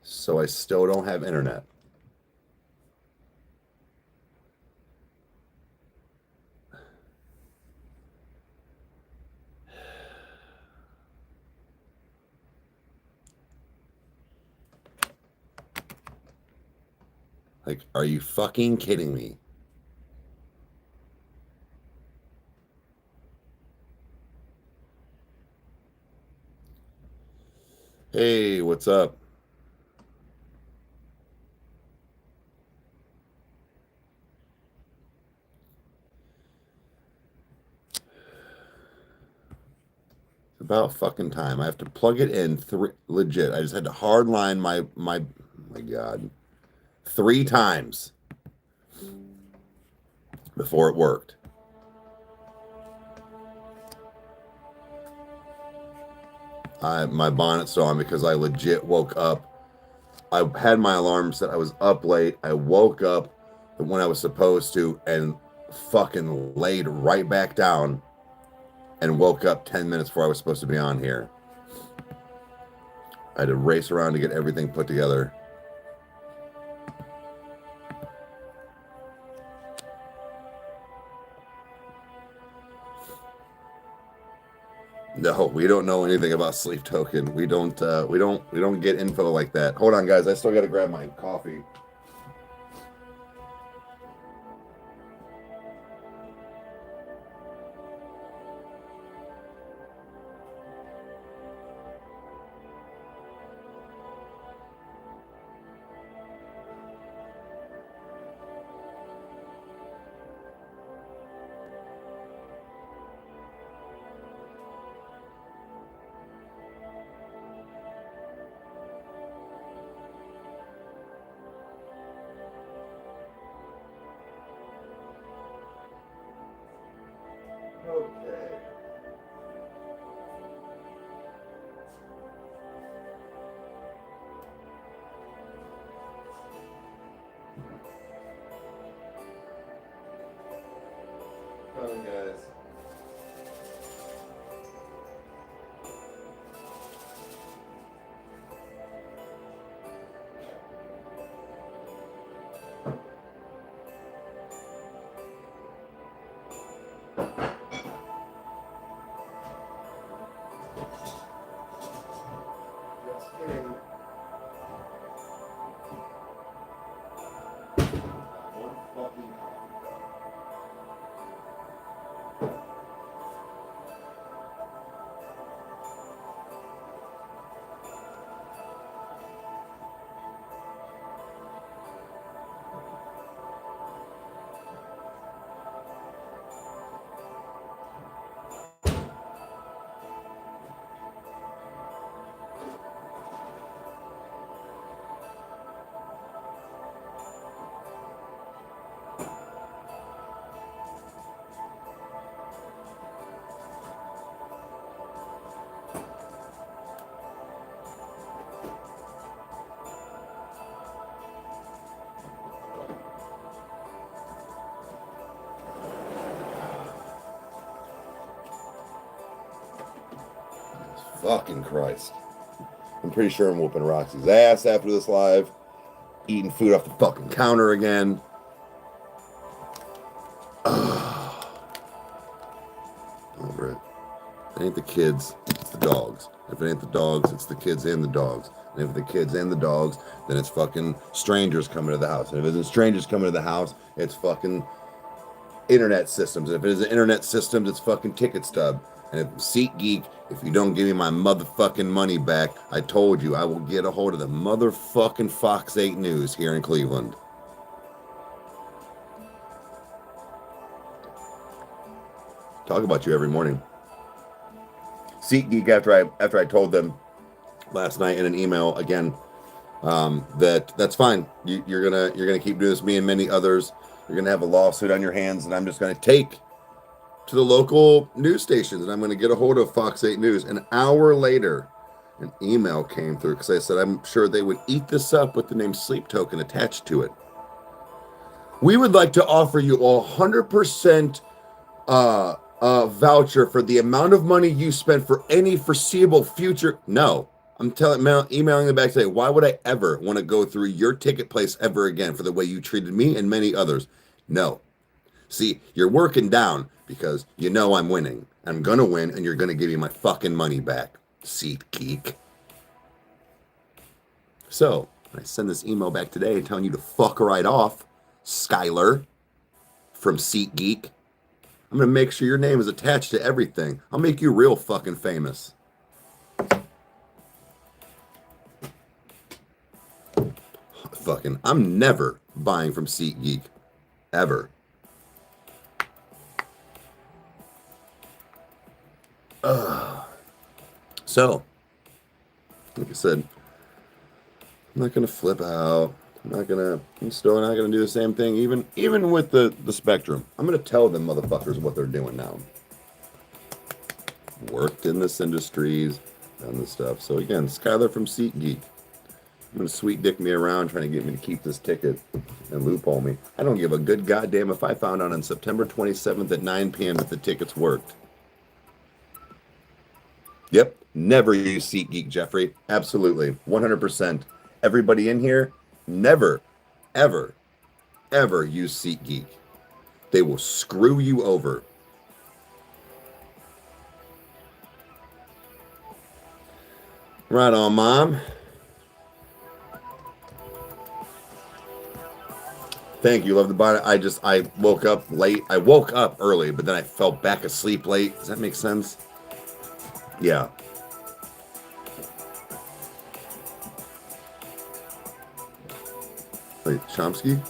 So I still don't have internet. Like, are you fucking kidding me? Hey, what's up? It's about fucking time. I have to plug it in legit. I just had to hardline my God, 3 times before it worked. My bonnet's still on because I legit woke up. I had my alarm set. I was up late. I woke up when I was supposed to and fucking laid right back down and woke up 10 minutes before I was supposed to be on here. I had to race around to get everything put together. No, we don't know anything about Sleep Token. We don't get info like that. Hold on, guys. I still got to grab my coffee. Okay. Coming, guys. Fucking Christ. I'm pretty sure I'm whooping Roxy's ass after this live. Eating food off the fucking counter again. Over it. If it ain't the kids, it's the dogs. If it ain't the dogs, it's the kids and the dogs. And if the kids and the dogs, then it's fucking strangers coming to the house. And if it isn't strangers coming to the house, it's fucking internet systems. And if it isn't internet systems, it's fucking Ticket Stub. And if SeatGeek, if you don't give me my motherfucking money back, I told you I will get a hold of the motherfucking Fox 8 News here in Cleveland. Talk about you every morning. SeatGeek, after I told them last night in an email again, that's fine. You're gonna keep doing this. Me and many others. You're gonna have a lawsuit on your hands, and I'm just gonna take to the local news stations, and I'm going to get a hold of Fox 8 News. An hour later, an email came through because I said I'm sure they would eat this up with the name Sleep Token attached to it. We would like to offer you a 100% voucher for the amount of money you spent for any foreseeable future. No, emailing them back today. Why would I ever want to go through your ticket place ever again for the way you treated me and many others? No. See, you're working down because you know I'm winning. I'm going to win, and you're going to give me my fucking money back, Seat Geek. So, I send this email back today telling you to fuck right off, Skylar, from Seat Geek. I'm going to make sure your name is attached to everything. I'll make you real fucking famous. Fucking, I'm never buying from Seat Geek. Ever. So, like I said, I'm not gonna flip out. I'm still not gonna do the same thing, even with the Spectrum. I'm gonna tell them motherfuckers what they're doing now. Worked in this industries, done this stuff. So again, Skylar from Seat Geek. I'm gonna sweet dick me around trying to get me to keep this ticket and loophole me. I don't give a good goddamn if I found out on September 27th at 9 p.m. that the tickets worked. Yep, never use SeatGeek, Jeffrey. Absolutely, 100%. Everybody in here, never, ever, ever use SeatGeek. They will screw you over. Right on, Mom. Thank you, love the bonnet. I woke up late. I woke up early, but then I fell back asleep late. Does that make sense? Yeah. Wait, Chomsky?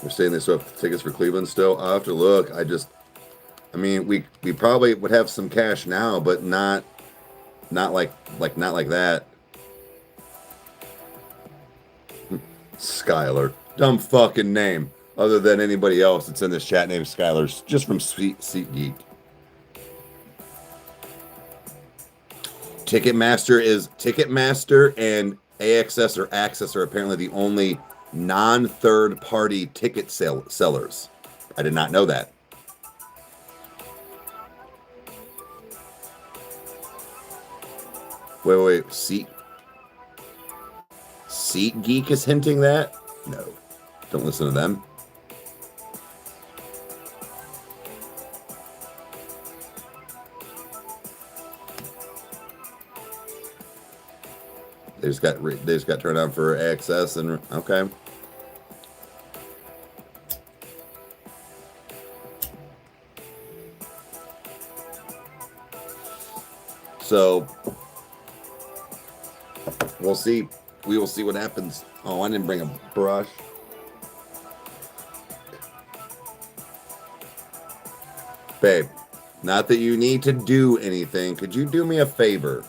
They're saying they still have tickets for Cleveland still. I'll have to look. I mean, we probably would have some cash now, but not like that. Skylar. Dumb fucking name. Other than anybody else that's in this chat named Skylar. Just from SeatGeek. Ticketmaster and AXS or Access are apparently the only non-third party ticket sellers. I did not know that. Wait. SeatGeek is hinting that? No. Don't listen to them. They just got turned on for access and okay. So we'll see. We will see what happens. Oh, I didn't bring a brush. Babe, not that you need to do anything. Could you do me a favor?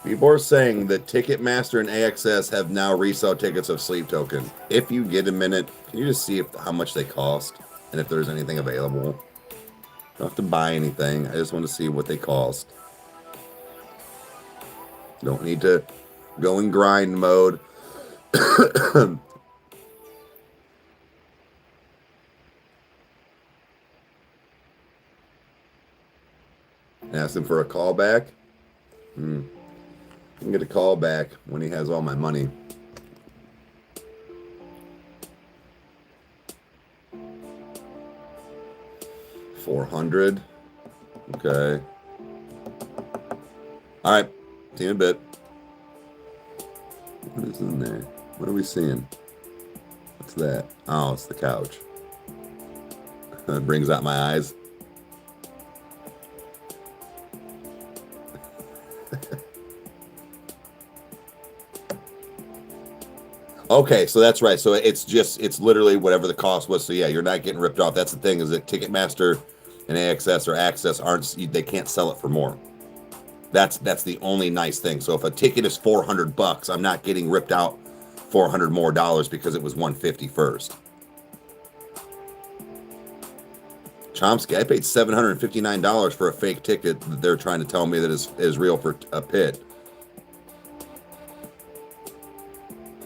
People are saying that Ticketmaster and AXS have now resale tickets of Sleep Token. If you get a minute, can you just see how much they cost and if there's anything available? You don't have to buy anything. I just want to see what they cost. Don't need to go in grind mode. Ask him for a callback. I can get a call back when he has all my money. $400. Okay. All right. See you in a bit. What is in there? What are we seeing? What's that? Oh, it's the couch. It brings out my eyes. Okay, so that's right. So it's literally whatever the cost was. So yeah, you're not getting ripped off. That's the thing, is that Ticketmaster and AXS or Access they can't sell it for more. That's the only nice thing. So if a ticket is $400, I'm not getting ripped out $400 more because it was $150 first. Chomsky, I paid $759 for a fake ticket that they're trying to tell me that is real for a pit.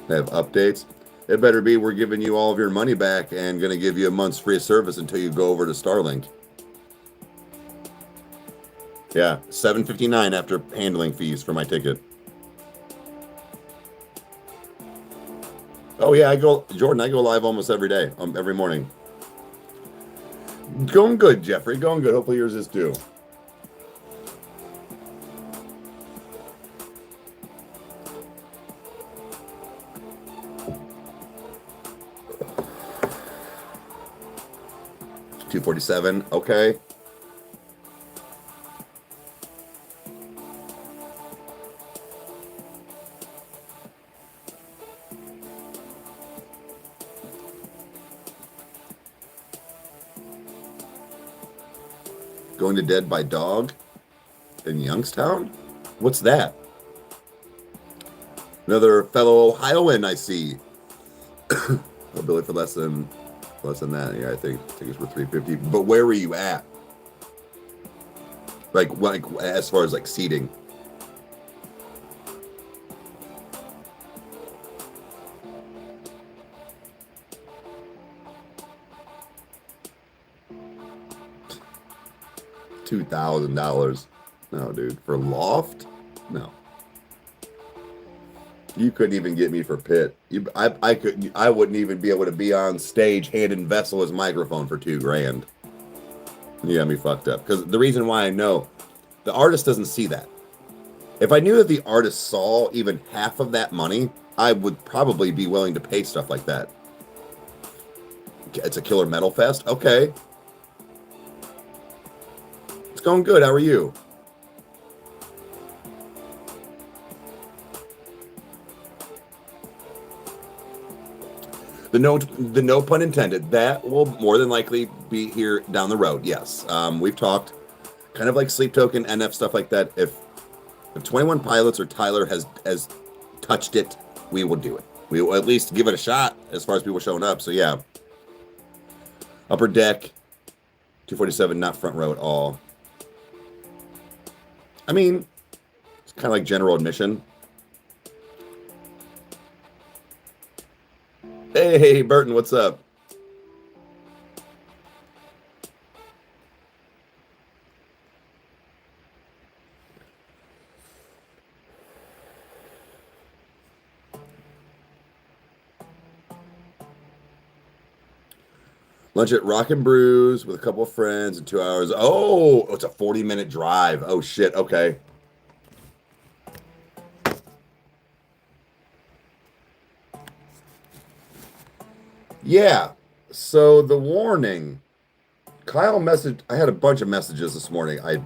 They have updates. It better be we're giving you all of your money back and going to give you a month's free service until you go over to Starlink. Yeah, $7.59 after handling fees for my ticket. Oh yeah, Jordan, I go live almost every day, every morning. Going good, Jeffrey. Going good. Hopefully yours is too. $247. Okay. Going to Dead by Dog in Youngstown? What's that? Another fellow Ohioan I see. I'll bill it for less than that. Yeah, I think tickets were $350. But where were you at? Like as far as like seating? $2,000. No, dude. For Loft? No. You couldn't even get me for Pit. I wouldn't even be able to be on stage handing Vessel his microphone for $2,000. You got me fucked up. Because the reason why I know, the artist doesn't see that. If I knew that the artist saw even half of that money, I would probably be willing to pay stuff like that. It's a killer metal fest? Okay. It's going good. How are you? The no pun intended. That will more than likely be here down the road. Yes, we've talked, kind of like Sleep Token, NF stuff like that. If 21 Pilots or Tyler has touched it, we will do it. We will at least give it a shot as far as people showing up. So yeah, upper deck, 247, not front row at all. I mean, it's kind of like general admission. Hey, Burton, what's up? Lunch at Rock and Brews with a couple of friends in 2 hours. Oh, it's a 40-minute drive. Oh, shit. Okay. Yeah. So the warning, Kyle messaged. I had a bunch of messages this morning. I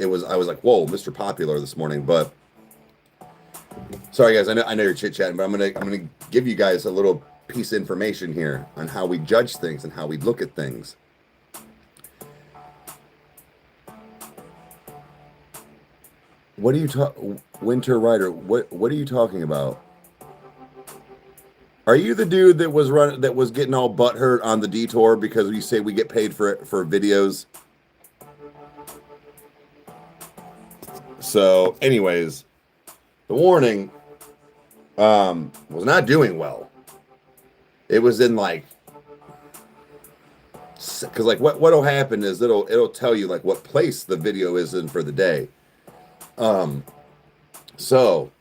was like, whoa, Mr. Popular this morning. But sorry guys, I know you're chit chatting, but I'm gonna give you guys a little piece of information here on how we judge things and how we look at things. What are you talking, Winter Rider? What are you talking about? Are you the dude that was getting all butthurt on the detour because you say we get paid for videos? So, anyways, the warning was not doing well. It was in like, because like what'll happen is it'll tell you like what place the video is in for the day. So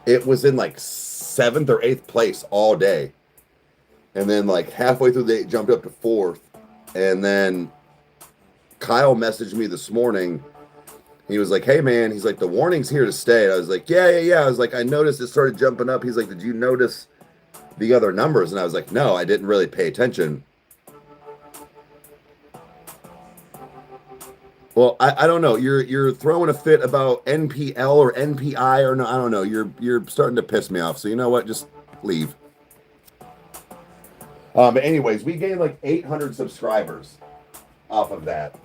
it was in like 7th or 8th place all day, and then like halfway through the day it jumped up to 4th, and then Kyle messaged me this morning. He was like, hey man, he's like, the warning's here to stay. And I was like, yeah. I was like, I noticed it started jumping up. He's like, did you notice the other numbers? And I was like, no, I didn't really pay attention. Well, I don't know. You're throwing a fit about NPL or NPI or no, I don't know. You're starting to piss me off. So you know what? Just leave. But anyways, we gained like 800 subscribers off of that.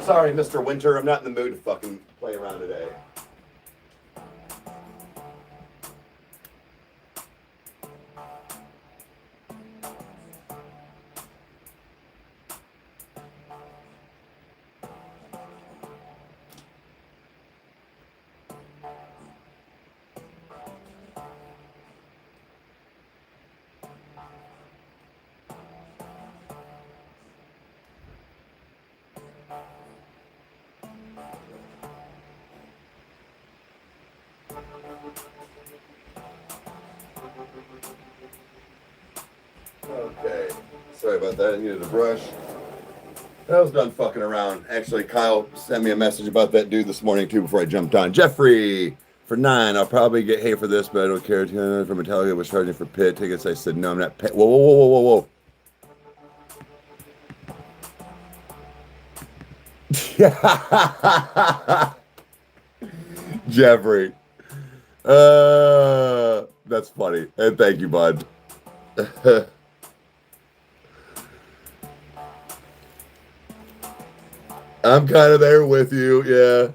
Sorry, Mr. Winter, I'm not in the mood to fucking play around today. Okay. Sorry about that. I needed a brush. I was done fucking around. Actually, Kyle sent me a message about that dude this morning, too, before I jumped on. Jeffrey, for 9, I'll probably get hate for this, but I don't care. For Metallica was charging for pit tickets. I said, no, I'm not paying. Whoa, whoa, whoa, whoa, whoa, whoa. Jeffrey. That's funny. And thank you, bud. I'm kind of there with you, yeah.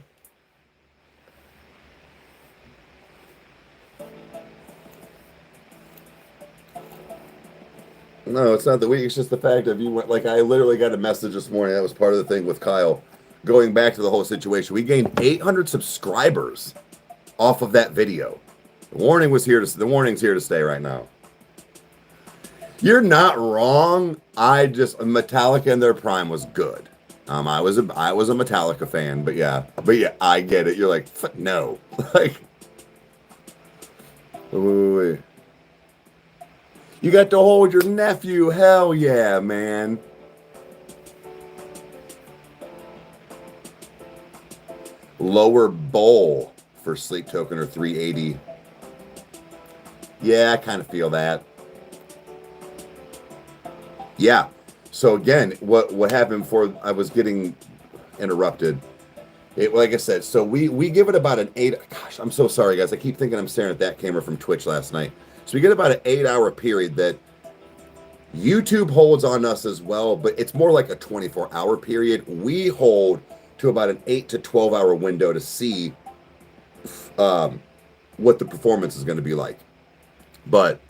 No, it's not the week. It's just the fact of you went, like, I literally got a message this morning. That was part of the thing with Kyle. Going back to the whole situation, we gained 800 subscribers off of that video. The warning's here to stay right now. You're not wrong. Metallica in their prime was good. I was a Metallica fan, but yeah, I get it. You're like, no, like, wait. You got to hold your nephew. Hell yeah, man. Lower bowl for Sleep Token or 380. Yeah, I kind of feel that. Yeah. So again, what happened before I was getting interrupted? Like I said, so we give it about an 8. Gosh, I'm so sorry, guys. I keep thinking I'm staring at that camera from Twitch last night. So we get about an 8-hour period that YouTube holds on us as well, but it's more like a 24-hour period. We hold to about an 8 to 12-hour window to see what the performance is going to be like. But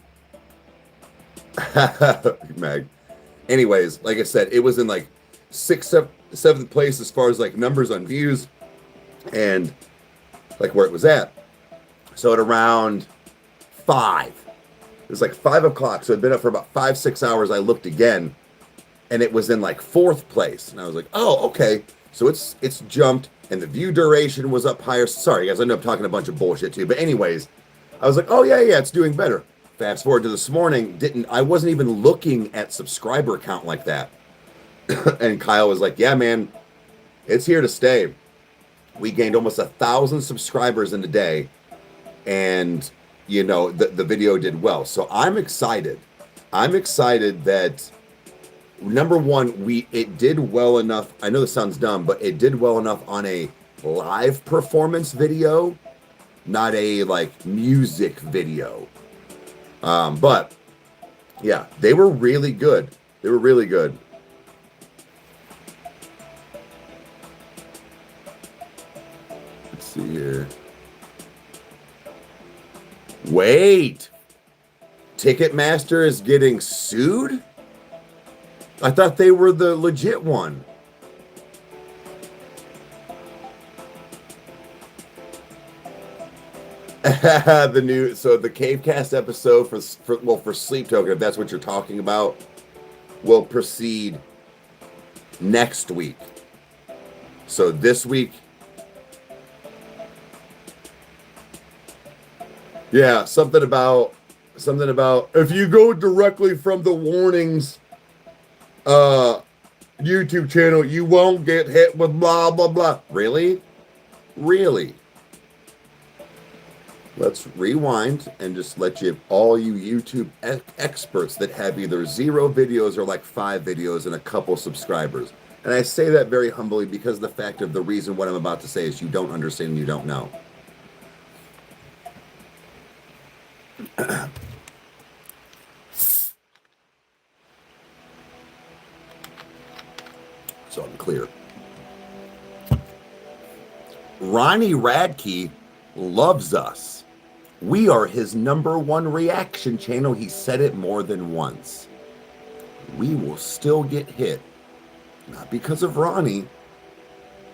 Meg. Anyways, like I said, it was in like 6th, 7th place as far as like numbers on views and like where it was at. So at around 5, it was like 5 o'clock. So it'd been up for about 5-6 hours. I looked again and it was in like 4th place. And I was like, oh, okay. So it's jumped and the view duration was up higher. Sorry, guys, I know I'm talking a bunch of bullshit too. But anyways, I was like, oh, yeah, it's doing better. Fast forward to this morning, I wasn't even looking at subscriber count like that. And Kyle was like, yeah, man, it's here to stay. We gained almost 1,000 subscribers in a day. And, you know, the video did well. So I'm excited. I'm excited that, number one, it did well enough. I know this sounds dumb, but it did well enough on a live performance video, not a, like, music video. But yeah, they were really good. They were really good. Let's see here. Wait, Ticketmaster is getting sued? I thought they were the legit one. The Cavecast episode for Sleep Token, if that's what you're talking about, will proceed next week. So this week, yeah, something about if you go directly from the warnings YouTube channel, you won't get hit with blah blah blah. Really? Let's rewind and just let all you YouTube experts that have either 0 videos or like 5 videos and a couple subscribers. And I say that very humbly because the fact of the reason what I'm about to say is you don't understand, you don't know. So I'm clear. Ronnie Radke loves us. We are his #1 reaction channel. He said it more than once. We will still get hit. Not because of Ronnie,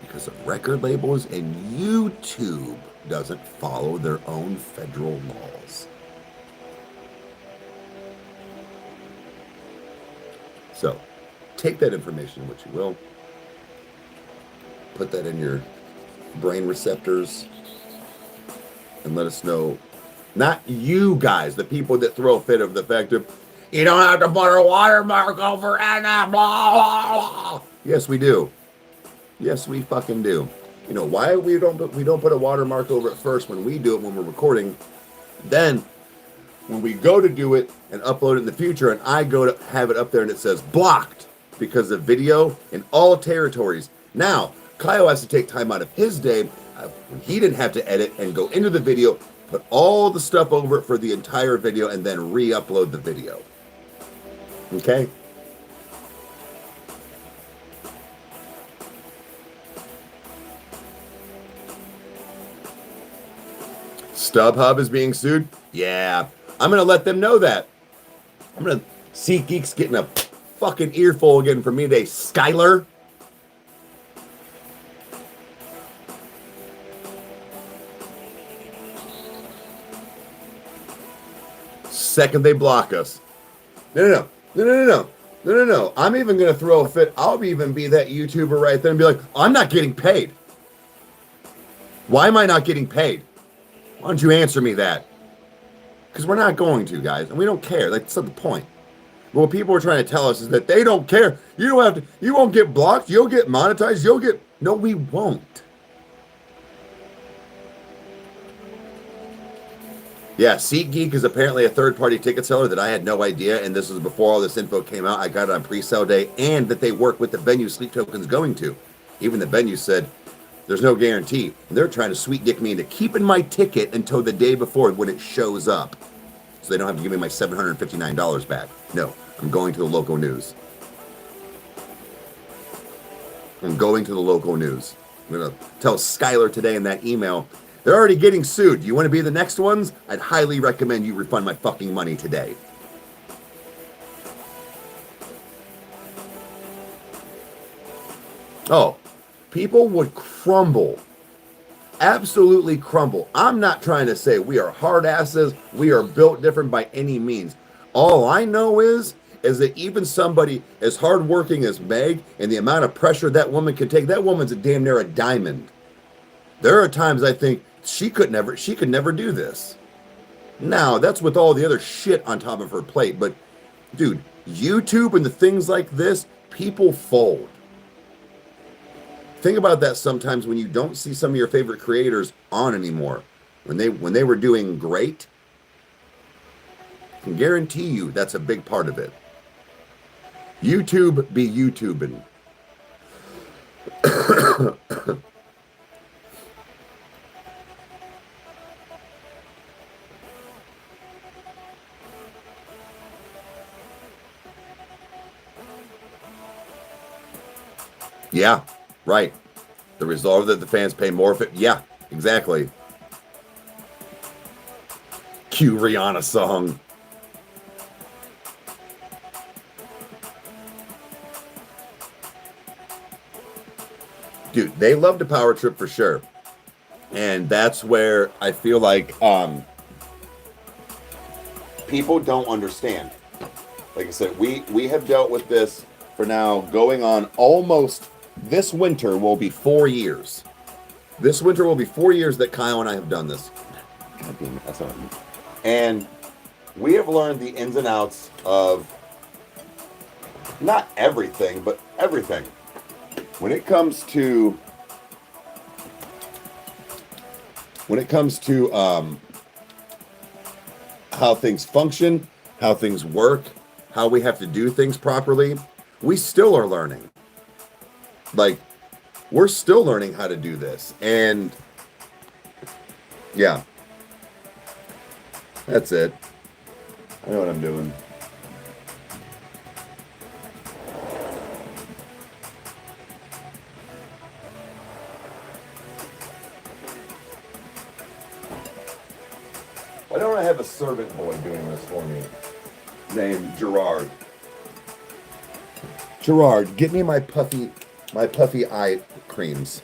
because of record labels, and YouTube doesn't follow their own federal laws. So, take that information what you will. Put that in your brain receptors and let us know Not you guys, the people that throw a fit of the fact of, you don't have to put a watermark over and blah, blah, blah. Yes, we do. Yes, we fucking do. You know why we don't put a watermark over it first when we do it when we're recording. Then when we go to do it and upload it in the future, and I go to have it up there and it says blocked because of video in all territories. Now, Kyle has to take time out of his day when he didn't have to edit and go into the video, put all the stuff over it for the entire video, and then re-upload the video. Okay? StubHub is being sued? Yeah. I'm going to let them know that. I'm going to see Geeks getting a fucking earful again from me today. Skylar. Second they block us. No. I'm even going to throw a fit. I'll even be that YouTuber right there and be like, I'm not getting paid. Why am I not getting paid? Why don't you answer me that? Because we're not going to, guys, and we don't care. That's not the point. What people are trying to tell us is that they don't care. You don't have to. You won't get blocked. You'll get monetized. You'll get. No, we won't. Yeah, SeatGeek is apparently a third-party ticket seller that I had no idea, and this was before all this info came out. I got it on pre-sale day, and that they work with the venue Sleep Token's going to. Even the venue said, there's no guarantee. And they're trying to sweet dick me into keeping my ticket until the day before when it shows up. So they don't have to give me my $759 back. No, I'm going to the local news. I'm going to the local news. I'm going to tell Skylar today in that email, they're already getting sued. Do you want to be the next ones? I'd highly recommend you refund my fucking money today. Oh. People would crumble, absolutely crumble. I'm not trying to say we are hard asses, we are built different by any means. All I know is that even somebody as hardworking as Meg and the amount of pressure that woman can take, that woman's a damn near a diamond. There are times I think she could never do this. Now, that's with all the other shit on top of her plate, but dude, YouTube and the things like this, people fold. Think about that sometimes when you don't see some of your favorite creators on anymore. When they were doing great, I can guarantee you that's a big part of it. YouTube be YouTubing. Yeah. Right. The result that the fans pay more for it. Yeah, exactly. Cue Rihanna song. Dude, they love the power trip for sure. And that's where I feel like people don't understand. Like I said, we have dealt with this for now going on almost. This winter will be 4 years. This winter will be 4 years that Kyle and I have done this. God damn it, that's what I mean. And we have learned the ins and outs of not everything, but everything. When it comes to how things function, how things work, how we have to do things properly, we still are learning. Like, we're still learning how to do this. And yeah, that's it. I know what I'm doing. Why don't I have a servant boy doing this for me named Gerard? Gerard, get me my puffy eye creams.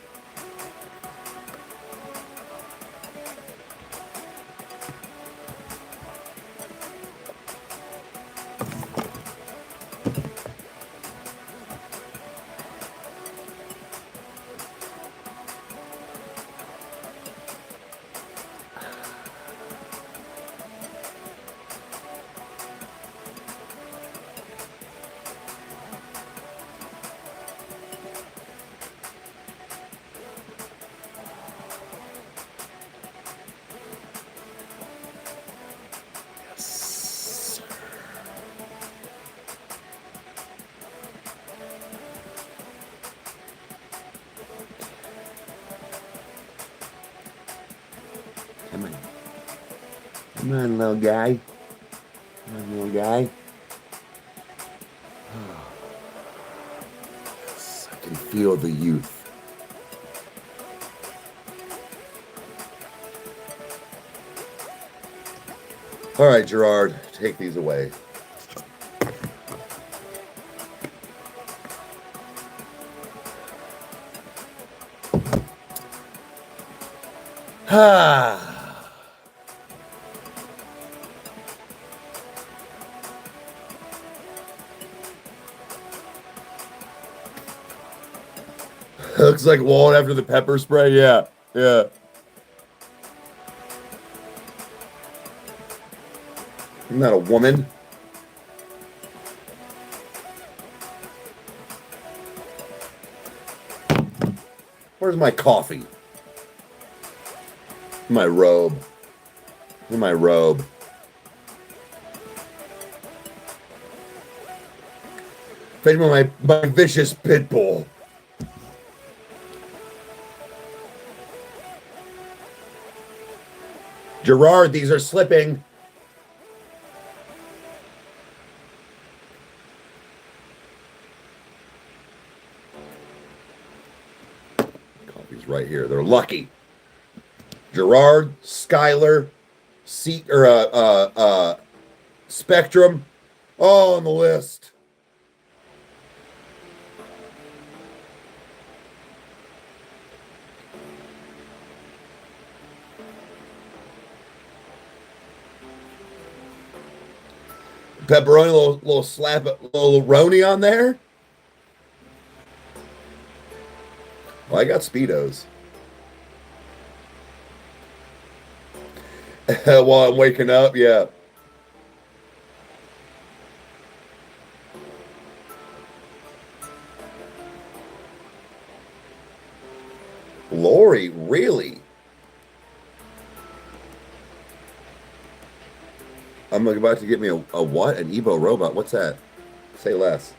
Come on. Come on, little guy. Come on, little guy. Yes, I can feel the youth. All right, Gerard, take these away. Looks like Walt after the pepper spray. Yeah, yeah. I'm not a woman. Where's my coffee? My robe. My robe. Fed me my vicious pit bull. Gerard, these are slipping. Coffee's right here. They're lucky. Gerard, Skylar, Spectrum, all on the list. Pepperoni, little slap, little roni on there. Well, I got Speedos. While I'm waking up, yeah. Lori, really? I'm about to get me a what? An Evo robot. What's that? Say less.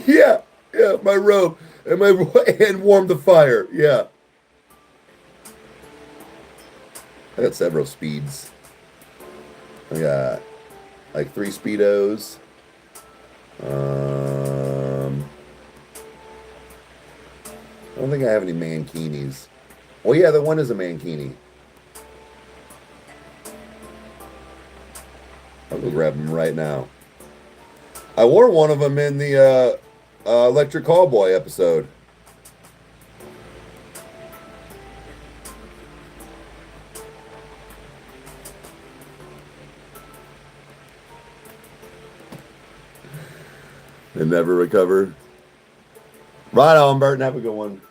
Yeah, my robe and warm the fire. Yeah. I got several speeds. I got like 3 Speedos. I don't think I have any mankinis. Oh yeah, the one is a mankini. I'll go grab them right now. I wore one of them in the Electric Callboy episode. And never recover. Right on, Burton. Have a good one.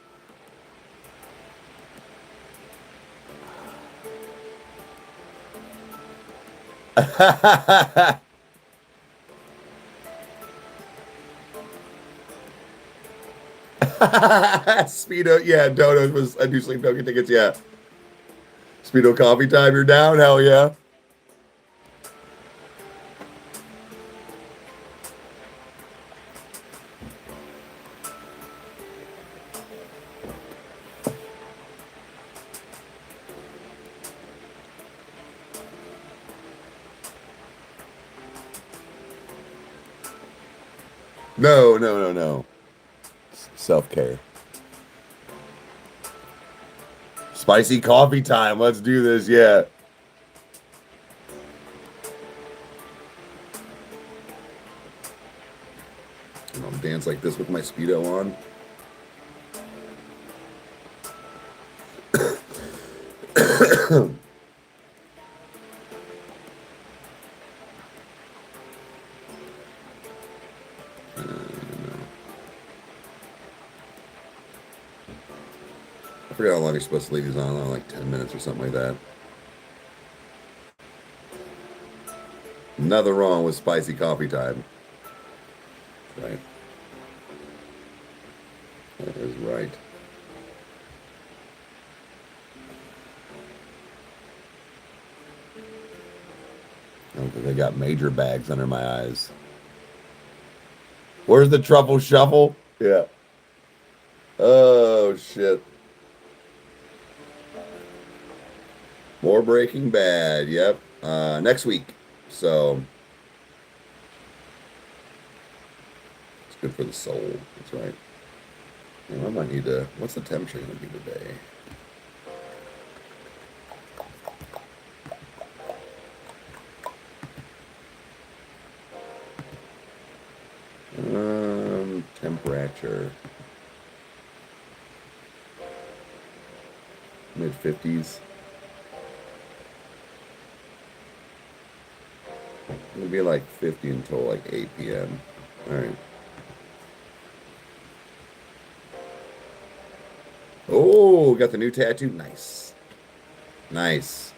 Speedo, yeah, Dodo was. I do sleep token tickets, yeah. Speedo coffee time, you're down, hell yeah. No. Self-care. Spicy coffee time. Let's do this. Yeah. I'll dance like this with my Speedo on. I forgot how long you're supposed to leave these on, like 10 minutes or something like that. Nothing wrong with spicy coffee time. Right. That is right. Because I got major bags under my eyes. Where's the truffle shuffle? Yeah. Oh, shit. More Breaking Bad. Yep. Next week. So it's good for the soul. That's right. I might need to. What's the temperature going to be today? Temperature. Mid-50s. It'll be like 50 until like 8 p.m. All right. Oh, got the new tattoo. Nice. Nice.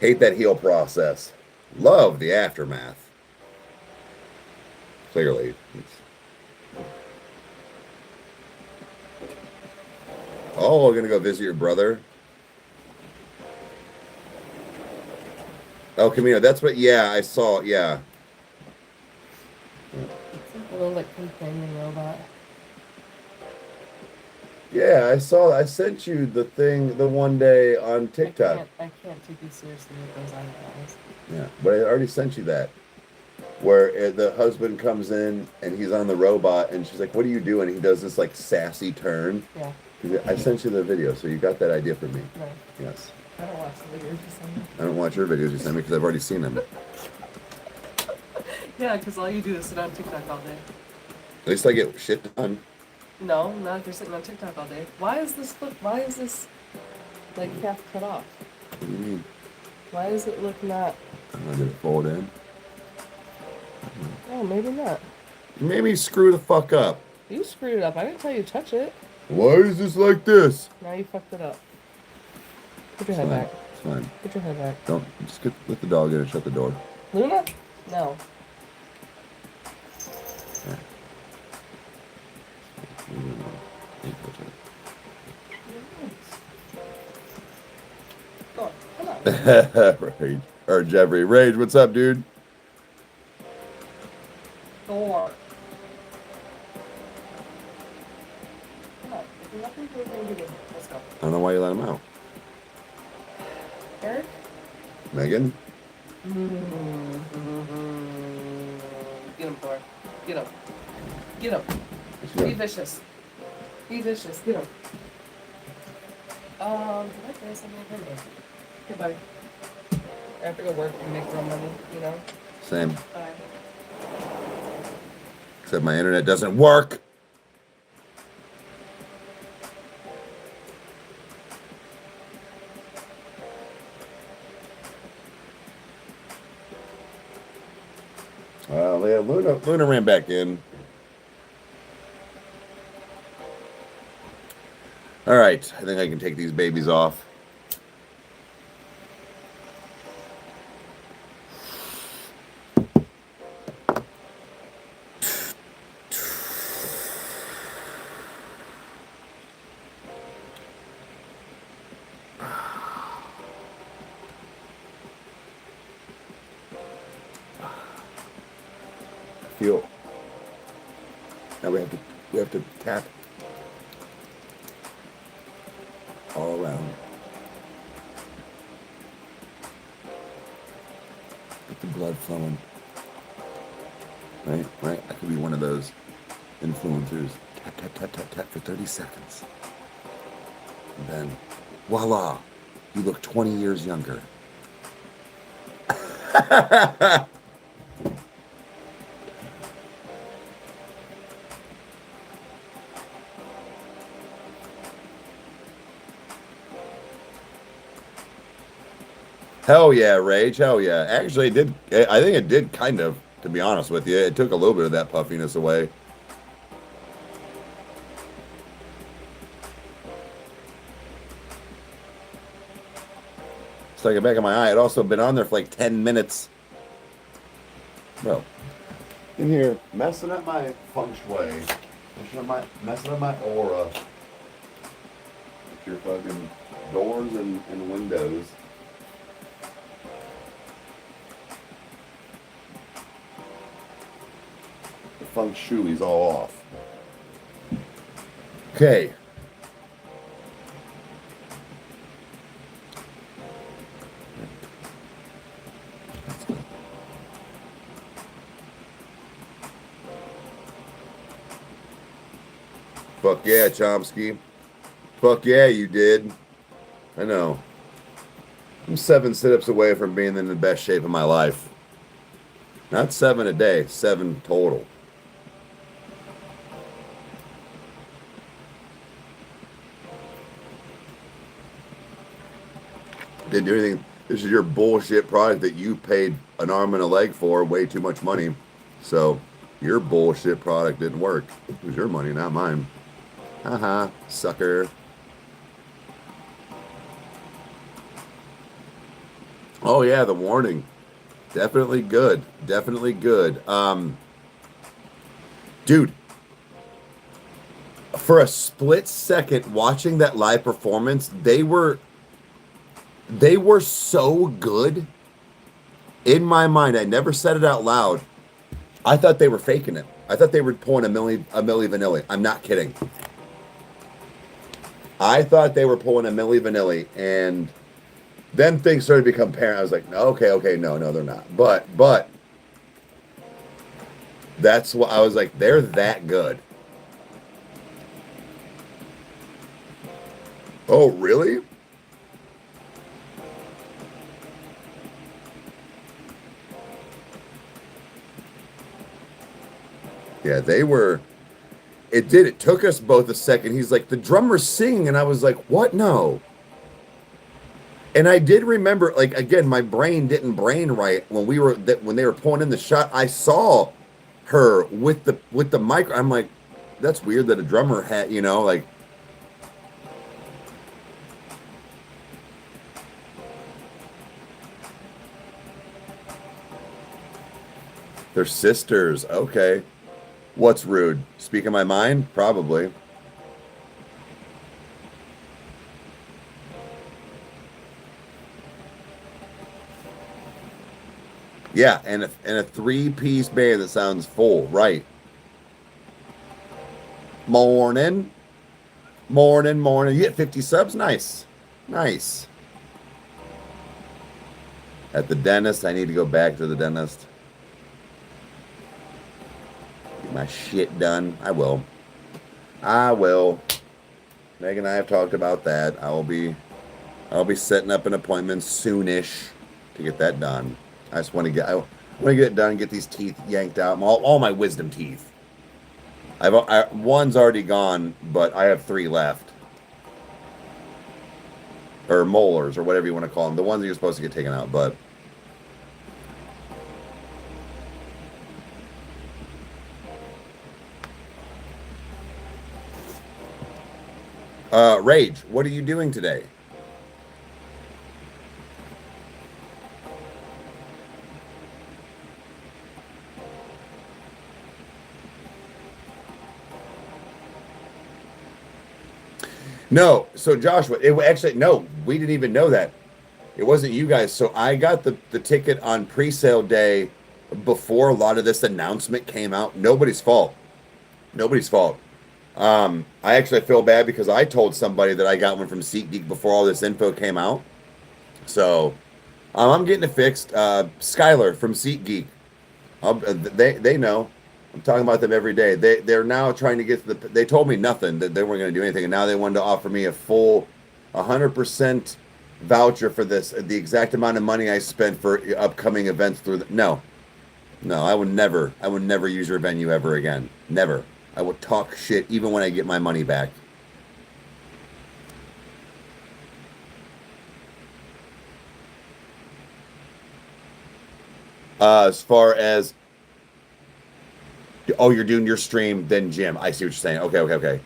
Hate that heal process. Love the aftermath. Clearly. Oh, we're gonna go visit your brother. Oh, Camino, that's what. Yeah, I saw. Yeah. It's like a little like companion robot. Yeah, I saw. I sent you the thing the one day on TikTok. I can't take you seriously with those eyebrows. Yeah, but I already sent you that. Where the husband comes in and he's on the robot and she's like, "What are you doing?" He does this like sassy turn. Yeah. I sent you the video, so you got that idea from me. Right. Yes. I don't watch the videos you send me. I don't watch your videos you send me because I've already seen them. Yeah, because all you do is sit on TikTok all day. At least I get shit done. No, not if you're sitting on TikTok all day. Why is this like half cut off? What do you mean? Why does it look not? Did it fold in? Oh, maybe not. You made me screw the fuck up. You screwed it up. I didn't tell you to touch it. Why is this like this? Now you fucked it up. Put your head back. It's fine. Put your head back. Don't just let the dog in and shut the door. Luna? No. Yeah. Go on. Come on. Rage. Or Jeffrey. Rage, what's up, dude? Go on. Come on. If you're not going to do anything, let's go. I don't know why you let him out. Eric? Megan? Get him, Thor. Get him. Get him. Be vicious. Be vicious. Get him. Did I say something about Goodbye. I have to go work and make real money, you know? Same. Bye. Except my internet doesn't work. Yeah, Luna ran back in. All right, I think I can take these babies off. Feel. Now we have to tap all around. Get the blood flowing. Right? I could be one of those influencers. Tap, tap, tap, tap, tap for 30 seconds. And then, voila, you look 20 years younger. Hell yeah, Rage. Hell yeah. Actually, I think it did kind of, to be honest with you. It took a little bit of that puffiness away. Stuck it back in my eye. I'd also been on there for like 10 minutes. Bro. In here, messing up my feng shui. Messing up my aura. With your fucking doors and windows. feng shui's all off. Okay. Fuck yeah, Chomsky. Fuck yeah, you did. I know. I'm 7 sit-ups away from being in the best shape of my life. Not 7 a day, 7 total. Didn't do anything. This is your bullshit product that you paid an arm and a leg for, way too much money. So your bullshit product didn't work. It was your money, not mine. Haha, sucker. Oh yeah, the warning. Definitely good. Definitely good. Dude, for a split second watching that live performance, they were so good. In my mind, I never said it out loud. I thought they were faking it. I thought they were pulling a Milli Vanilli. I'm not kidding. I thought they were pulling a Milli Vanilli, and then things started to become apparent. I was like, okay, no, they're not. But that's what I was like. They're that good. Oh, really? Yeah, they were. It took us both a second. He's like, the drummer's singing, and I was like, what? No. And I did remember, like, again, my brain didn't brain right when when they were pulling in the shot. I saw her with the mic. I'm like, that's weird that a drummer had, like. They're sisters. Okay. What's rude? Speaking my mind? Probably. Yeah, and a 3-piece band that sounds full, right? Morning. You get 50 subs? Nice. Nice. At the dentist, I need to go back to the dentist. Get my shit done. I will. Meg and I have talked about that. I'll be setting up an appointment soonish to get that done. I want to get it done and get these teeth yanked out. All my wisdom teeth. One's already gone, but I have 3 left. Or molars, or whatever you want to call them. The ones that you're supposed to get taken out, but. Rage, what are you doing today? No, so Joshua, no, we didn't even know that. It wasn't you guys. So I got the ticket on pre-sale day before a lot of this announcement came out. Nobody's fault. I actually feel bad because I told somebody that I got one from SeatGeek before all this info came out. So I'm getting it fixed. Skylar from SeatGeek. They know. I'm talking about them every day. They're now trying to get they told me nothing, that they weren't going to do anything, and now they wanted to offer me a full 100% voucher for this, the exact amount of money I spent for upcoming events through no, I would never use your venue ever again. Never. I will talk shit even when I get my money back. As far as, oh, you're doing your stream, then Jim. I see what you're saying. Okay.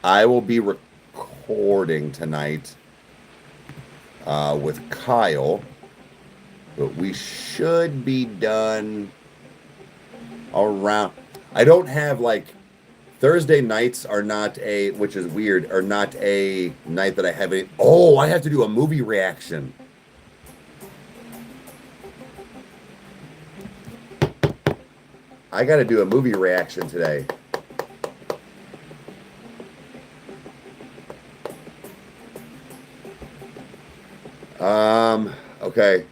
I will be recording tonight with Kyle, but we should be done around. I don't have Thursday nights are not which is weird, are not a night that I have any. Oh, I have to do a movie reaction. I got to do a movie reaction today. Okay.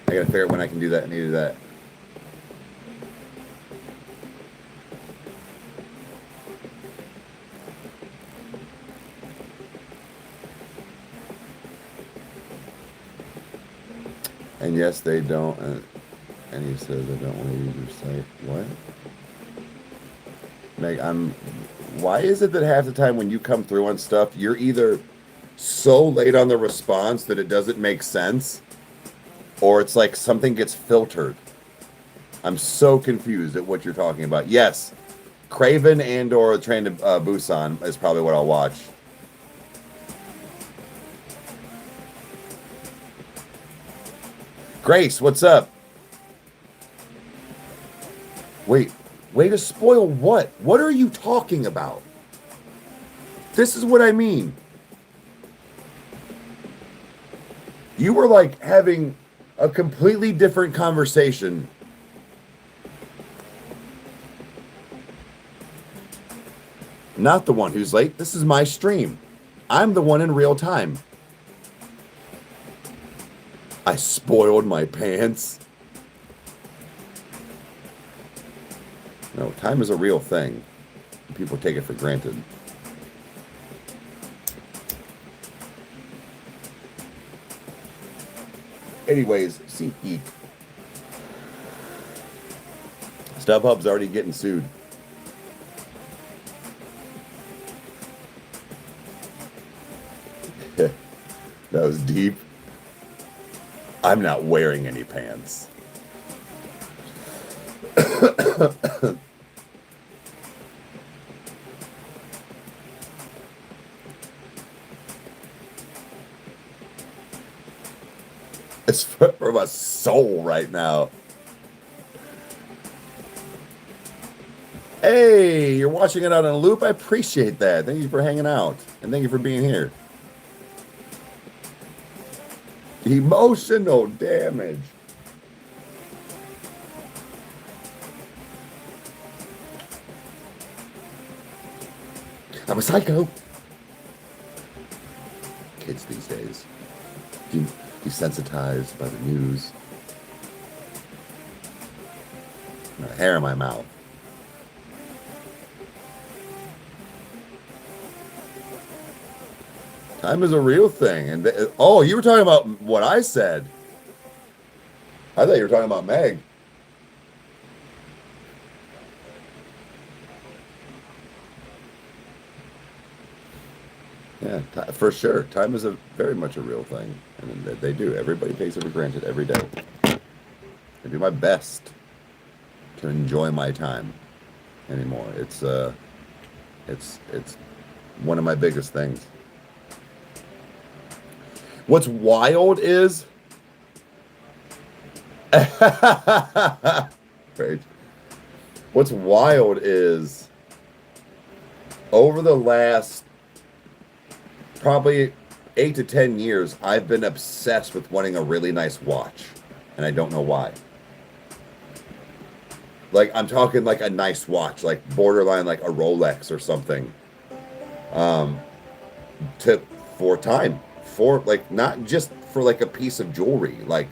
I got to figure out when I can do that. I need to do that. And yes, they don't. And he says I don't want to use your site. What? Meg, why is it that half the time when you come through on stuff, you're either so late on the response that it doesn't make sense, or it's like something gets filtered? I'm so confused at what you're talking about. Yes, Craven and or Train to Busan is probably what I'll watch. Grace, what's up? Wait, way to spoil what? What are you talking about? This is what I mean. You were like having a completely different conversation. Not the one who's late. This is my stream. I'm the one in real time. I spoiled my pants. No, time is a real thing. People take it for granted. Anyways, SeatGeek. StubHub's already getting sued. That was deep. I'm not wearing any pants. It's from a soul right now. Hey, you're watching it out on a loop? I appreciate that. Thank you for hanging out. And thank you for being here. Emotional damage. I'm a psycho. Kids these days. Desensitized by the news. Got a hair in my mouth. Time is a real thing. And oh, you were talking about what I said. I thought you were talking about Meg. Yeah, for sure. Time is very much a real thing. And they do. Everybody takes it for granted every day. I do my best to enjoy my time anymore. It's one of my biggest things. What's wild is right. What's wild is over the last probably 8 to 10 years, I've been obsessed with wanting a really nice watch, and I don't know why. Like, I'm talking like a nice watch, like borderline like a Rolex or something. For time. For like not just for like a piece of jewelry, like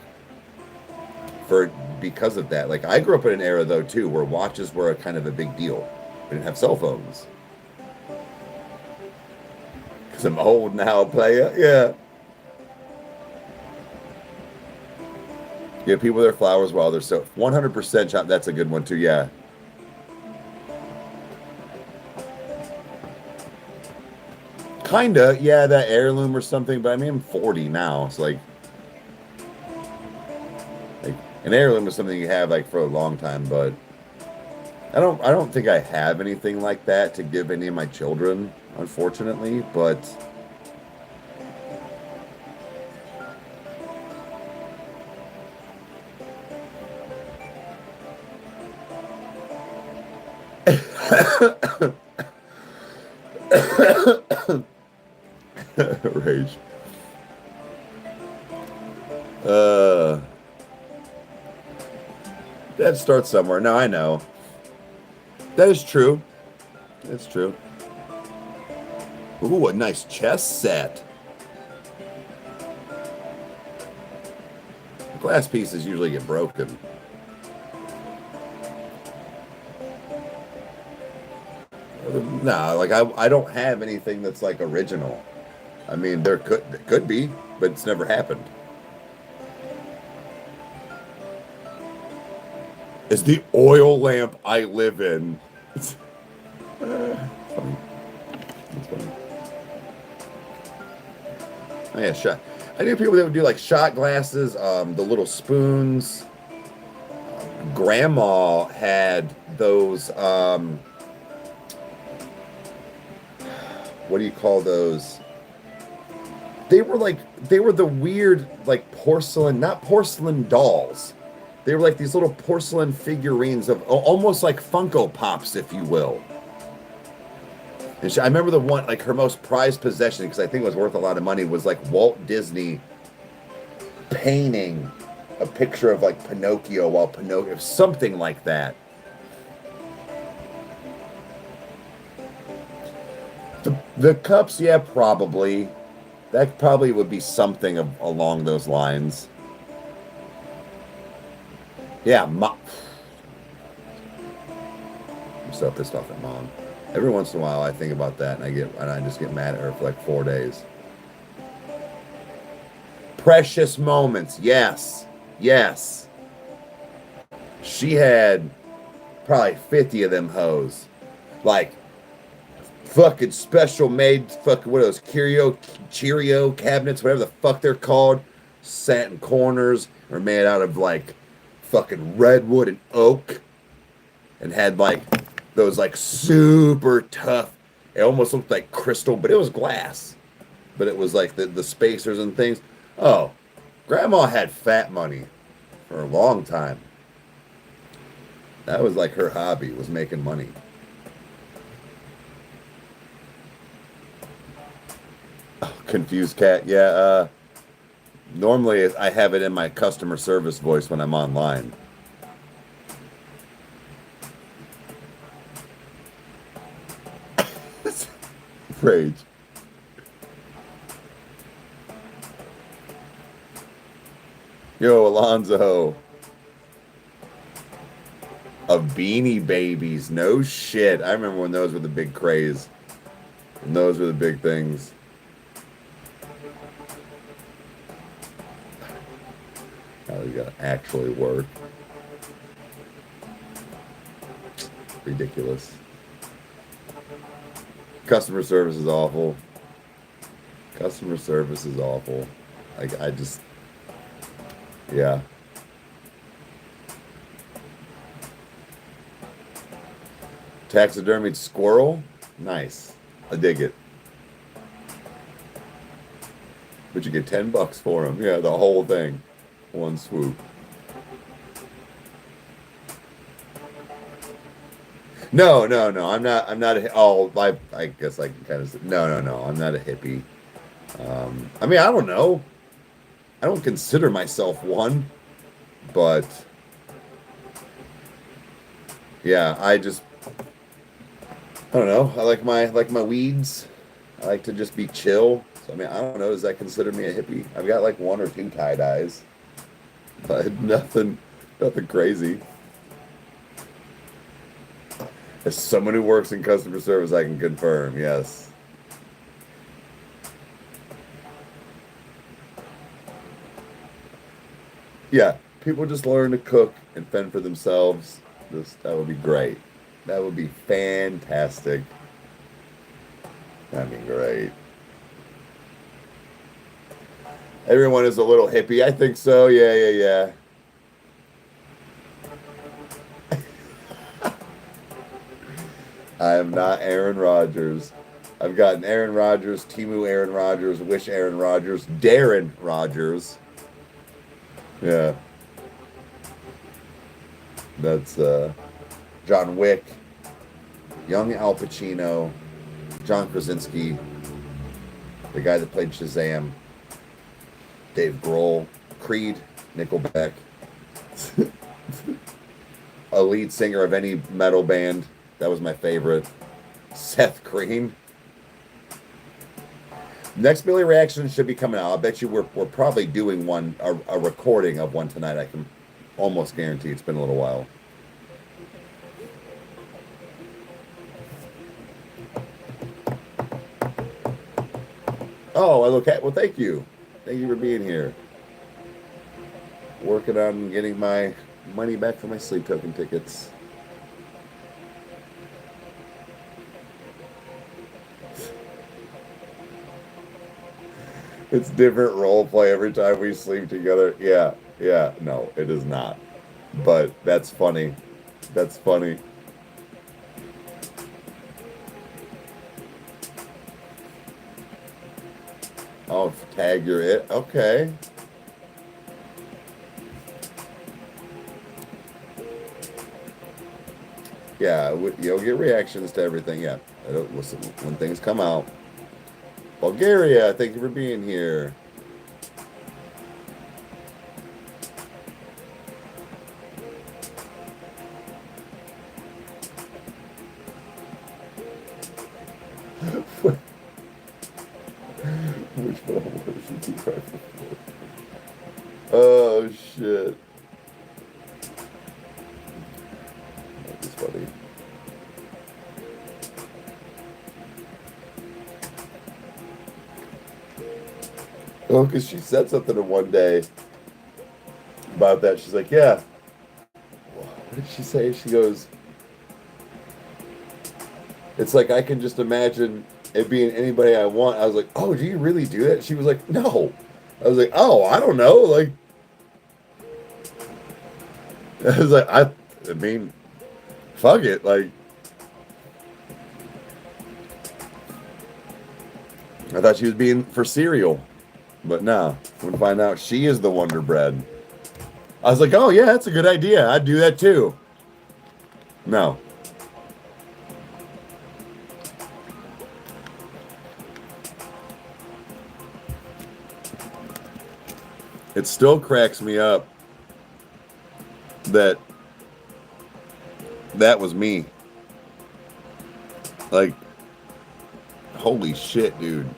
because of that. Like I grew up in an era though too where watches were a kind of a big deal. We didn't have cell phones. Cause I'm old now, player. Yeah. Yeah, people with their flowers while they're so 100% shop. That's a good one too. Yeah. Kinda, yeah, that heirloom or something, but I mean, I'm 40 now. It's like an heirloom is something you have like for a long time, but I don't think I have anything like that to give any of my children, unfortunately, but rage. That starts somewhere. No, I know. That is true. That's true. Ooh, a nice chess set. Glass pieces usually get broken. No, like I don't have anything that's like original. I mean, there could be, but it's never happened. It's the oil lamp I live in. It's funny. It's funny. Oh yeah, shot. I knew people that would do like shot glasses, the little spoons. Grandma had those. What do you call those? They were the weird like porcelain, not porcelain dolls. They were like these little porcelain figurines of almost like Funko Pops, if you will. And I remember the one, like her most prized possession, because I think it was worth a lot of money, was like Walt Disney painting a picture of like Pinocchio while Pinocchio, something like that. The cups, yeah, probably. That probably would be something along those lines. Yeah, I'm so pissed off at Mom. Every once in a while, I think about that, and I just get mad at her for like 4 days. Precious moments, yes, yes. She had probably 50 of them hoes, like fucking special made fucking what are those Cheerio cabinets, whatever the fuck they're called, satin corners, are made out of like fucking redwood and oak, and had like those like super tough. It almost looked like crystal, but it was glass. But it was like the spacers and things. Oh, Grandma had fat money for a long time. That was like her hobby, was making money. Oh, confused cat. Yeah, normally I have it in my customer service voice when I'm online. Rage. Yo, Alonzo. Of Beanie Babies. No shit. I remember when those were the big craze. And those were the big things. Now you gotta actually work. Ridiculous. Customer service is awful. Customer service is awful. Like, I just... Yeah. Taxidermied squirrel? Nice. I dig it. But you get $10 for them. Yeah, the whole thing. One swoop. No. I'm not I guess I can kind of say, no. I'm not a hippie. I mean, I don't know. I don't consider myself one, but yeah, I don't know. I like my weeds. I like to just be chill. So I mean, I don't know. Does that consider me a hippie? I've got like 1 or 2 tie-dyes, but nothing crazy. As someone who works in customer service, I can confirm, yes. Yeah, people just learn to cook and fend for themselves. That would be great. That would be fantastic. That'd be great. Everyone is a little hippie. I think so. Yeah. I am not Aaron Rodgers. I've gotten Aaron Rodgers, Timu Aaron Rodgers, Wish Aaron Rodgers, Darren Rodgers. Yeah. That's John Wick, young Al Pacino, John Krasinski, the guy that played Shazam, Dave Grohl, Creed, Nickelback. a lead singer of any metal band. That was my favorite. Seth Green. Next Billy reaction should be coming out. I bet you we're probably doing one, a recording of one tonight. I can almost guarantee. It's been a little while. Oh, I look at, well, thank you. Thank you for being here. Working on getting my money back for my sleep token tickets. It's different role play every time we sleep together. Yeah, yeah, no, it is not. But that's funny. That's funny. Oh, tag you're it. Okay. Yeah, you'll get reactions to everything. Yeah, listen, when things come out. Bulgaria, thank you for being here. Which one should be right before? Oh shit. That was funny. Oh, because she said something in one day about that. She's like, yeah. What did she say? She goes, it's like I can just imagine it being anybody I want. I was like, oh, do you really do that? She was like, no. I was like, oh, I don't know. Like, I was like, I mean, fuck it. Like, I thought she was being for cereal. But no, I'm gonna find out she is the Wonder Bread. I was like, oh yeah, that's a good idea. I'd do that too. No. It still cracks me up that that was me. Like, holy shit, dude.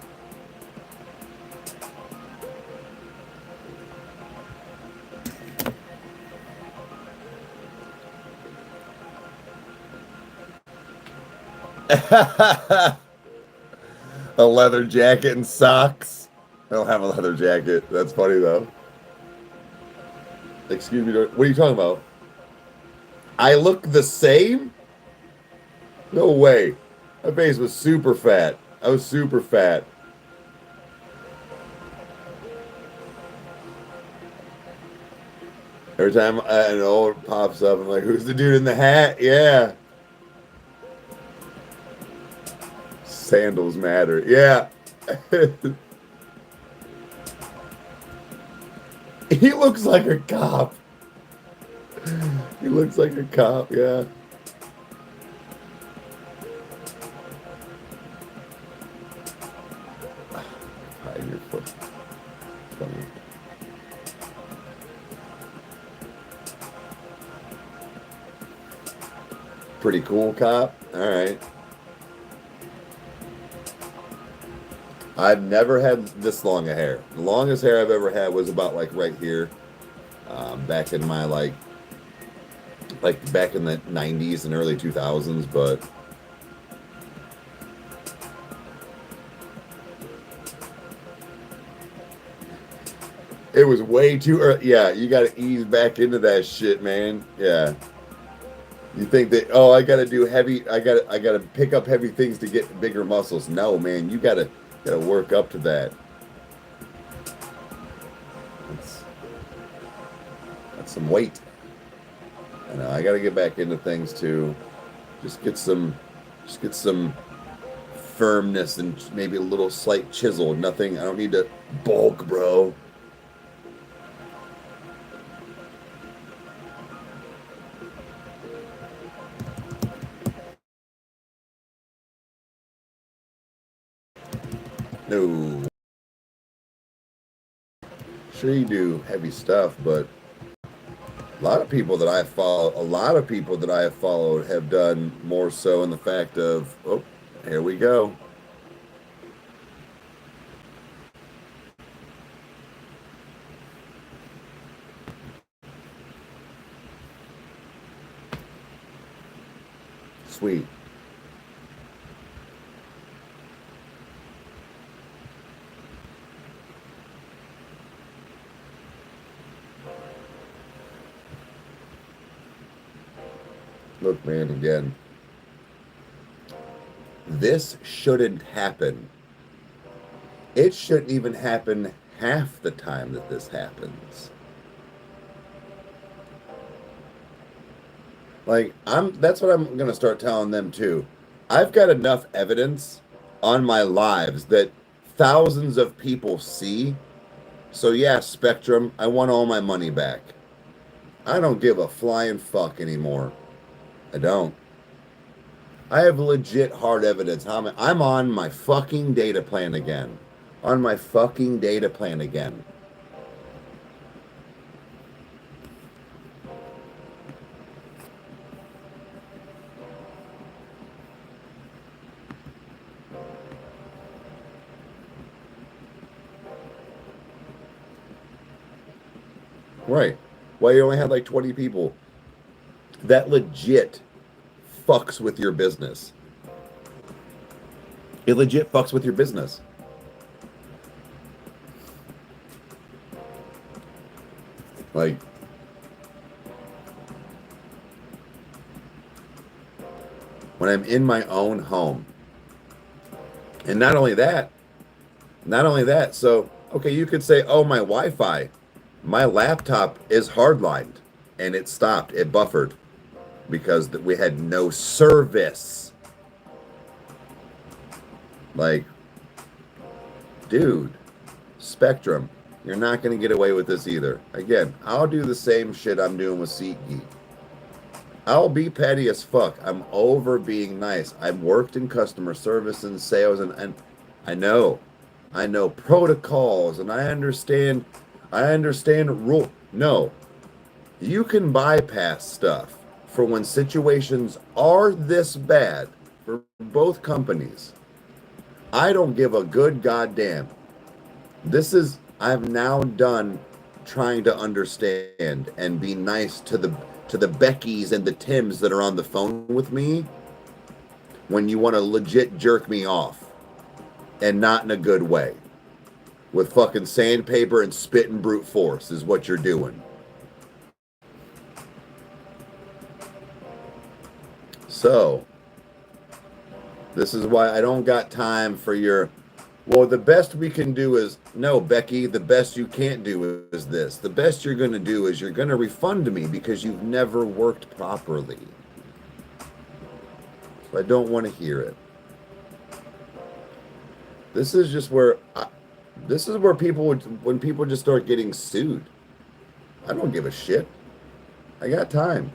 A leather jacket and socks. I don't have a leather jacket. That's funny though. Excuse me. What are you talking about? I look the same? No way. My face was super fat. I was super fat. Every time an old pops up, I'm like, who's the dude in the hat? Yeah. Sandals matter. Yeah. He looks like a cop. He looks like a cop, yeah. Hide your foot. Funny. Pretty cool cop. All right. I've never had this long of hair. The longest hair I've ever had was about like right here. Back in my like back in the 90s and early 2000s, but it was way too early. Yeah, you got to ease back into that shit, man. Yeah. You think that, oh, I got to do heavy, I got to pick up heavy things to get bigger muscles. No, man, you got to work up to that. That's some weight. I know, I got to get back into things too. Just get some firmness and maybe a little slight chisel. Nothing, I don't need to bulk, bro. No. Sure you do heavy stuff, but A lot of people that I follow, a lot of people that I have followed have done more so in the fact of, oh, here we go. Sweet. Look, man, again, this shouldn't happen. It shouldn't even happen half the time that this happens. Like, that's what I'm going to start telling them too. I've got enough evidence on my lives that thousands of people see. So yeah, Spectrum, I want all my money back. I don't give a flying fuck anymore. I don't. I have legit hard evidence. I'm on my fucking data plan again. On my fucking data plan again. Right. Well, you only had like 20 people. That legit fucks with your business. It legit fucks with your business. Like, when I'm in my own home. And not only that, so, okay, you could say, oh, my Wi-Fi, my laptop is hardlined, and it stopped, it buffered, because we had no service. Like, dude, Spectrum, you're not going to get away with this either. Again, I'll do the same shit I'm doing with SeatGeek. I'll be petty as fuck. I'm over being nice. I've worked in customer service and sales, and I know protocols, and I understand rule. No, you can bypass stuff for when situations are this bad for both companies. I don't give a good goddamn. I've now done trying to understand and be nice to the Beckys and the Tims that are on the phone with me when you want to legit jerk me off, and not in a good way. With fucking sandpaper and spit and brute force is what you're doing. So, this is why I don't got time for your, well, the best we can do is, no, Becky, the best you can't do is this. The best you're going to do is you're going to refund me because you've never worked properly. So I don't want to hear it. This is just where, people, when people just start getting sued. I don't give a shit. I got time.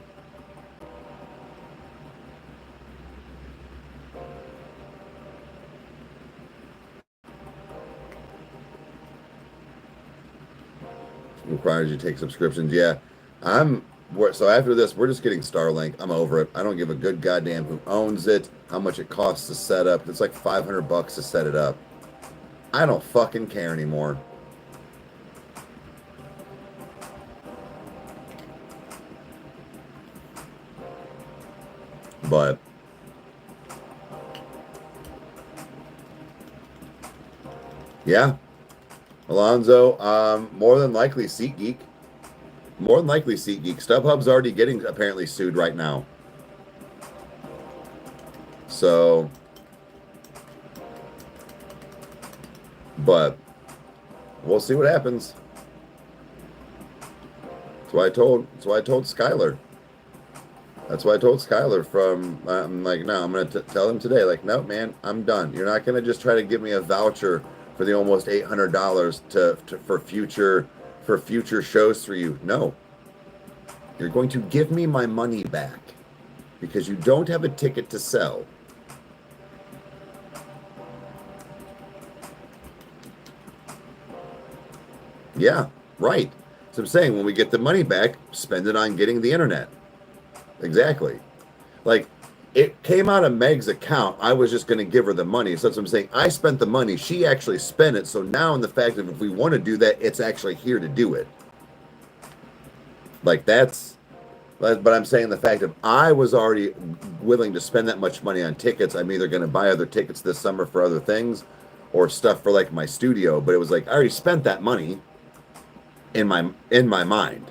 Requires you to take subscriptions. Yeah, so after this, we're just getting Starlink. I'm over it. I don't give a good goddamn who owns it, how much it costs to set up. It's like $500 to set it up. I don't fucking care anymore. But yeah, Alonzo, more than likely SeatGeek. More than likely SeatGeek. StubHub's already getting apparently sued right now. So, but we'll see what happens. That's why I told Skylar. That's why I told Skylar I'm like, no, I'm going to tell him today, like, no, man, I'm done. You're not going to just try to give me a voucher for the almost $800 for future shows for you. No. You're going to give me my money back because you don't have a ticket to sell. Yeah, right. So I'm saying when we get the money back, spend it on getting the internet. Exactly. Like, it came out of Meg's account. I was just going to give her the money. So that's what I'm saying. I spent the money. She actually spent it. So now in the fact that if we want to do that, it's actually here to do it. Like, that's... But I'm saying the fact that I was already willing to spend that much money on tickets. I'm either going to buy other tickets this summer for other things or stuff for, like, my studio. But it was like, I already spent that money in my mind.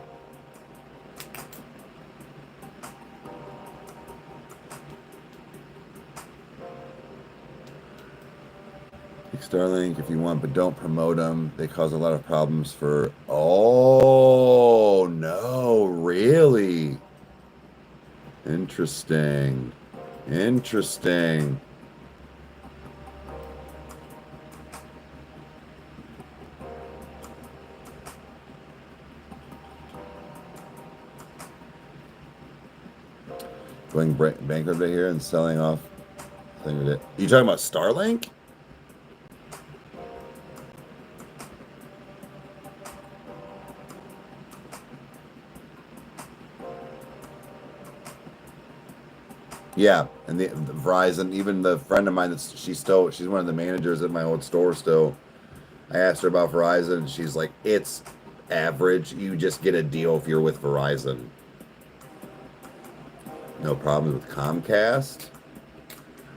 Starlink if you want, but don't promote them. They cause a lot of problems for... Oh, no, really? Interesting. Interesting. Going bankrupt right here and selling off. You talking about Starlink? Yeah, and the Verizon, even the friend of mine she's one of the managers at my old store still. I asked her about Verizon, and she's like, it's average. You just get a deal if you're with Verizon. No problems with Comcast.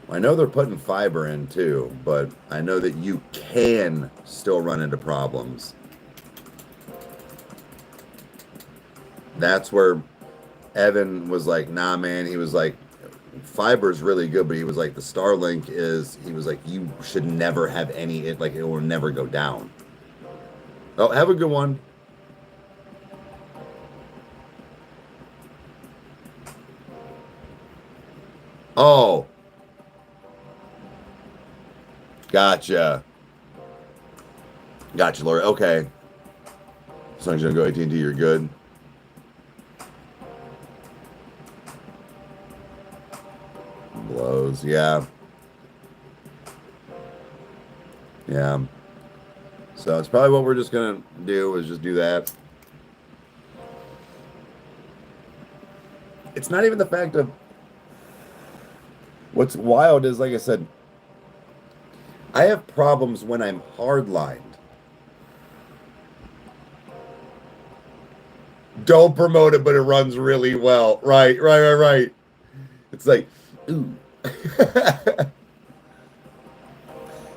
Well, I know they're putting fiber in too, but I know that you can still run into problems. That's where Evan was like, nah, man. He was like, fiber's really good, but he was like, the Starlink is, he was like, you should never have any, it will never go down. Oh, have a good one. Oh. Gotcha. Gotcha, Lori. Okay. As long as you don't go AT&T, you're good. Blows, yeah. Yeah. So it's probably what we're just going to do is just do that. It's not even the fact of... What's wild is, like I said, I have problems when I'm hardlined. Don't promote it, but it runs really well. Right. It's like, ooh.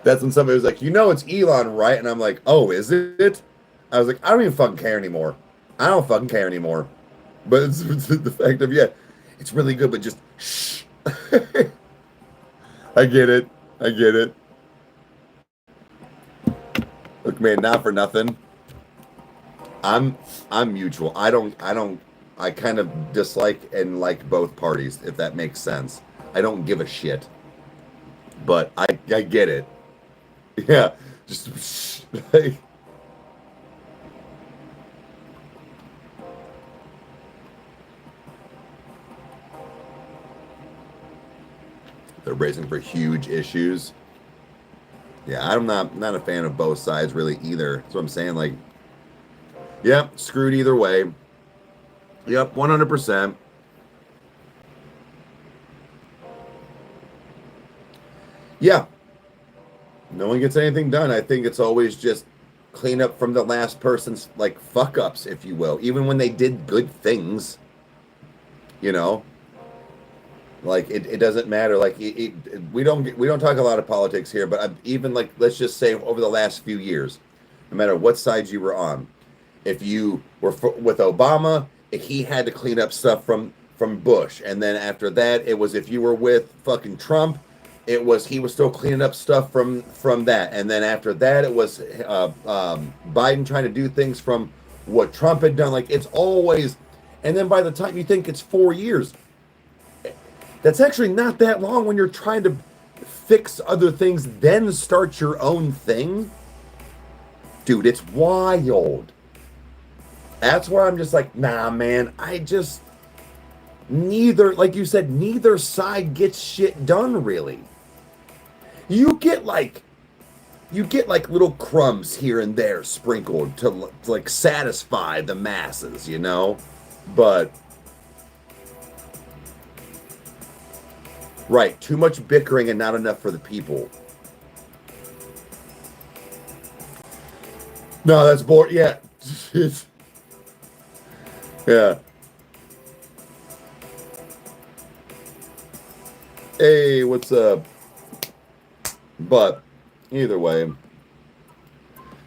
That's when somebody was like, it's Elon, right? And I'm like, oh, is it? I was like, I don't even fucking care anymore. I don't fucking care anymore. But it's the fact of, yeah, it's really good, but just shh. I get it. Look, man, not for nothing. I'm mutual. I kind of dislike and like both parties, if that makes sense. I don't give a shit. But I get it. Yeah. Just like, they're bracing for huge issues. Yeah, I'm not a fan of both sides really either. That's what I'm saying. Like, yep, screwed either way. Yep, 100%. Yeah. No one gets anything done. I think it's always just clean up from the last person's, like, fuck ups, if you will. Even when they did good things, like it doesn't matter. Like we don't talk a lot of politics here, but even like, let's just say over the last few years, no matter what side you were on, if you were with Obama, he had to clean up stuff from Bush, and then after that, it was if you were with fucking Trump, he was still cleaning up stuff from that, and then after that, it was Biden trying to do things from what Trump had done. Like, it's always, and then by the time you think it's 4 years, that's actually not that long when you're trying to fix other things, then start your own thing. Dude, it's wild. That's where I'm just like, nah, man, like you said, neither side gets shit done, really. You get like you get like little crumbs here and there sprinkled to like satisfy the masses, you know? But right, too much bickering and not enough for the people. No, that's boring. Yeah. Yeah. Hey, what's up? But either way,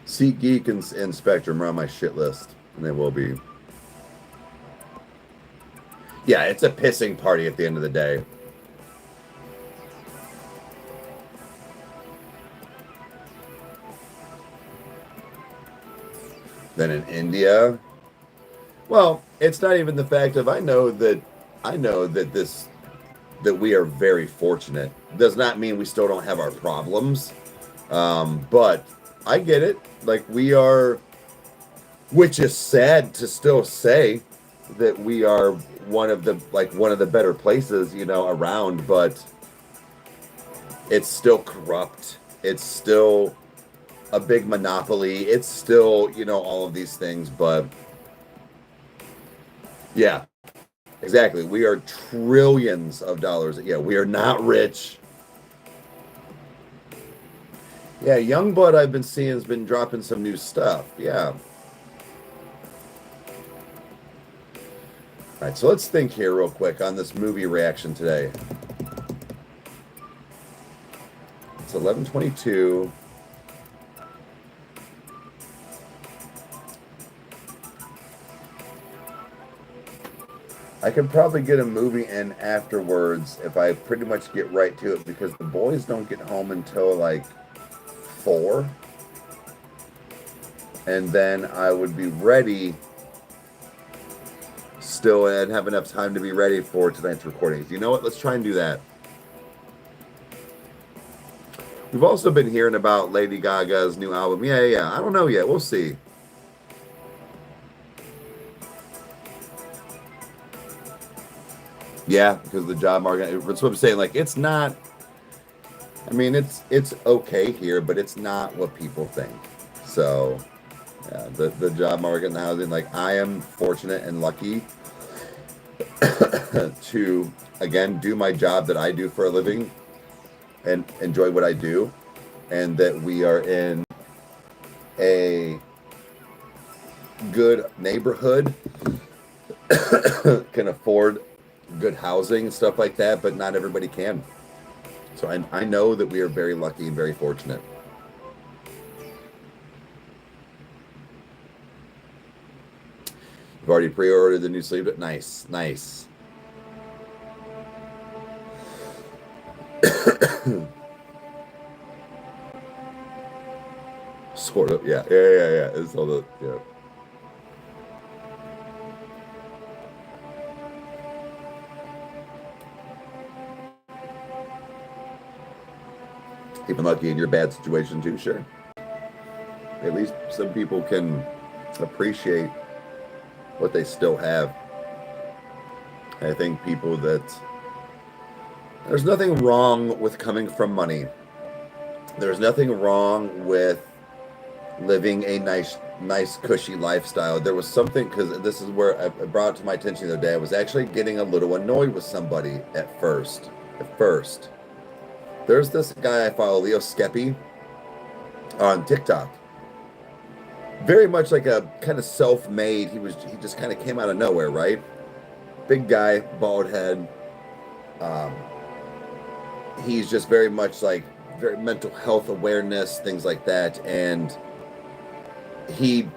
SeatGeek and Spectrum are on my shit list, and they will be. Yeah, it's a pissing party at the end of the day. Then in India, well, it's not even the fact of I know that we are very fortunate. Does not mean we still don't have our problems. But I get it. Like we are, which is sad to still say that we are one of the better places, you know, around, but it's still corrupt. It's still a big monopoly. It's still, you know, all of these things, but yeah, exactly. We are trillions of dollars. Yeah, we are not rich. Yeah, Youngblood I've been seeing has been dropping some new stuff. Yeah. All right, so let's think here real quick on this movie reaction today. It's 11:22. I could probably get a movie in afterwards if I pretty much get right to it because the boys don't get home until like 4. And then I would be ready still and have enough time to be ready for tonight's recordings. You know what? Let's try and do that. We've also been hearing about Lady Gaga's new album. Yeah. I don't know yet. We'll see. Yeah, because the job market. That's what I'm saying. Like, it's not. I mean, it's okay here, but it's not what people think. So, yeah, the job market and the housing. Like, I am fortunate and lucky to again do my job that I do for a living and enjoy what I do, and that we are in a good neighborhood, can afford good housing and stuff like that, but not everybody can. So I know that we are very lucky and very fortunate. You've already pre-ordered the new sleeve. Nice. Sort of, yeah. It's all the, yeah. Even lucky in your bad situation too, sure. At least some people can appreciate what they still have. I think people that there's nothing wrong with coming from money. There's nothing wrong with living a nice cushy lifestyle. There was something, because this is where I brought it to my attention the other day. I was actually getting a little annoyed with somebody at first. There's this guy I follow, Leo Skeppy, on TikTok. Very much like a kind of self-made. He just kind of came out of nowhere, right? Big guy, bald head. He's just very much like very mental health awareness, things like that, and he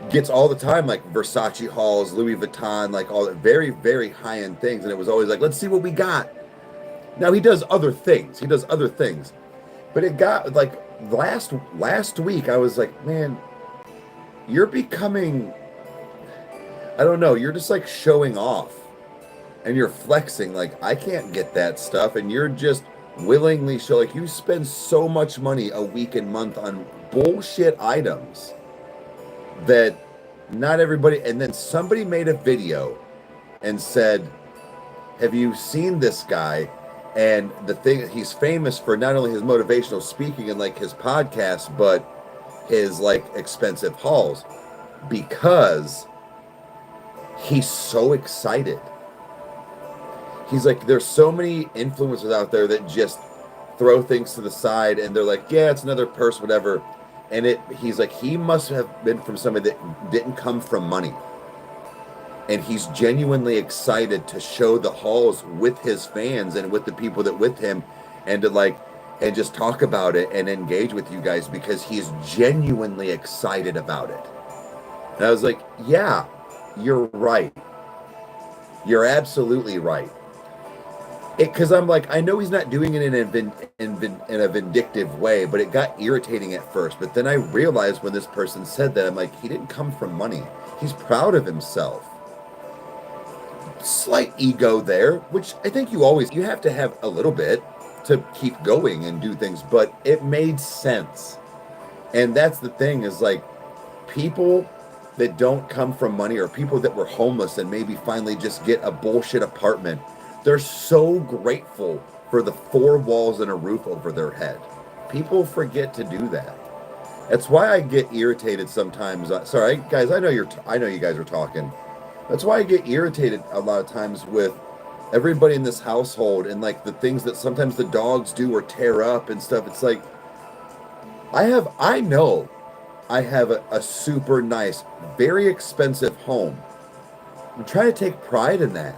gets all the time like Versace hauls, Louis Vuitton, like all that very, very high-end things, and it was always like, let's see what we got. Now he does other things. But it got like last week I was like, man, you're becoming, I don't know, you're just like showing off and you're flexing. Like, I can't get that stuff, and you're just willingly like you spend so much money a week and month on bullshit items that not everybody. And then somebody made a video and said, have you seen this guy? And the thing, he's famous for not only his motivational speaking and like his podcast, but his like expensive hauls, because he's so excited. He's like, there's so many influencers out there that just throw things to the side and they're like, yeah, it's another purse, whatever. And he's like, he must have been from somebody that didn't come from money. And he's genuinely excited to show the hauls with his fans and with the people that with him, and to like, and just talk about it and engage with you guys, because he's genuinely excited about it. And I was like, yeah, you're right. You're absolutely right. Because I'm like, I know he's not doing it in a vindictive way, but it got irritating at first. But then I realized when this person said that, I'm like, he didn't come from money. He's proud of himself. Slight ego there, which I think you have to have a little bit to keep going and do things, but it made sense. And that's the thing, is like, people that don't come from money, or people that were homeless and maybe finally just get a bullshit apartment, they're so grateful for the 4 walls and a roof over their head. People forget to do that. That's why I get irritated sometimes. Sorry, guys, I know you guys are talking. That's why I get irritated a lot of times with everybody in this household, and like the things that sometimes the dogs do or tear up and stuff. It's like, I know I have a super nice, very expensive home. I'm trying to take pride in that.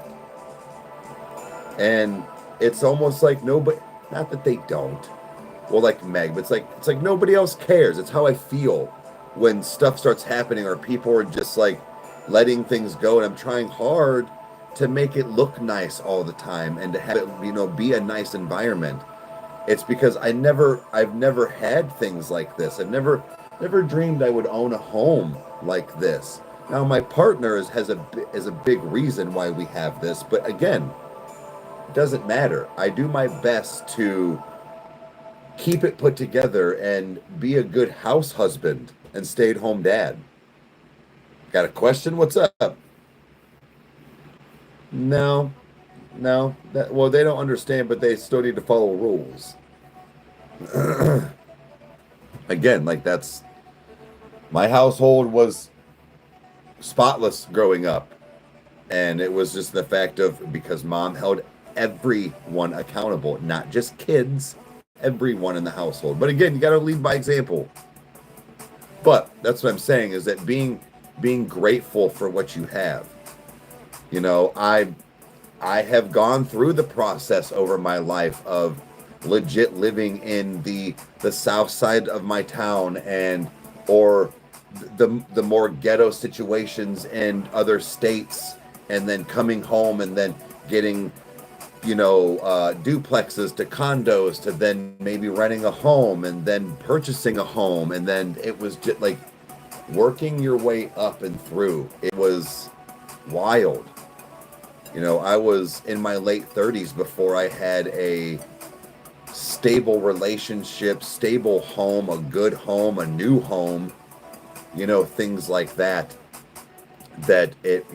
And it's almost like nobody, not that they don't, well, like Meg, but it's like nobody else cares. It's how I feel when stuff starts happening, or people are just like letting things go, and I'm trying hard to make it look nice all the time and to have it, be a nice environment. It's because I've never had things like this. I've never dreamed I would own a home like this. Now my partner is a big reason why we have this, but again, it doesn't matter. I do my best to keep it put together and be a good house husband and stay-at-home dad. Got a question? What's up? No. Well, they don't understand, but they still need to follow rules. Again, like, that's, my household was spotless growing up, and it was just the fact of, because mom held everyone accountable, not just kids, everyone in the household. But again, you got to lead by example. But that's what I'm saying, is that being grateful for what you have. I have gone through the process over my life of legit living in the south side of my town, or the more ghetto situations in other states, and then coming home and then getting duplexes to condos, to then maybe renting a home and then purchasing a home, and then it was just like working your way up and through. It was wild. I was in my late 30s before I had a stable relationship, stable home, a good home, a new home, things like that. That it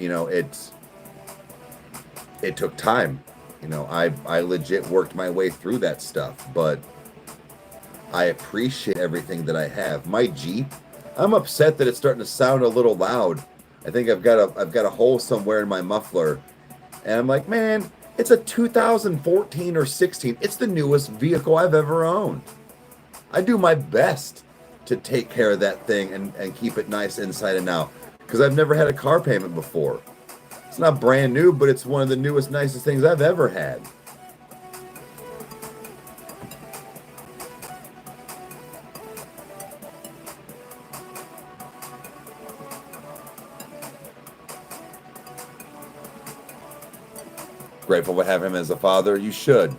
took time. I legit worked my way through that stuff, but I appreciate everything that I have. My Jeep, I'm upset that it's starting to sound a little loud. I think I've got a hole somewhere in my muffler. And I'm like, man, it's a 2014 or 16. It's the newest vehicle I've ever owned. I do my best to take care of that thing and keep it nice inside and out, because I've never had a car payment before. It's not brand new, but it's one of the newest, nicest things I've ever had. Grateful to have him as a father. You should.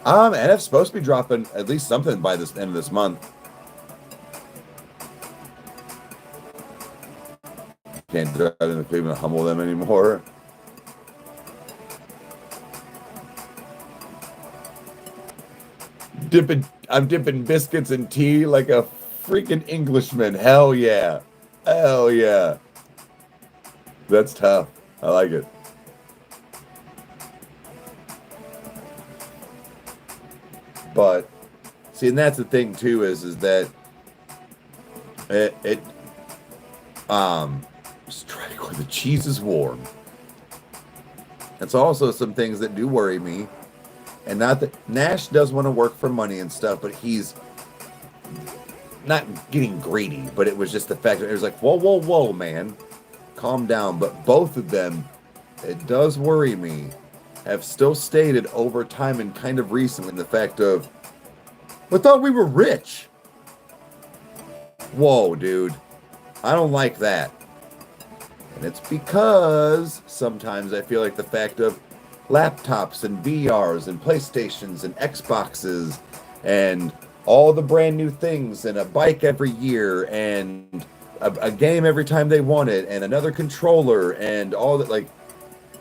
And it's supposed to be dropping at least something by this end of this month. Can't drive in the pavement to humble them anymore. I'm dipping biscuits in tea like a freaking Englishman. Hell yeah. That's tough. I like it. But see, and that's the thing too, is that it strike when the cheese is warm. It's also some things that do worry me. And not that Nash does want to work for money and stuff, but he's not getting greedy. But it was just the fact that it was like, whoa, whoa, whoa, man, calm down. But both of them, it does worry me, have still stated over time and kind of recently the fact of, I thought we were rich. Whoa, dude, I don't like that. And it's because sometimes I feel like the fact of laptops and VRs and PlayStations and Xboxes and all the brand new things and a bike every year and a game every time they want it and another controller and all that, like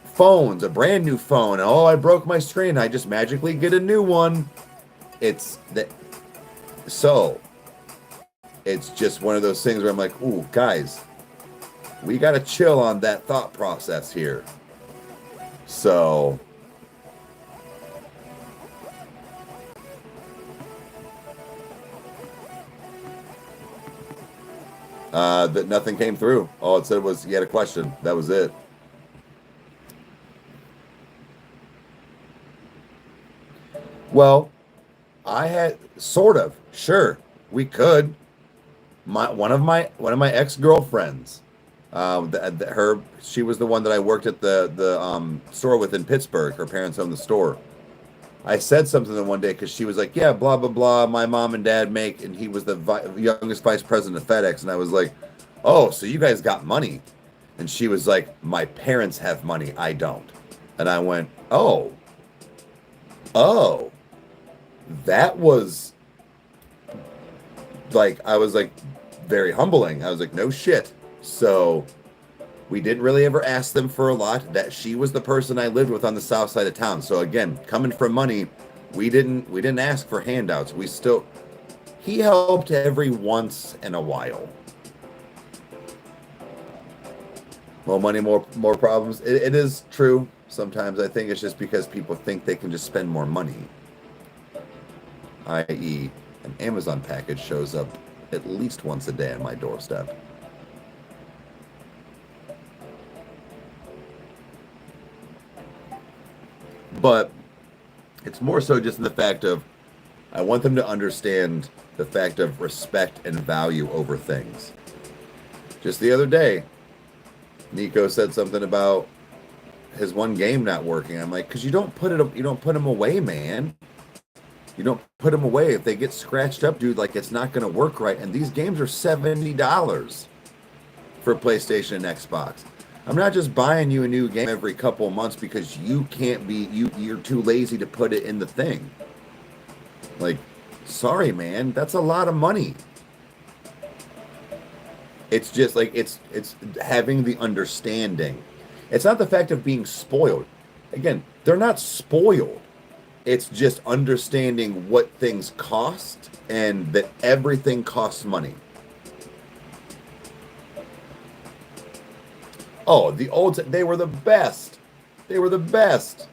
phones, a brand new phone. Oh, I broke my screen. I just magically get a new one. It's that. So it's just one of those things where I'm like, ooh, guys, we got to chill on that thought process here. So that nothing came through. All it said was you had a question. That was it. Well, I had sort of, sure, we could. One of my ex-girlfriends, she was the one that I worked at the store with in Pittsburgh. Her parents owned the store. I said something to them one day because she was like, yeah, blah, blah, blah, my mom and dad make, and he was the youngest vice president of FedEx. And I was like, oh, so you guys got money. And she was like, my parents have money, I don't. And I went, oh, that was like, I was like, very humbling. I was like, no shit. So we didn't really ever ask them for a lot. That she was the person I lived with on the south side of town. So again, coming from money, we didn't ask for handouts. He helped every once in a while. More money, more problems. It is true. Sometimes I think it's just because people think they can just spend more money. i.e., an Amazon package shows up at least once a day on my doorstep. But it's more so just in the fact of, I want them to understand the fact of respect and value over things. Just the other day, Nico said something about his one game not working. I'm like, because you don't put them away, man. You don't put them away. If they get scratched up, dude, like it's not going to work right. And these games are $70 for PlayStation and Xbox. I'm not just buying you a new game every couple of months because you're too lazy to put it in the thing. Like, sorry, man, that's a lot of money. It's just like it's having the understanding. It's not the fact of being spoiled. Again, they're not spoiled. It's just understanding what things cost and that everything costs money. Oh, the old, they were the best. They were the best.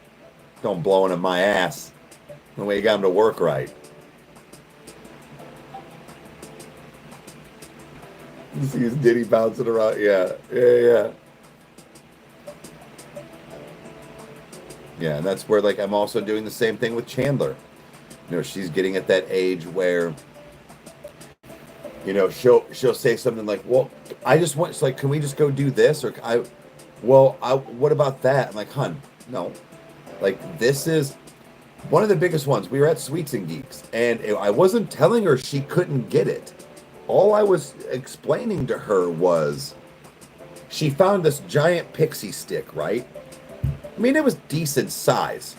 Don't blow into my ass. The way you got them to work right. You see his Diddy bouncing around. Yeah. Yeah, and that's where, like, I'm also doing the same thing with Chandler. You know, she's getting at that age where, you know, she'll say something like, well, I just want, it's like, can we just go do this? Or what about that? I'm like, hun, no. Like, this is one of the biggest ones. We were at Sweets and Geeks, and I wasn't telling her she couldn't get it. All I was explaining to her was she found this giant pixie stick, right? I mean, it was decent size,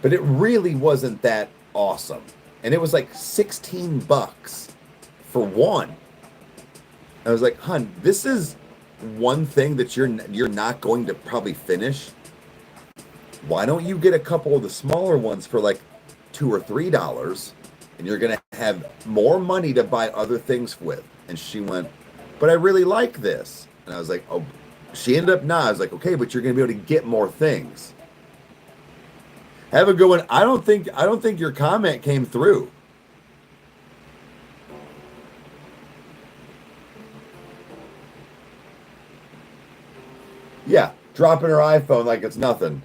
but it really wasn't that awesome. And it was like $16 for one. I was like, hun, this is one thing that you're not going to probably finish. Why don't you get a couple of the smaller ones for like $2 or $3, and you're going to have more money to buy other things with? And she went, but I really like this. And I was like, oh. She ended up not. I was like, okay, but you're going to be able to get more things. Have a good one. I don't think your comment came through. Yeah, dropping her iPhone like it's nothing.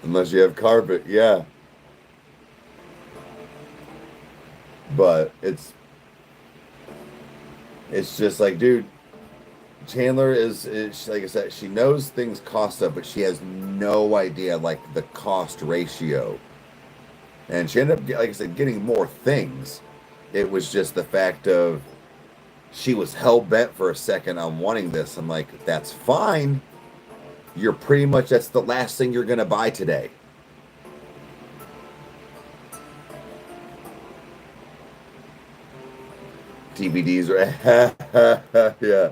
Unless you have carpet, yeah. But it's just like, dude, Chandler is like I said, she knows things cost up, but she has no idea like the cost ratio. And she ended up, like I said, getting more things. It was just the fact of she was hell bent for a second on wanting this. I'm like, that's fine. You're pretty much, that's the last thing you're gonna buy today. DVDs are yeah.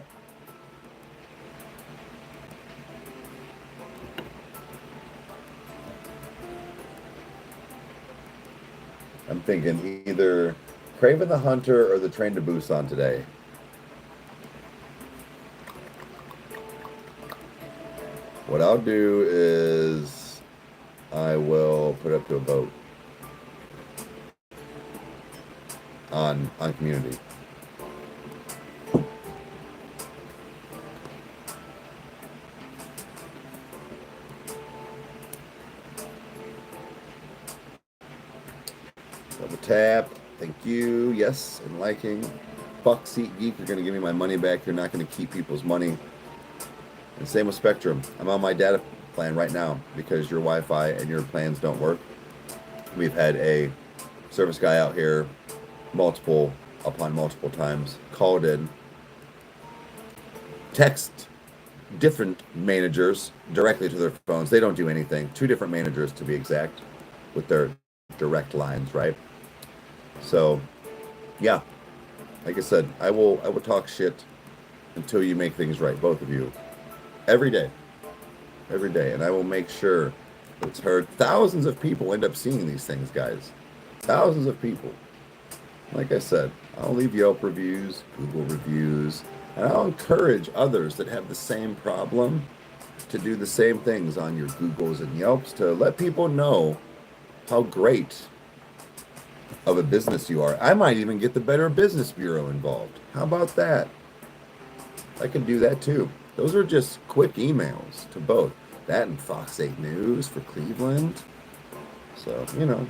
I'm thinking either Craven the Hunter or the Train to Busan today. What I'll do is I will put up to a vote on Community. Double tap. Thank you. Yes, and liking. Fuck SeatGeek. You're going to give me my money back. You're not going to keep people's money. And same with Spectrum. I'm on my data plan right now because your Wi-Fi and your plans don't work. We've had a service guy out here multiple times, called in, text different managers directly to their phones. They don't do anything. 2 different managers to be exact with their direct lines, right? So, yeah, like I said, I will talk shit until you make things right, both of you, every day, and I will make sure it's heard. Thousands of people end up seeing these things, guys. Thousands of people. Like I said, I'll leave Yelp reviews, Google reviews, and I'll encourage others that have the same problem to do the same things on your Googles and Yelps to let people know how great of a business you are. I might even get the Better Business Bureau involved. How about that? I can do that too. Those are just quick emails to both. That and Fox 8 News for Cleveland. So, you know,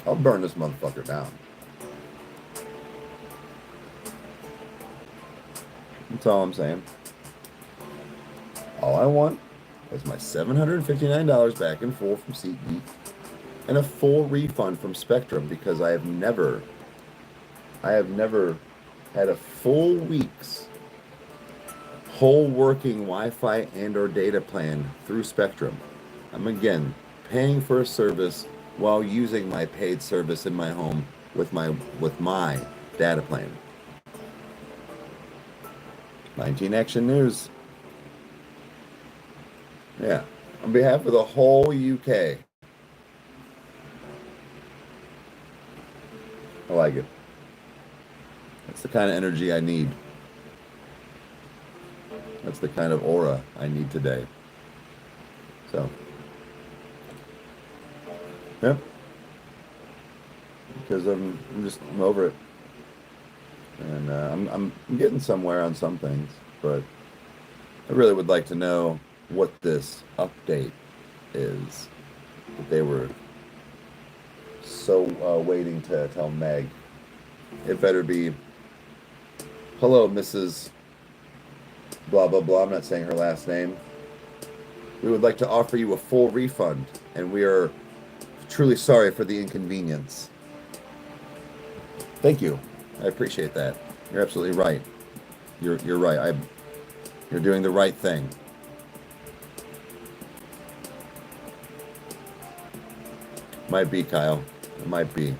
I'll burn this motherfucker down. That's all I'm saying. All I want is my $759 back in full from SeatGeek and a full refund from Spectrum because I have never had a full week's whole working Wi-Fi and or data plan through Spectrum. I'm again paying for a service while using my paid service in my home with my data plan. 19 Action News. Yeah, on behalf of the whole UK. I like it. That's the kind of energy I need. That's the kind of aura I need today. So, yeah. Because I'm over it. And I'm getting somewhere on some things, but I really would like to know what this update is that they were so waiting to tell Meg. It better be, hello, Mrs. blah, blah, blah. I'm not saying her last name. We would like to offer you a full refund, and we are truly sorry for the inconvenience. Thank you. I appreciate that. You're absolutely right. You're right. You're doing the right thing. Might be, Kyle. It might be.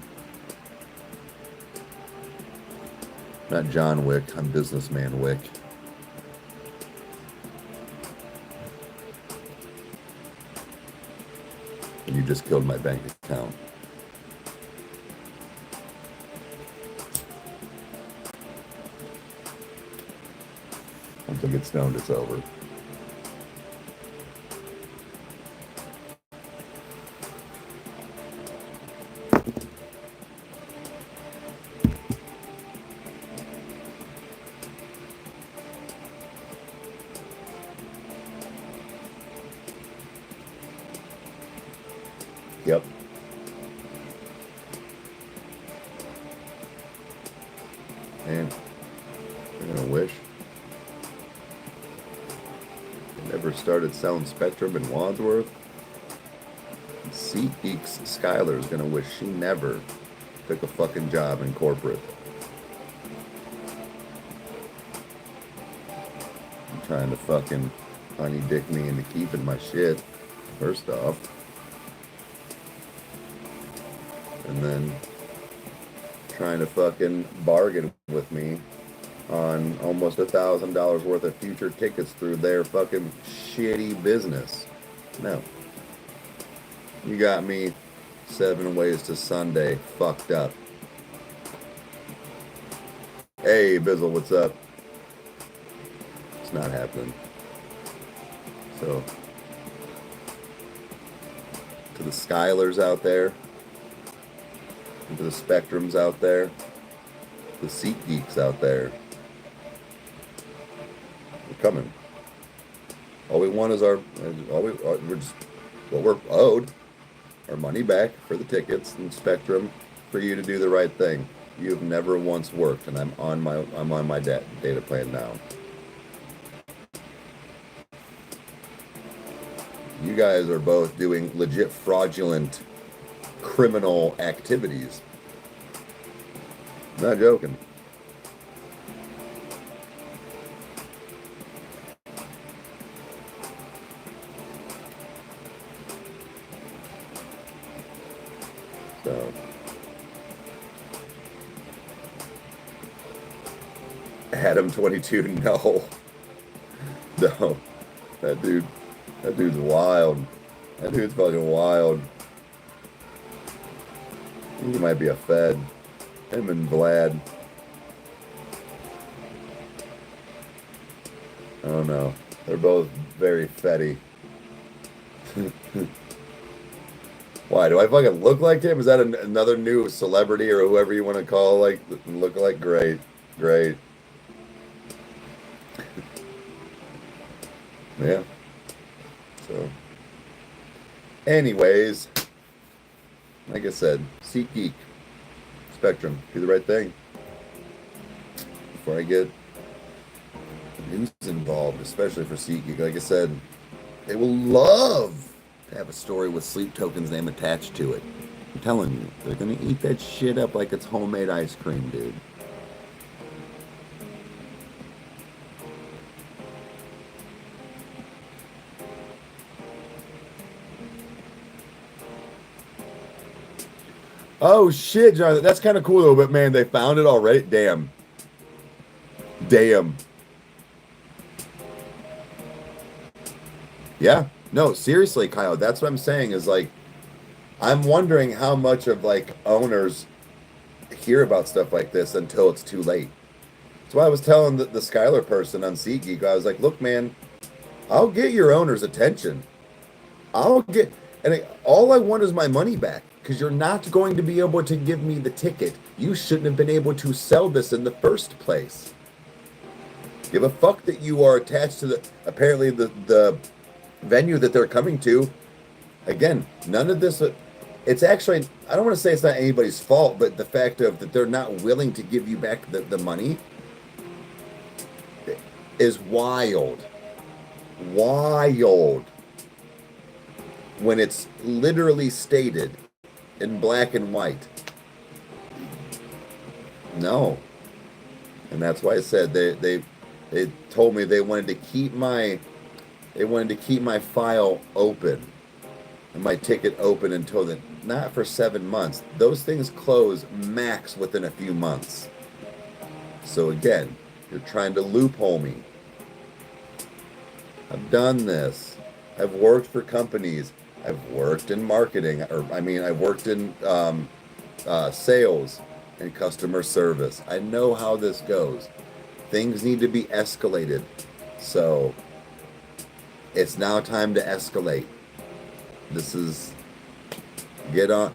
Not John Wick. I'm businessman Wick. And you just killed my bank account. Once I get stoned, it's over. Yep. Man, I'm gonna wish I never started selling Spectrum in Wadsworth. SeatGeek's Skylar's gonna wish she never took a fucking job in corporate. I'm trying to fucking honey dick me into keeping my shit, first off. And then trying to fucking bargain with me on almost $1,000 worth of future tickets through their fucking shitty business. No. You got me 7 ways to Sunday fucked up. Hey, Bizzle, what's up? It's not happening. So, to the Skylers out there, and to the Spectrums out there, the SeatGeeks out there, we're coming. All we want is we're just what we're owed, our money back for the tickets, and Spectrum for you to do the right thing. You've never once worked, and I'm on my data plan now. You guys are both doing legit fraudulent criminal activities. I'm not joking. So, Adam 22, no, that dude's wild. That dude's fucking wild. He might be a Fed. Him and Vlad. I don't know. They're both very Fetty. Why? Do I fucking look like him? Is that another new celebrity or whoever you want to call, like, look like? Great. Great. Yeah. So, anyways, like I said, SeatGeek, Spectrum, do the right thing. Before I get news involved, especially for SeatGeek, like I said, they will love to have a story with Sleep Token's name attached to it. I'm telling you, they're gonna eat that shit up like it's homemade ice cream, dude. Oh shit, Jonathan, that's kind of cool though, but man, they found it already. Damn. Yeah, no, seriously, Kyle, that's what I'm saying is like, I'm wondering how much of like owners hear about stuff like this until it's too late. That's why I was telling the Skylar person on SeatGeek, I was like, look, man, I'll get your owner's attention. All I want is my money back. Because you're not going to be able to give me the ticket. You shouldn't have been able to sell this in the first place. Give a fuck that you are attached to apparently the venue that they're coming to. Again, none of this, it's actually, I don't want to say it's not anybody's fault, but the fact of that they're not willing to give you back the money is wild. Wild. When it's literally stated in black and white. No. And that's why I said they told me they wanted to keep my file open and my ticket open until not for 7 months. Those things close max within a few months. So again, you're trying to loophole me. I've done this. I've worked for companies. I've worked in marketing, I've worked in sales and customer service. I know how this goes. Things need to be escalated. So it's now time to escalate. This is get on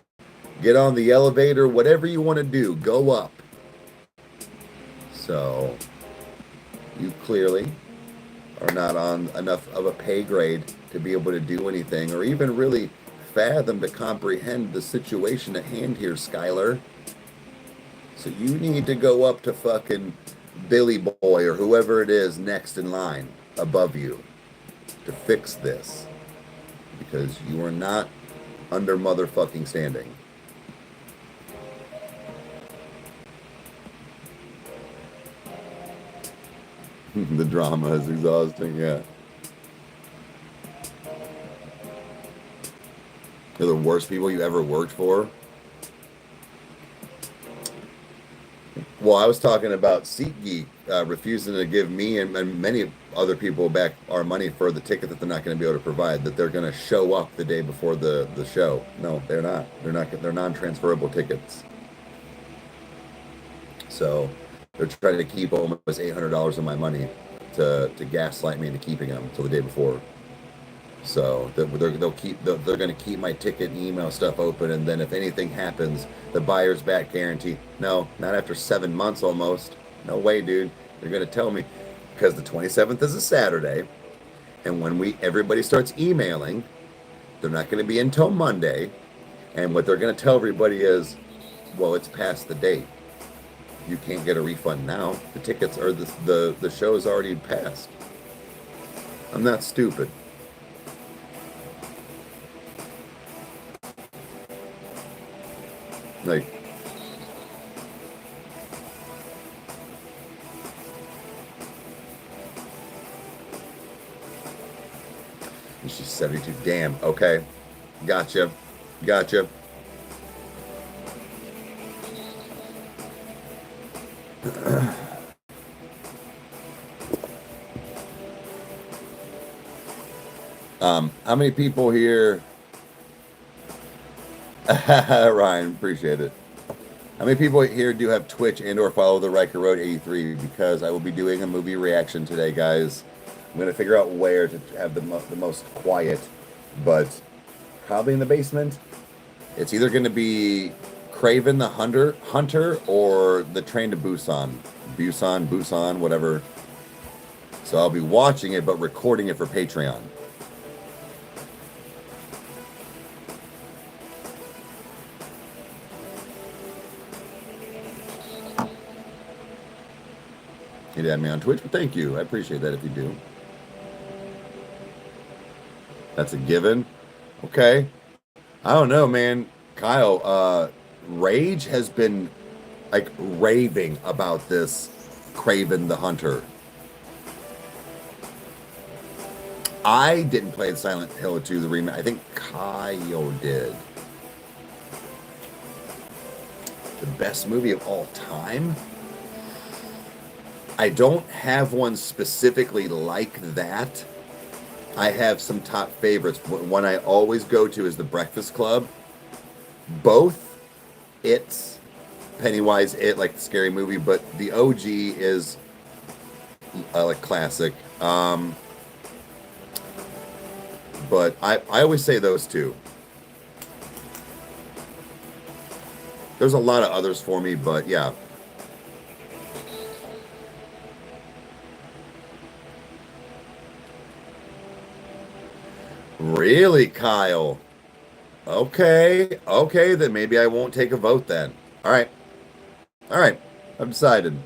the elevator, whatever you want to do, go up. So you clearly are not on enough of a pay grade to be able to do anything or even really fathom to comprehend the situation at hand here, Skylar. So you need to go up to fucking Billy Boy or whoever it is next in line above you to fix this. Because you are not under motherfucking standing. The drama is exhausting, yeah. They're the worst people you ever worked for. Well, I was talking about SeatGeek refusing to give me and many other people back our money for the ticket that they're not going to be able to provide, that they're going to show up the day before the show. No, they're not. They're non-transferable tickets. So they're trying to keep almost $800 of my money to gaslight me into keeping them until the day before. So they're going to keep my ticket and email stuff open, and then if anything happens, the buyer's back guarantee. No, not after 7 months almost. No way, dude. They're going to tell me, because the 27th is a Saturday, and when everybody starts emailing, they're not going to be until Monday, and what they're going to tell everybody is, well, it's past the date. You can't get a refund now. The tickets or the show is already passed. I'm not stupid. Like, and she's 72. Damn. Okay. Gotcha. How many people here? Ryan, appreciate it. How many people here do have Twitch and or follow the Rykerroad 83? Because I will be doing a movie reaction today, guys. I'm going to figure out where to have the most quiet, but probably in the basement. It's either going to be Craven the Hunter or the Train to Busan, whatever. So I'll be watching it, but recording it for Patreon. You'd add me on Twitch, but thank you. I appreciate that if you do. That's a given. Okay. I don't know, man. Kyle, Rage has been like raving about this Craven the Hunter. I didn't play Silent Hill 2, the remake. I think Kyle did. The best movie of all time? I don't have one specifically like that. I have some top favorites. One I always go to is The Breakfast Club. Both It's Pennywise, like the scary movie, but the OG is like classic. But I always say those two. There's a lot of others for me, but yeah. Really, Kyle? Okay, then maybe I won't take a vote then. All right, I've decided.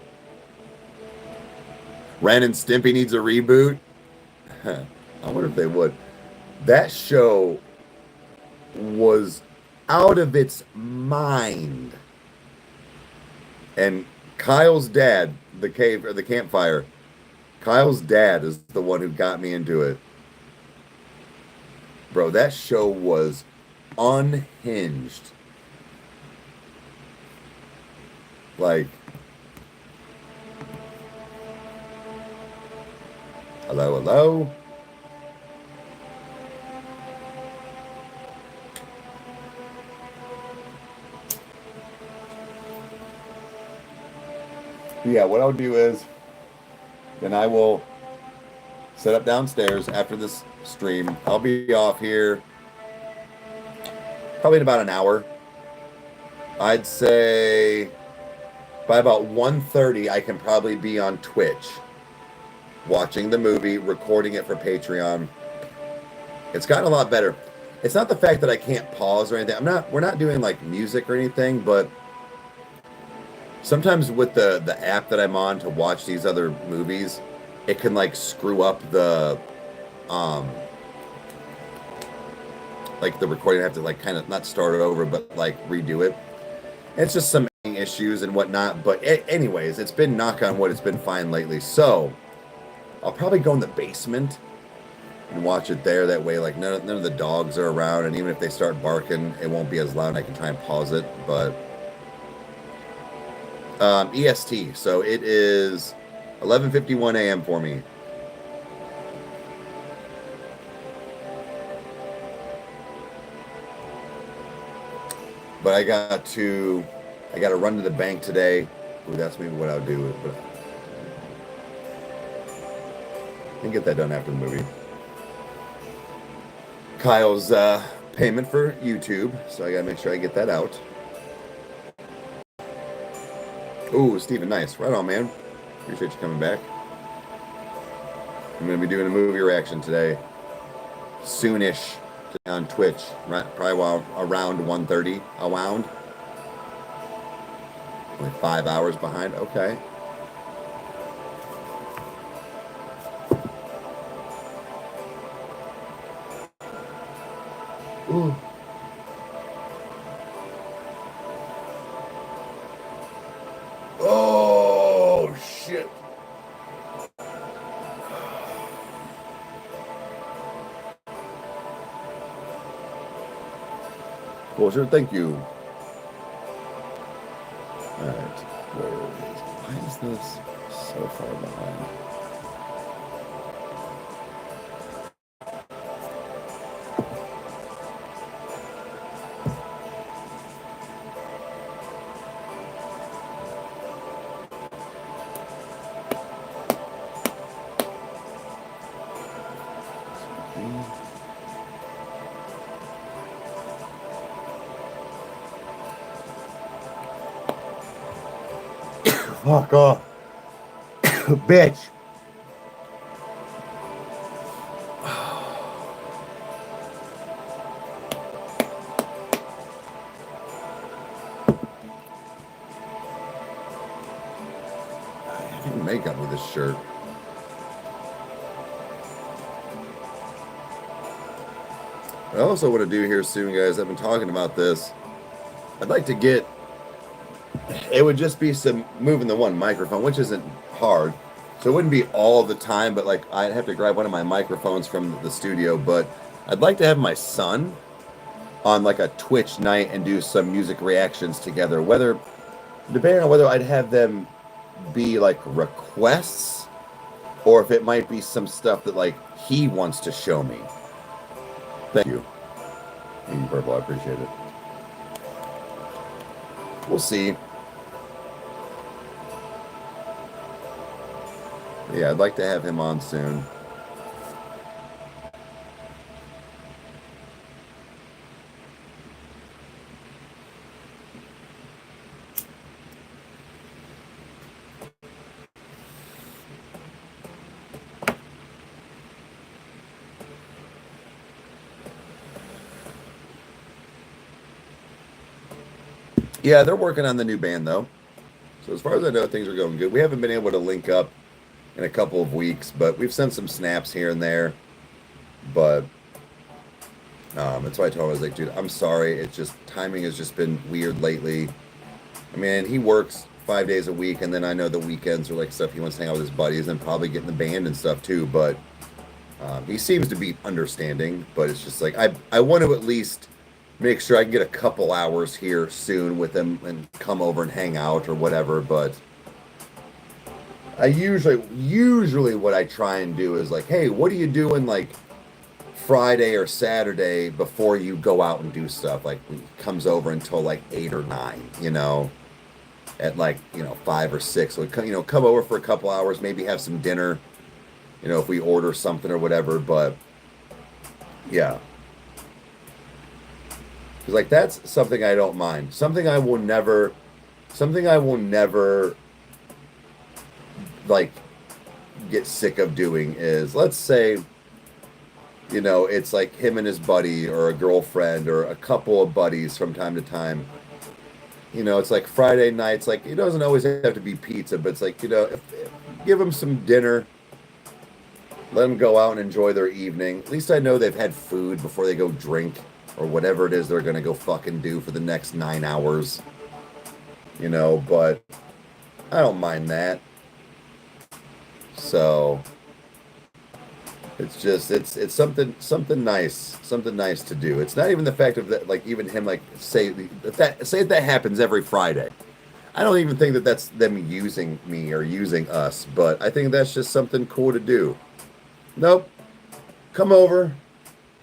Ren and Stimpy needs a reboot. I wonder if they would. That show was out of its mind. And Kyle's dad, the campfire, Kyle's dad is the one who got me into it. Bro, that show was unhinged. Like, hello? Yeah, what I'll do is, then I will set up downstairs after this stream. I'll be off here probably in about an hour. I'd say by about 1:30 I can probably be on Twitch watching the movie, recording it for Patreon. It's gotten a lot better. it's not the fact that I can't pause or anything. We're not doing like music or anything, but sometimes with the app that I'm on to watch these other movies, it can like screw up the like the recording. I have to like kind of not start it over, but like redo it. It's just some issues and whatnot. But anyways, it's been, knock on wood, it's been fine lately. So I'll probably go in the basement and watch it there. That way, like none of the dogs are around, and even if they start barking, it won't be as loud. I can try and pause it. But EST, so it is 11:51 a.m. for me. But I got to run to the bank today. Ooh, that's maybe what I'll do. But I can get that done after the movie. Kyle's payment for YouTube, so I gotta make sure I get that out. Ooh, Steven, nice. Right on, man. Appreciate you coming back. I'm gonna be doing a movie reaction today, soonish, on Twitch, right, probably around 1:30. Around. Only 5 hours behind. Okay. Ooh. Oh shit. Well, sure, thank you. Alright, why is this so far behind? Fuck off. Bitch. I didn't make up with this shirt. What I also want to do here soon, guys, I've been talking about this. I'd like to get, it would just be some moving the one microphone, which isn't hard. So it wouldn't be all the time, but like I'd have to grab one of my microphones from the studio. But I'd like to have my son on like a Twitch night and do some music reactions together. Whether, depending on whether I'd have them be like requests or if it might be some stuff that like he wants to show me. Thank you. Thank you, Purple. I appreciate it. We'll see. Yeah, I'd like to have him on soon. Yeah, they're working on the new band, though. So as far as I know, things are going good. We haven't been able to link up in a couple of weeks, but we've sent some snaps here and there. But that's why I told him, I was like, dude, I'm sorry. It's just, timing has just been weird lately. I mean, he works 5 days a week, and then I know the weekends are like stuff he wants to hang out with his buddies and probably get in the band and stuff too. But he seems to be understanding, but it's just like, I want to at least make sure I can get a couple hours here soon with him and come over and hang out or whatever. But I usually what I try and do is like, hey, what are you doing like Friday or Saturday before you go out and do stuff? Like he comes over until like 8 or 9, you know, at like, 5 or 6. So come over for a couple hours, maybe have some dinner, if we order something or whatever. But yeah. Because like that's something I don't mind. Something I will never like get sick of doing is, let's say You know, it's like him and his buddy or a girlfriend or a couple of buddies from time to time. You know, it's like Friday nights, like it doesn't always have to be pizza, but it's like, you know, give them some dinner, let them go out and enjoy their evening. At least I know they've had food before they go drink or whatever it is they're going to go fucking do for the next 9 hours. You know, but I don't mind that. So it's just it's something nice to do. It's not even the fact of that, like even him, like say that happens every Friday. I don't even think that that's them using me or using us, but I think that's just something cool to do. Nope. Come over,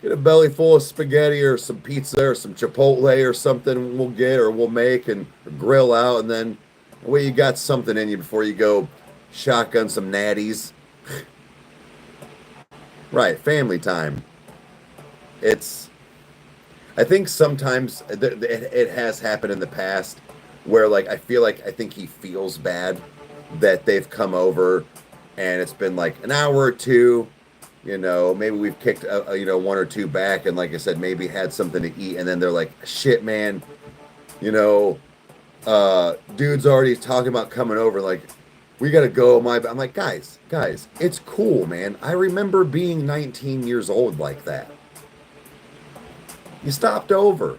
get a belly full of spaghetti or some pizza or some Chipotle or something we'll make and grill out, and then well, you got something in you before you go shotgun some natties. Right, family time. I think sometimes it has happened in the past where like I think he feels bad that they've come over and it's been like an hour or two, you know, maybe we've kicked you know, one or two back and like I said, maybe had something to eat and then they're like, shit, man, you know, dude's already talking about coming over, like, we gotta go. I'm like, guys, it's cool, man. I remember being 19 years old like that. You stopped over.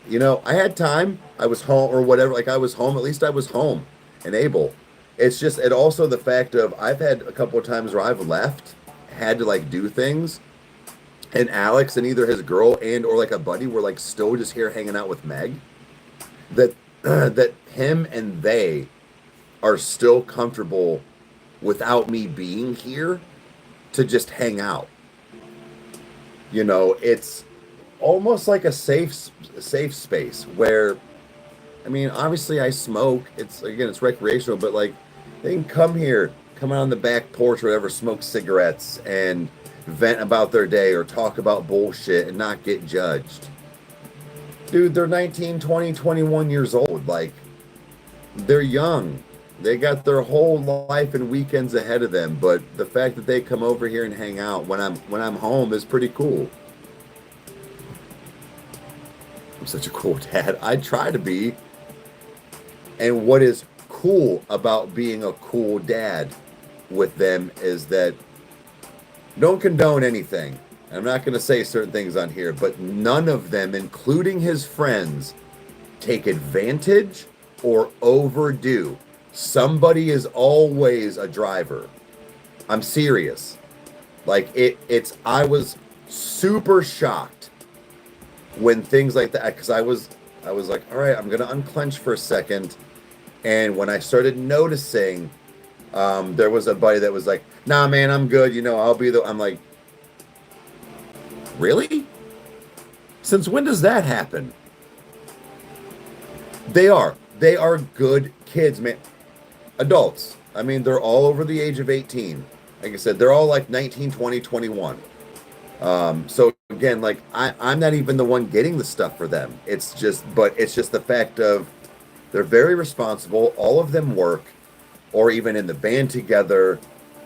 You know, I had time. I was home or whatever. Like I was home. At least I was home and able. It's just, and also the fact of I've had a couple of times where I've left, had to like do things, and Alex and either his girl and or like a buddy were like still just here hanging out with Meg. That that him and they are still comfortable without me being here to just hang out. You know, it's almost like a safe space where, I mean, obviously I smoke. It's recreational, but like they can come here, come out on the back porch or whatever, smoke cigarettes and vent about their day or talk about bullshit and not get judged. Dude, they're 19, 20, 21 years old. Like, they're young. They got their whole life and weekends ahead of them, but the fact that they come over here and hang out when I'm home is pretty cool. I'm such a cool dad. I try to be. And what is cool about being a cool dad with them is that don't condone anything. I'm not going to say certain things on here, but none of them, including his friends, take advantage or overdo. Somebody is always a driver. I'm serious. Like I was super shocked when things like that, because I was like, all right, I'm gonna unclench for a second. And when I started noticing, there was a buddy that was like, nah, man, I'm good. You know, I'm like, really? Since when does that happen? They are good kids, man. Adults. I mean, they're all over the age of 18. Like I said, they're all like 19, 20, 21. So again, like I'm not even the one getting the stuff for them. It's just the fact of they're very responsible. All of them work or even in the band together,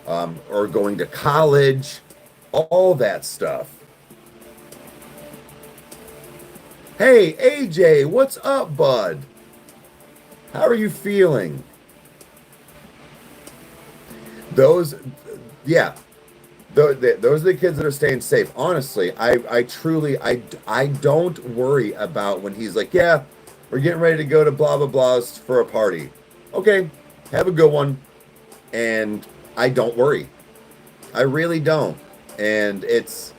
or going to college, all that stuff. Hey, AJ, what's up, bud? How are you feeling? Those are the kids that are staying safe. Honestly, I truly don't worry about when he's like, yeah, we're getting ready to go to blah, blah, blah's for a party. Okay, have a good one. And I don't worry. I really don't. And it's,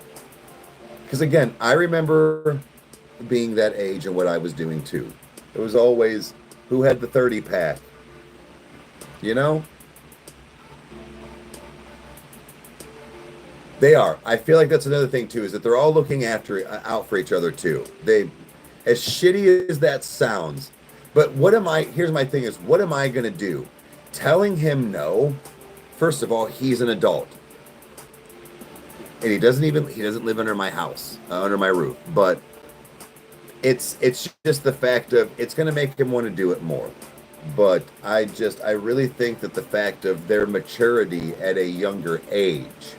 because again, I remember being that age and what I was doing too. It was always, who had the 30 pack? You know? They are. I feel like that's another thing too, is that they're all looking out for each other too. They, as shitty as that sounds, but here's my thing is, what am I going to do? Telling him no? First of all, he's an adult. And he doesn't live under my house, under my roof, but it's just the fact of, it's going to make him want to do it more. But I really think that the fact of their maturity at a younger age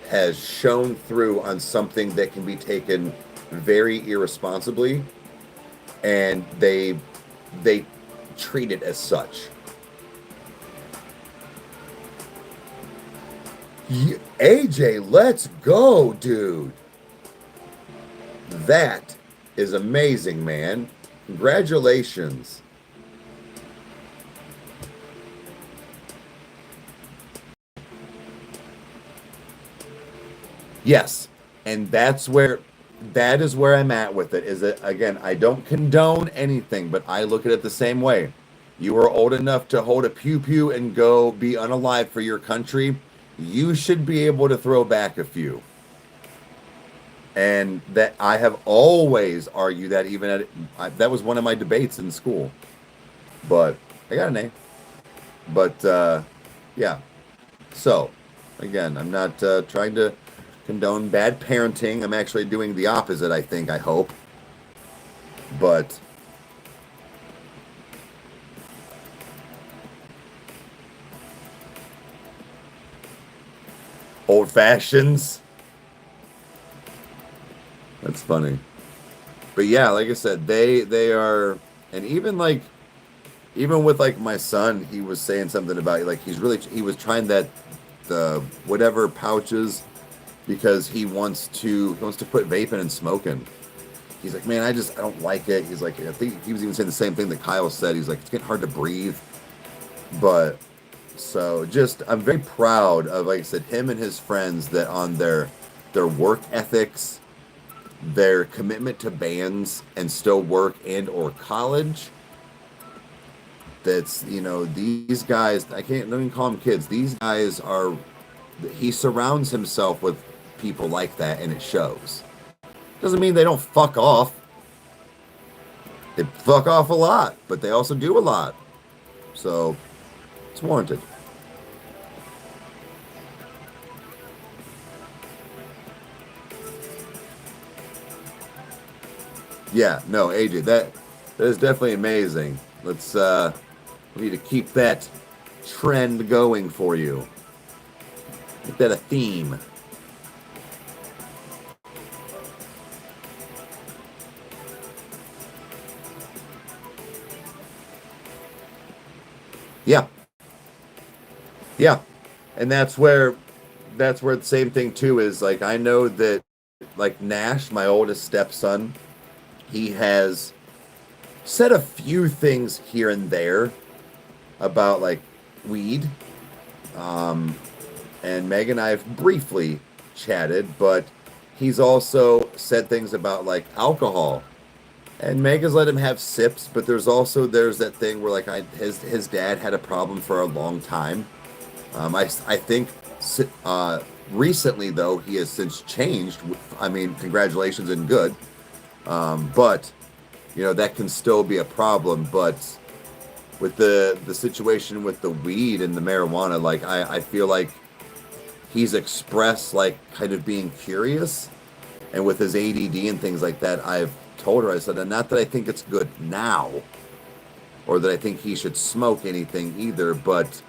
has shown through on something that can be taken very irresponsibly, and they treat it as such. AJ, let's go, dude. That is amazing, man. Congratulations. Yes, and that is where I'm at with it. Is that, again, I don't condone anything, but I look at it the same way. You are old enough to hold a pew pew and go be unalive for your country. You should be able to throw back a few. And that I have always argued that, even that was one of my debates in school. But I got an A. But yeah. So again, I'm not trying to condone bad parenting. I'm actually doing the opposite, I hope. But old fashions. That's funny. But yeah, like I said, they are, and even with like my son, he was saying something about like he was trying the whatever pouches because he wants to put vaping and smoking. He's like, man, I don't like it. He's like, I think he was even saying the same thing that Kyle said. He's like, it's getting hard to breathe. But so I'm very proud of, like I said, him and his friends, that on their work ethics, their commitment to bands and still work and or college. That's, these guys, I can't even call them kids. These guys he surrounds himself with people like that, and it shows. Doesn't mean they don't fuck off. They fuck off a lot, but they also do a lot. So it's warranted. Yeah, no, AJ, that is definitely amazing. Let's we need to keep that trend going for you. Make that a theme. Yeah. Yeah. And that's where the same thing too is, like, I know that, like, Nash, my oldest stepson, he has said a few things here and there about, like, weed. And Meg and I have briefly chatted, but he's also said things about, like, alcohol. And Meg has let him have sips, but there's that thing where, like, his dad had a problem for a long time. I think recently, though, he has since changed. I mean, congratulations and good. But, that can still be a problem. But with the situation with the weed and the marijuana, like, I feel like he's expressed, like, kind of being curious. And with his ADD and things like that, I've told her, I said, and not that I think it's good now, or that I think he should smoke anything either, but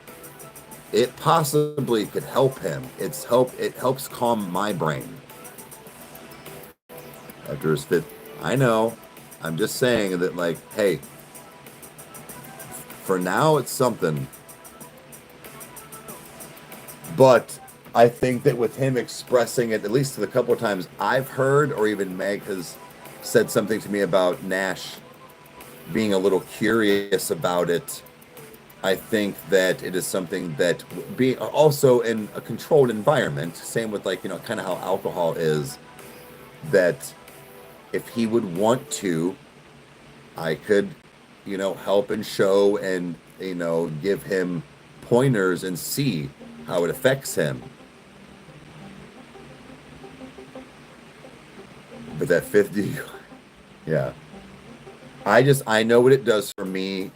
it possibly could help him. It helps calm my brain. After his fifth, I know. I'm just saying that, like, hey, for now it's something. But I think that with him expressing it, at least the couple of times I've heard, or even Meg has said something to me about Nash being a little curious about it, I think that it is something that, being also in a controlled environment, same with, like, kind of how alcohol is, that if he would want to, I could, help and show and, give him pointers and see how it affects him. But that 50, yeah. I know what it does for me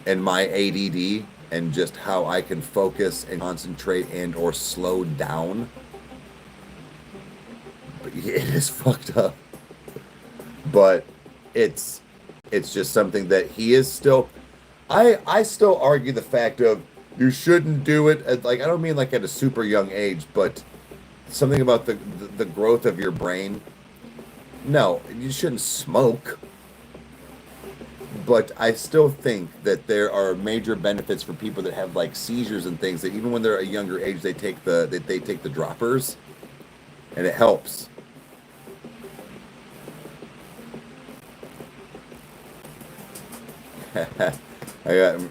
and my ADD, and just how I can focus and concentrate and or slow down. But it is fucked up. But it's just something that he is still, I still argue the fact of, you shouldn't do it at, like, I don't mean like at a super young age, but something about the growth of your brain. No, you shouldn't smoke. But I still think that there are major benefits for people that have like seizures and things, that even when they're at a younger age, they take the droppers, and it helps.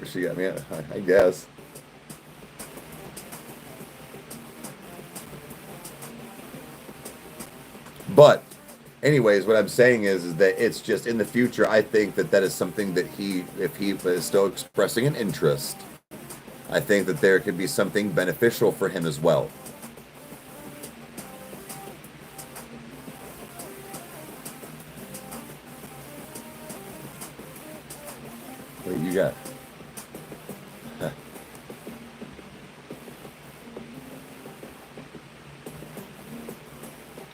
She got me, I guess. But anyways, what I'm saying is that it's just in the future, I think that is something that if he is still expressing an interest, I think that there could be something beneficial for him as well. What you got? Huh.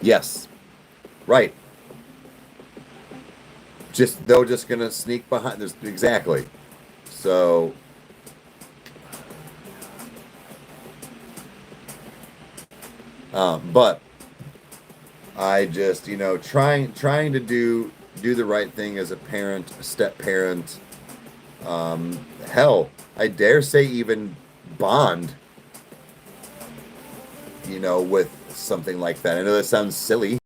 Yes. Right. They're just gonna sneak behind. There's exactly. So. But I just, trying to do the right thing as a parent, a step parent. Hell, I dare say even bond. With something like that. I know that sounds silly.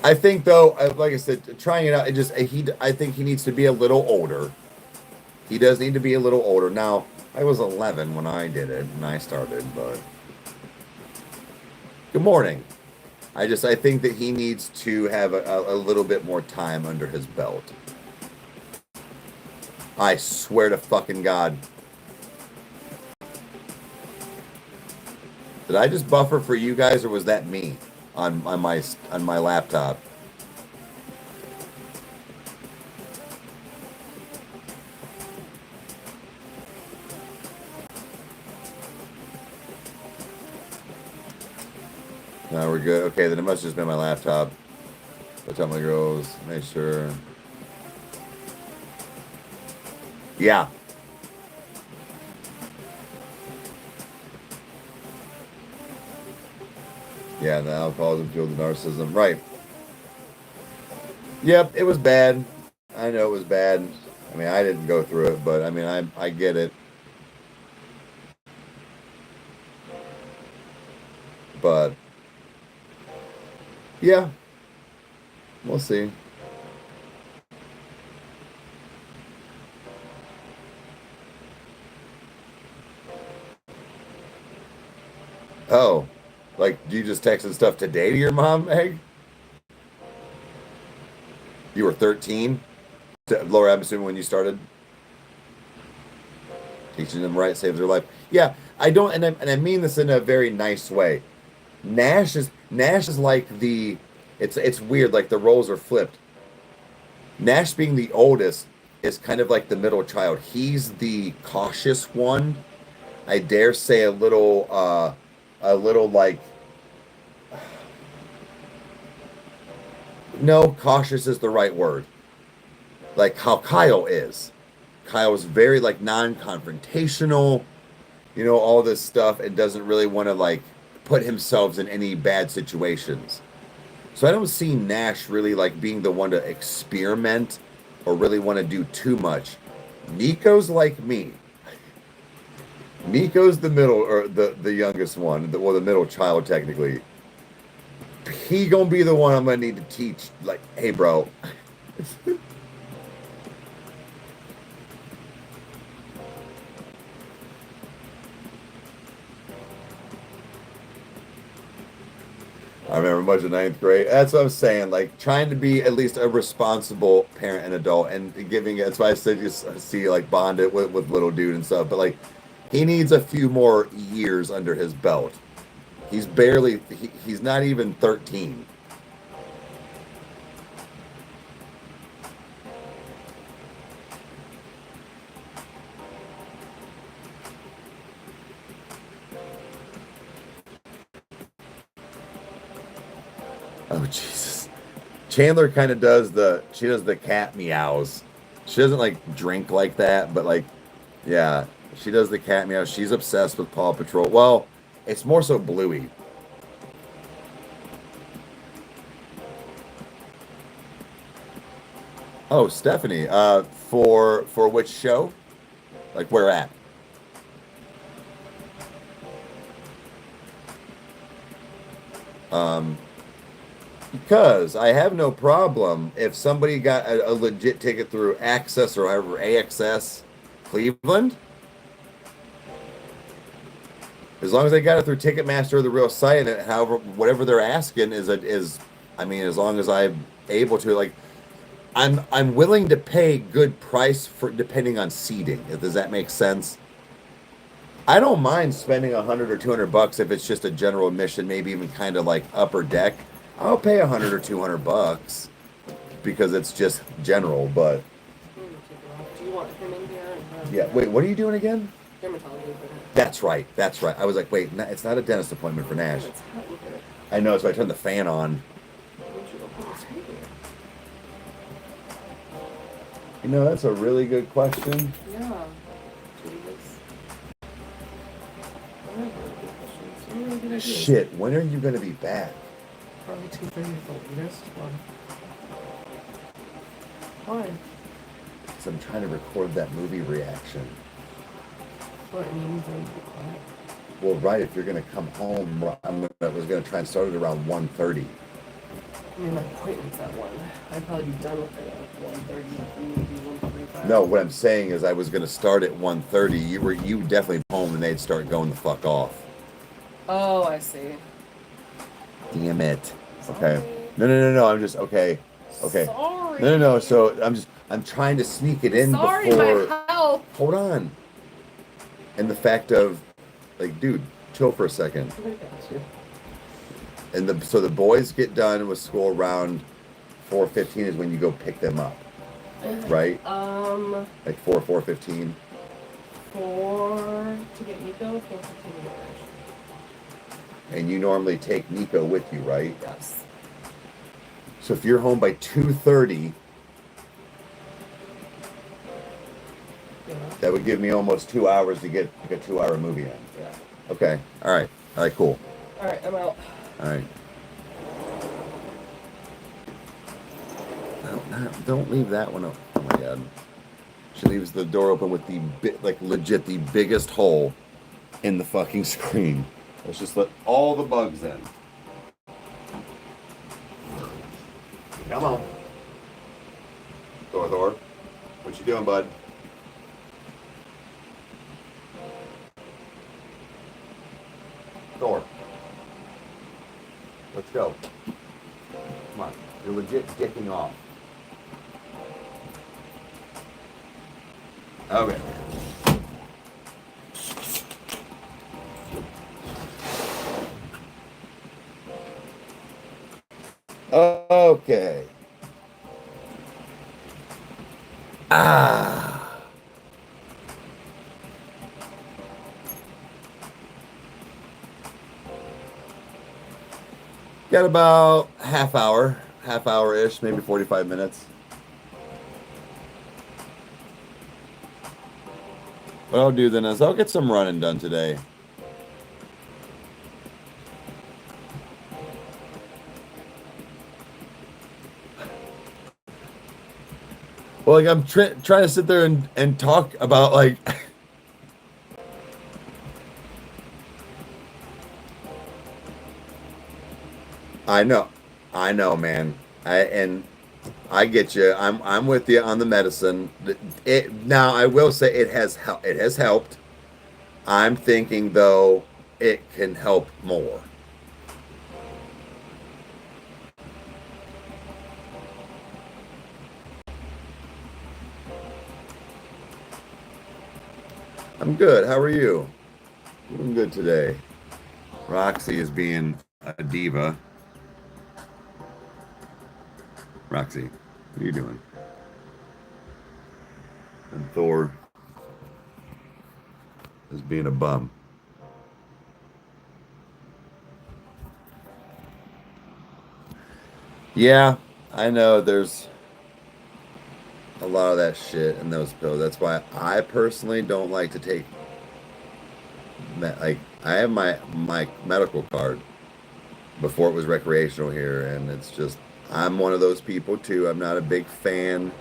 I think though, like I said, trying it out, I think he needs to be a little older. He does need to be a little older. Now, I was 11 when I did it, and I started, but good morning. I think that he needs to have a little bit more time under his belt. I swear to fucking God. Did I just buffer for you guys, or was that me on my laptop? No, we're good. Okay, then it must have just been my laptop. I'll tell my girls, make sure. Yeah. Yeah, the alcoholism fueled the narcissism. Right. Yep, it was bad. I know it was bad. I mean, I didn't go through it, but I mean, I get it. But yeah, we'll see. Oh, like you just texted stuff today to your mom, Meg? You were 13? Laura, I'm assuming when you started teaching them right saves their life. Yeah, I don't, and I mean this in a very nice way. Nash is like it's weird, like the roles are flipped. Nash being the oldest is kind of like the middle child. He's the cautious one. I dare say a little like, no, cautious is the right word. Like how Kyle is. Kyle's very like non-confrontational, all this stuff, and doesn't really want to like put himself in any bad situations. So I don't see Nash really like being the one to experiment or really want to do too much. Nico's like me. Nico's the middle, or the youngest one, or the middle child technically. He gonna be the one I'm gonna need to teach. Like, hey, bro. I remember much of ninth grade. That's what I'm saying. Like trying to be at least a responsible parent and adult, and giving. That's why I said you see like bonded with little dude and stuff. But like, he needs a few more years under his belt. He's barely. He's not even 13. Oh Jesus. Chandler kind of she does the cat meows. She doesn't like drink like that, but like Yeah, she does the cat meow. She's obsessed with Paw Patrol. Well, it's more so Bluey. Oh, Stephanie. For which show? Like where at? Um, because I have no problem if somebody got a legit ticket through Access or however AXS Cleveland. As long as they got it through Ticketmaster or the real site, and however whatever they're asking is, I mean, as long as I'm able to, like, I'm willing to pay good price for depending on seating. Does that make sense? I don't mind spending 100 or 200 bucks if it's just a general admission, maybe even kind of like upper deck. I'll pay 100 or 200 bucks because it's just general. But Do you want him in here? yeah, wait, what are you doing again? Dermatology. That's right. That's right. I was like, wait, it's not a dentist appointment for Nash. It's hot in here. I know, so I turned the fan on. Why don't you open this here? You know, that's a really good question. Yeah. Jesus. I have really good questions. What are really good ideas? Shit, when are you going to be back? Probably 2:30 at the latest. Why? Because I'm trying to record that movie reaction. What, you need to be quiet? Well, right, if you're going to come home, I was going to try and start it around 1:30. I mean, my appointment's at 1. I'd probably be done with it at 1:30, maybe 1:45. No, what I'm saying is I was going to start at 1:30. You definitely home and they'd start going the fuck off. Oh, I see. Damn it. Sorry. Okay. No. I'm just okay. Okay. Sorry. No. So I'm trying to sneak it in Sorry, before. my health. Hold on. And the fact of, like, dude, chill for a second. And so the boys get done with school around 4:15 is when you go pick them up, right? Like 4:15. 4 to get Nico, 4:15 And you normally take Nico with you, right? Yes. So if you're home by 2:30, Yeah. that would give me almost 2 hours to get like a 2-hour movie in. Yeah. Okay. All right, cool. All right, I'm out. All right. Don't leave that one up. Oh my god. She leaves the door open with legit the biggest hole in the fucking screen. Let's just let all the bugs in. Come on. Thor. What you doing, bud? Thor. Let's go. Come on. You're legit dicking off. Okay. Okay. Got about half hour-ish, maybe 45 minutes. What I'll do then is I'll get some running done today. Well, like I'm trying to sit there and talk about like I know, man. I get you. I'm with you on the medicine. Now I will say it has helped. I'm thinking though it can help more. I'm good. How are you? I'm good today. Roxy is being a diva. Roxy, what are you doing? And Thor is being a bum. Yeah, I know there's a lot of that shit in those pills. That's why I personally don't like to take. Like I have my medical card before it was recreational here, and it's just I'm one of those people too. I'm not a big fan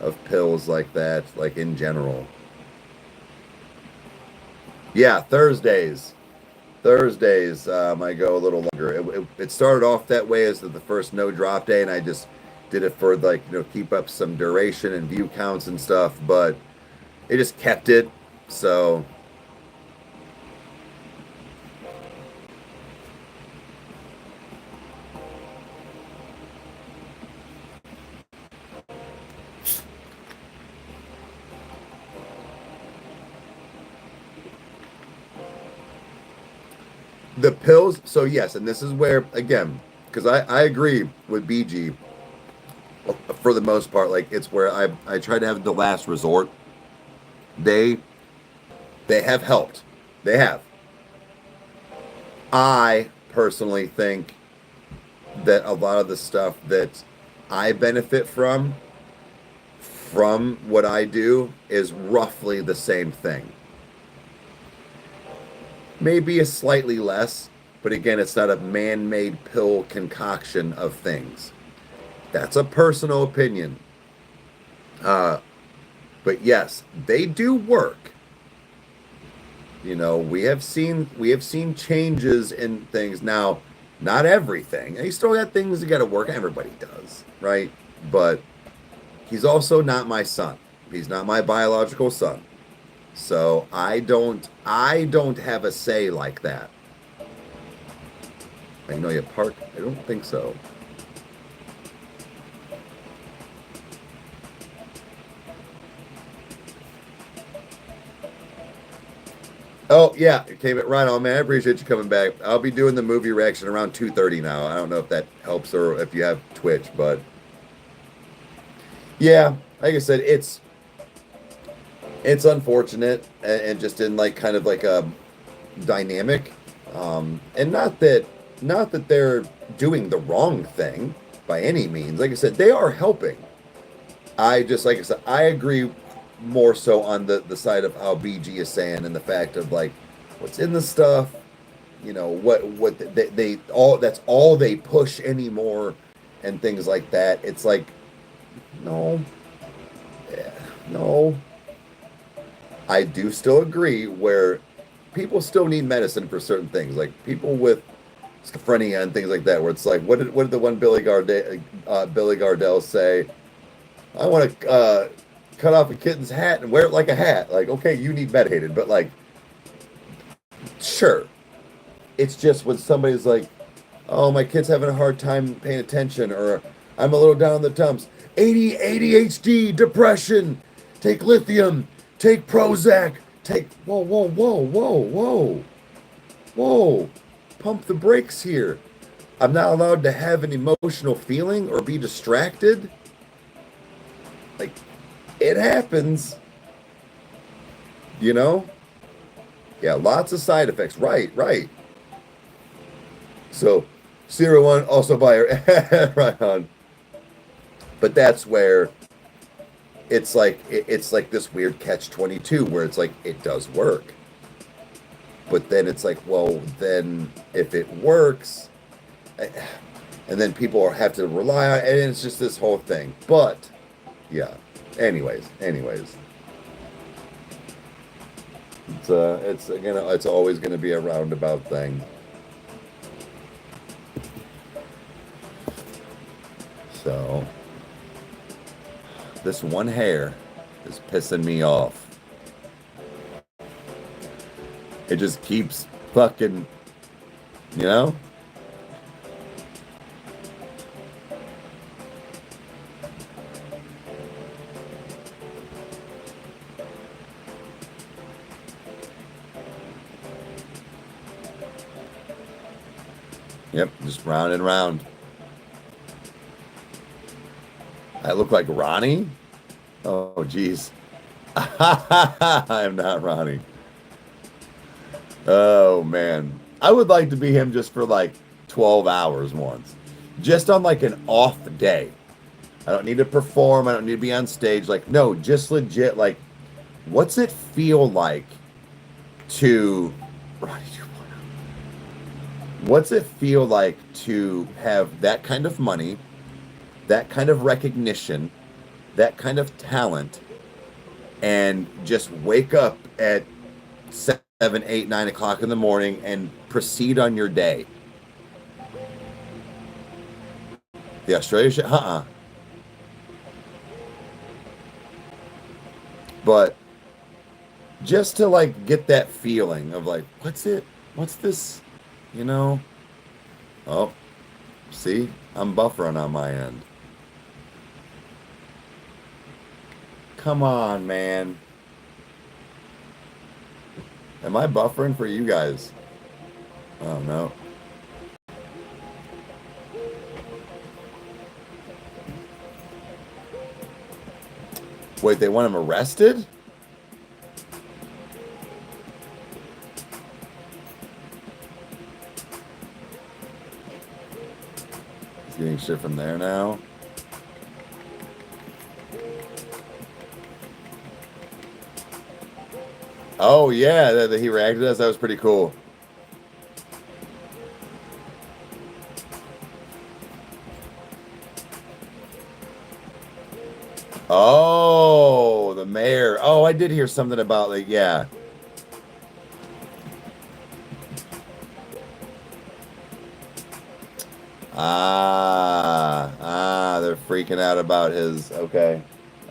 of pills like that, like in general. Yeah, Thursdays. Thursdays, I go a little longer. It started off that way as the first no drop day, and I just did it for like keep up some duration and view counts and stuff. But it just kept it. So the pills. So yes, and this is where again, because I agree with BG for the most part. Like it's where I try to have the last resort. They have helped. They have. I personally think that a lot of the stuff that I benefit from what I do is roughly the same thing. Maybe a slightly less, but again, it's not a man-made pill concoction of things. That's a personal opinion. But yes, they do work. We have seen changes in things. Now, not everything. And you still got things that got to work. Everybody does, right? But he's also not my son. He's not my biological son. So I don't have a say like that. Magnolia Park? I don't think so. Oh yeah, it came it right on, man. I appreciate you coming back. I'll be doing the movie reaction around 2:30 now. I don't know if that helps or if you have Twitch, but yeah, like I said, it's unfortunate and just in like kind of like a dynamic, and not that they're doing the wrong thing by any means. Like I said, they are helping. Like I said, I agree more so on the side of how BG is saying and the fact of like what's in the stuff, what they all that's all they push anymore and things like that. It's like no. I do still agree where people still need medicine for certain things, like people with schizophrenia and things like that, where it's like, what did the one Billy Gardell say? I want to cut off a kitten's hat and wear it like a hat. Like, okay, you need medicated, but like, sure. It's just when somebody's like, oh, my kid's having a hard time paying attention, or I'm a little down in the dumps. ADHD, depression, take lithium, take Prozac, whoa. Pump the brakes here. I'm not allowed to have an emotional feeling or be distracted. Like, it happens. Yeah, lots of side effects. Right. So, 01 also buy her. Right on. But that's where it's like this weird catch-22 where it's like it does work. But then it's like, well, then if it works, and then people have to rely on it, and it's just this whole thing. But yeah, anyways, it's always gonna be a roundabout thing. So this one hair is pissing me off. It just keeps fucking, Yep, just round and round. I look like Ronnie? Oh, geez. I am not Ronnie. Oh, man. I would like to be him just for like 12 hours once. Just on like an off day. I don't need to perform. I don't need to be on stage. Like, no, just legit. Like, what's it feel like to, what's it feel like to have that kind of money, that kind of recognition, that kind of talent, and just wake up at 7, 8, 9 o'clock in the morning and proceed on your day? The Australia shit, But just to like get that feeling of like, what's this, you know? Oh, see, I'm buffering on my end. Come on, man. Am I buffering for you guys? Oh, no. Wait, they want him arrested? He's getting shit from there now. Oh, yeah, that he reacted to us. That was pretty cool. Oh, the mayor. Oh, I did hear something about, like, yeah. They're freaking out about his, okay.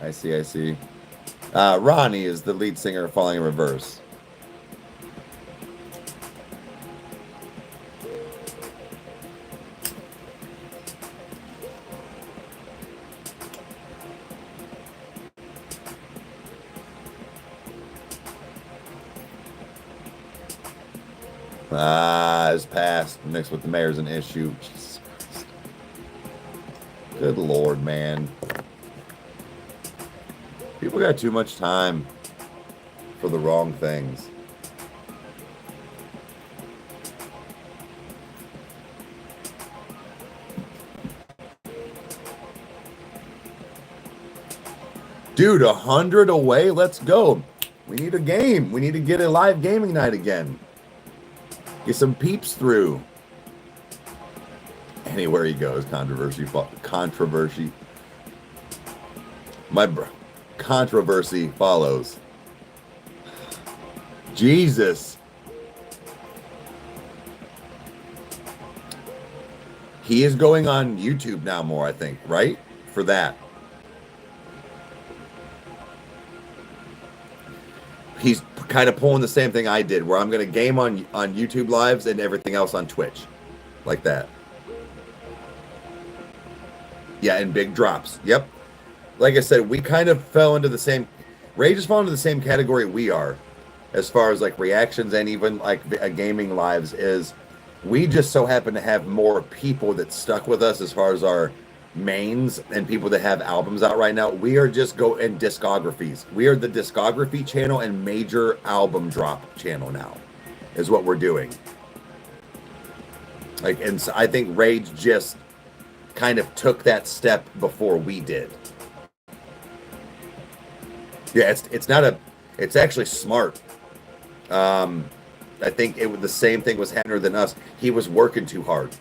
I see. Ronnie is the lead singer of Falling in Reverse. His past mixed with the mayor's an issue. Jesus Christ. Good Lord, man. People got too much time for the wrong things. Dude, 100 away. Let's go. We need a game. We need to get a live gaming night again. Get some peeps through. Anywhere he goes, controversy. Controversy follows. Jesus. He is going on YouTube now more, I think, right? For that. He's kind of pulling the same thing I did, where I'm going to game on YouTube lives and everything else on Twitch. Like that. Yeah, and big drops. Yep. Like I said, we kind of fell into the same... Rage has fallen into the same category we are. As far as like reactions and even like gaming lives is... We just so happen to have more people that stuck with us as far as our mains and people that have albums out right now. We are just in discographies. We are the discography channel and major album drop channel now is what we're doing. Like, and so I think Rage just kind of took that step before we did. Yeah, it's actually smart. I think the same thing was Henry than us. He was working too hard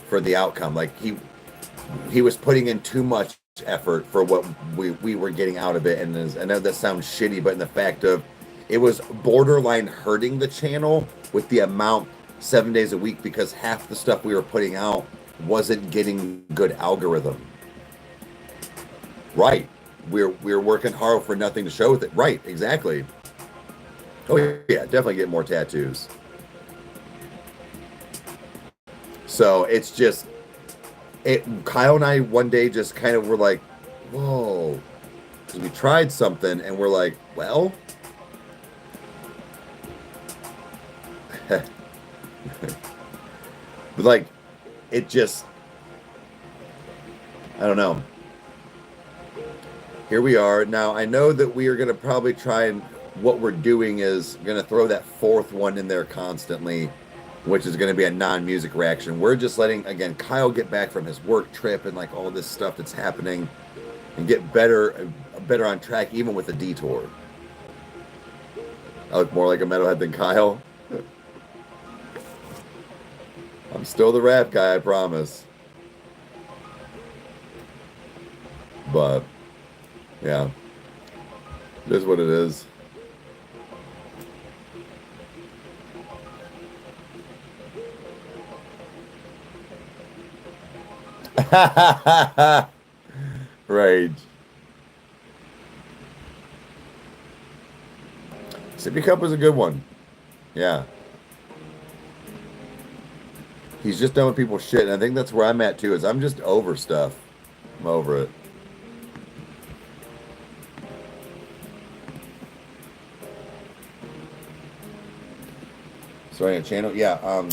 for the outcome. Like he was putting in too much effort for what we were getting out of it. And I know that sounds shitty, but in the fact of it was borderline hurting the channel with the amount 7 days a week because half the stuff we were putting out wasn't getting good algorithm. Right. We're working hard for nothing to show with it. Right, exactly. Oh yeah, definitely get more tattoos. So it's just Kyle and I one day just kind of were like, whoa, because we tried something and we're like, well, but like it just, I don't know. Here we are. Now I know that we are going to probably try and what we're doing is going to throw that fourth one in there constantly which is going to be a non-music reaction. We're just letting, again, Kyle get back from his work trip and like all this stuff that's happening and get better on track, even with a detour. I look more like a metalhead than Kyle. I'm still the rap guy, I promise. But, yeah. It is what it is. Rage. Sippy Cup was a good one. Yeah. He's just done with people's shit, and I think that's where I'm at too, is I'm just over stuff. I'm over it. Starting a channel? Yeah,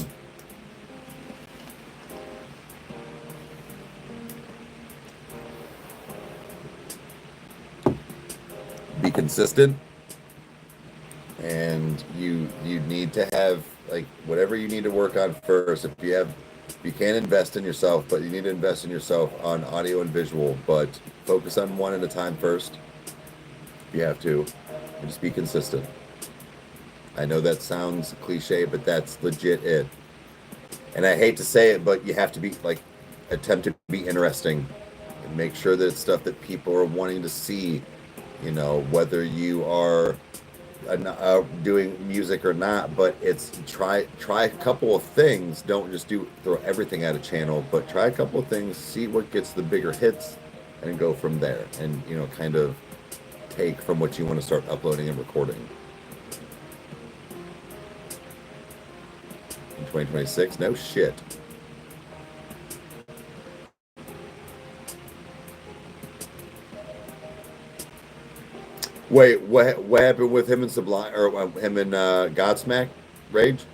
be consistent, and you need to have like whatever you need to work on first. If you can't invest in yourself, but you need to invest in yourself on audio and visual, but focus on one at a time first if you have to, and just be consistent. I know that sounds cliche, but that's legit it. And I hate to say it, but you have to be like attempt to be interesting and make sure that it's stuff that people are wanting to see. You know, whether you are doing music or not, but it's try a couple of things. Don't just throw everything at a channel, but try a couple of things, see what gets the bigger hits, and go from there. And you know, kind of take from what you want to start uploading and recording. In 2026, no shit. Wait, what happened with him and Sublime, or him and Godsmack? Rage?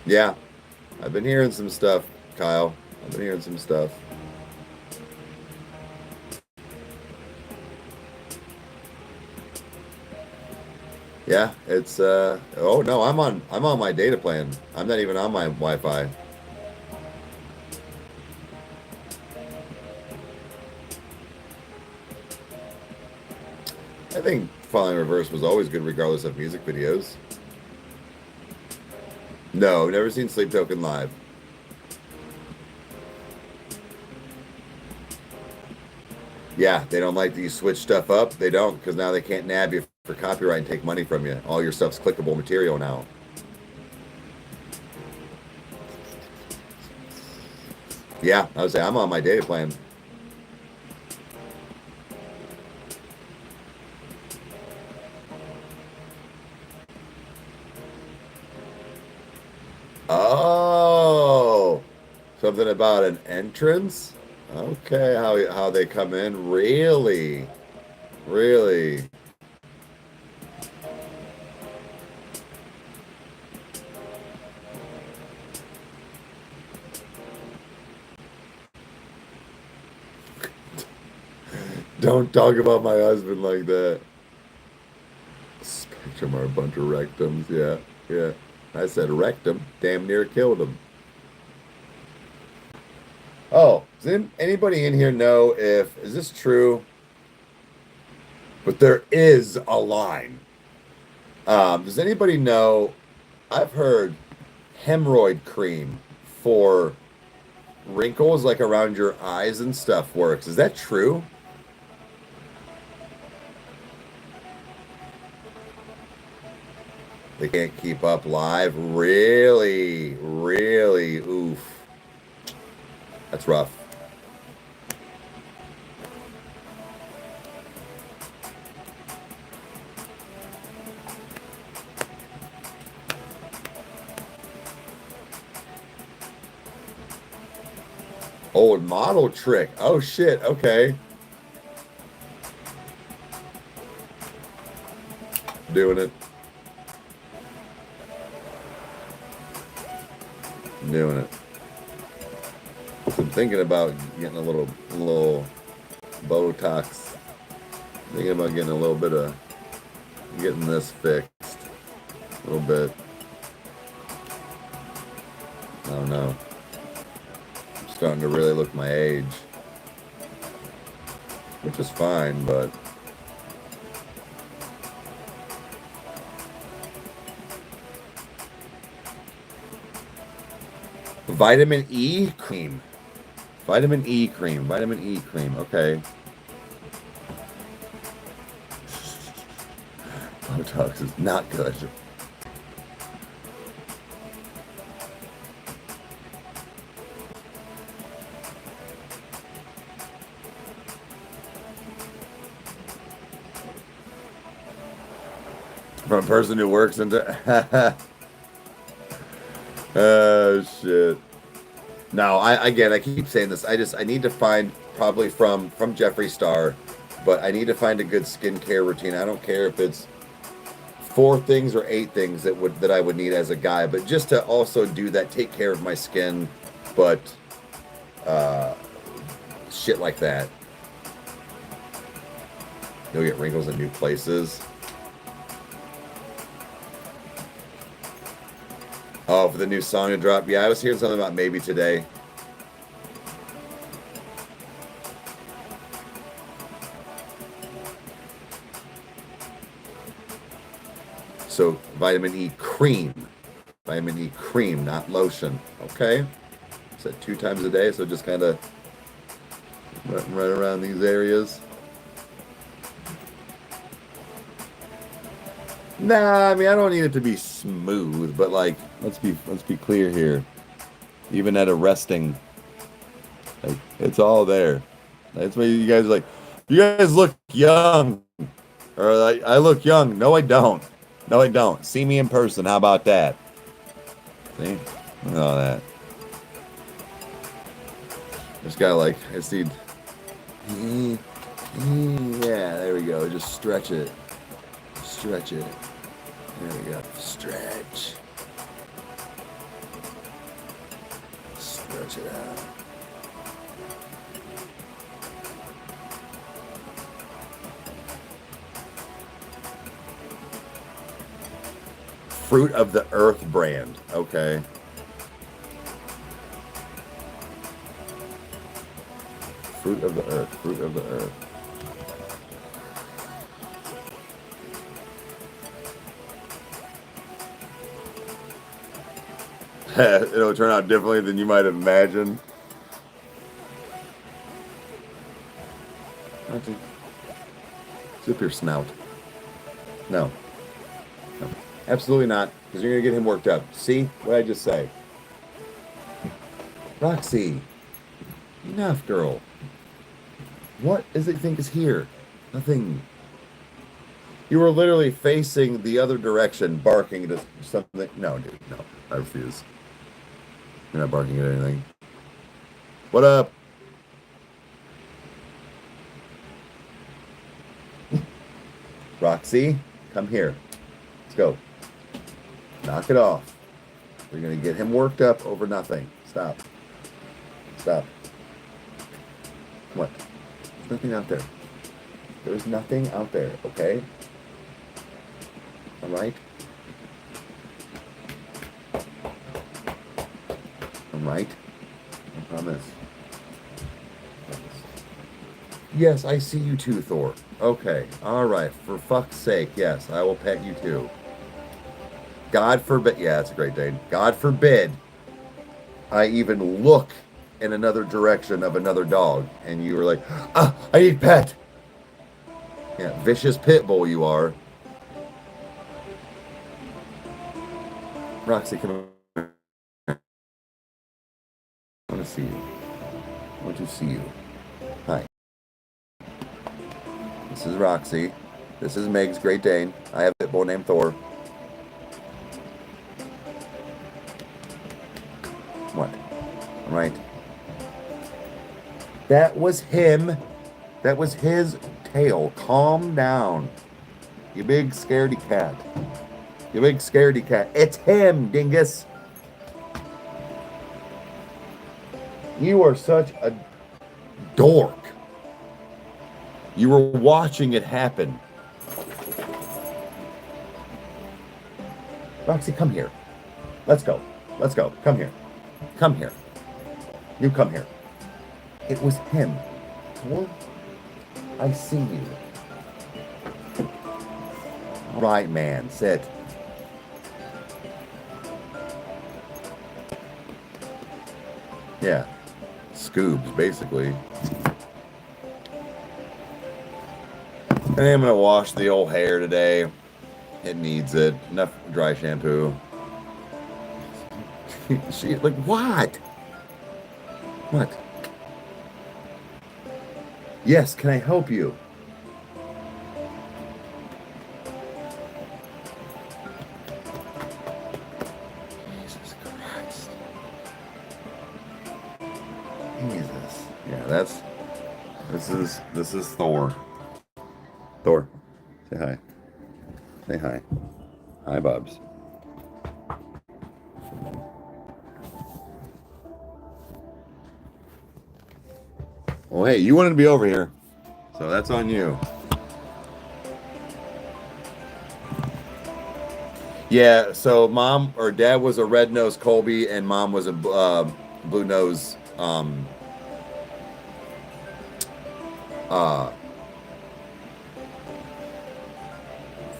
Yeah, I've been hearing some stuff, Kyle. I've been hearing some stuff. Yeah, it's oh no, I'm on my data plan. I'm not even on my Wi-Fi. I think Falling Reverse was always good regardless of music videos. No, never seen Sleep Token live. Yeah, they don't like that you switch stuff up. They don't, because now they can't nab you for copyright and take money from you. All your stuff's clickable material now. Yeah, I would say I'm on my data plan. Oh, something about an entrance? Okay, how they come in? Really? Really? Don't talk about my husband like that. Spectrum are a bunch of rectums. Yeah, yeah. I said rectum. Damn near killed him. Oh, does anybody in here know is this true? But there is a line. Does anybody know? I've heard hemorrhoid cream for wrinkles like around your eyes and stuff works. Is that true? They can't keep up live. Really? Really? Oof. That's rough. Old model trick. Oh shit. Okay. Doing it. Doing it. So I'm thinking about getting a little Botox Thinking about getting a little bit of, getting this fixed. A little bit. I don't know. I'm starting to really look my age. Which is fine, but... Vitamin E cream. Vitamin E cream. Vitamin E cream. Okay. Botox is not good. From a person who works into... Oh, shit. No, I keep saying this. I need to find, probably from Jeffree Star, but I need to find a good skincare routine. I don't care if it's 4 things or 8 things that I would need as a guy, but just to also do that, take care of my skin, but shit like that. You'll get wrinkles in new places. Oh, for the new song to drop. Yeah, I was hearing something about maybe today. So, vitamin E cream. Vitamin E cream, not lotion. Okay? So 2 times a day, so just kind of right around these areas. Nah, I mean, I don't need it to be smooth, but like, let's be clear here. Even at a resting, like, it's all there. That's why you guys are like, you guys look young, or like, I look young. No, I don't. No, I don't. See me in person. How about that? See, look at all that. Just gotta like, I just need. Yeah, there we go. Just stretch it. Stretch it. There we go. Stretch. Stretch it out. Fruit of the Earth brand. Okay. Fruit of the Earth. Fruit of the Earth. It'll turn out differently than you might imagine. Zip your snout. No. No. Absolutely not, because you're going to get him worked up. See what I just say? Roxy. Enough, girl. What does it think is here? Nothing. You were literally facing the other direction, barking at something. No, dude, no. I refuse. You're not barking at anything. What up? Roxy, come here. Let's go. Knock it off. We're going to get him worked up over nothing. Stop. Stop. What? There's nothing out there. There's nothing out there, okay? All right? All right? I promise. Yes, I see you too, Thor. Okay, all right. For fuck's sake, yes, I will pet you too. God forbid. Yeah, that's a great day. God forbid I even look in another direction of another dog, and you were like, I need pet. Yeah, vicious pit bull you are. Roxy, come on. I want to see you. I want to see you. Hi. This is Roxy. This is Meg's Great Dane. I have a pit bull named Thor. What? All right. That was him. That was his tail. Calm down. You big scaredy cat. You big scaredy cat. It's him, dingus. You are such a dork. You were watching it happen. Roxy, come here. Let's go. Let's go. Come here. Come here. You come here. It was him. What? I see you. Right, man. Sit. Yeah. Scoobs, basically. And I'm going to wash the old hair today. It needs it. Enough dry shampoo. She, like, what? What? Yes, can I help you? Jesus Christ. Jesus. Yeah, this is Thor. Thor, say hi. Say hi. Hi, Bubs. Well, hey, you wanted to be over here, so that's on you. Yeah, so mom or dad was a red-nosed Colby, and mom was a blue-nosed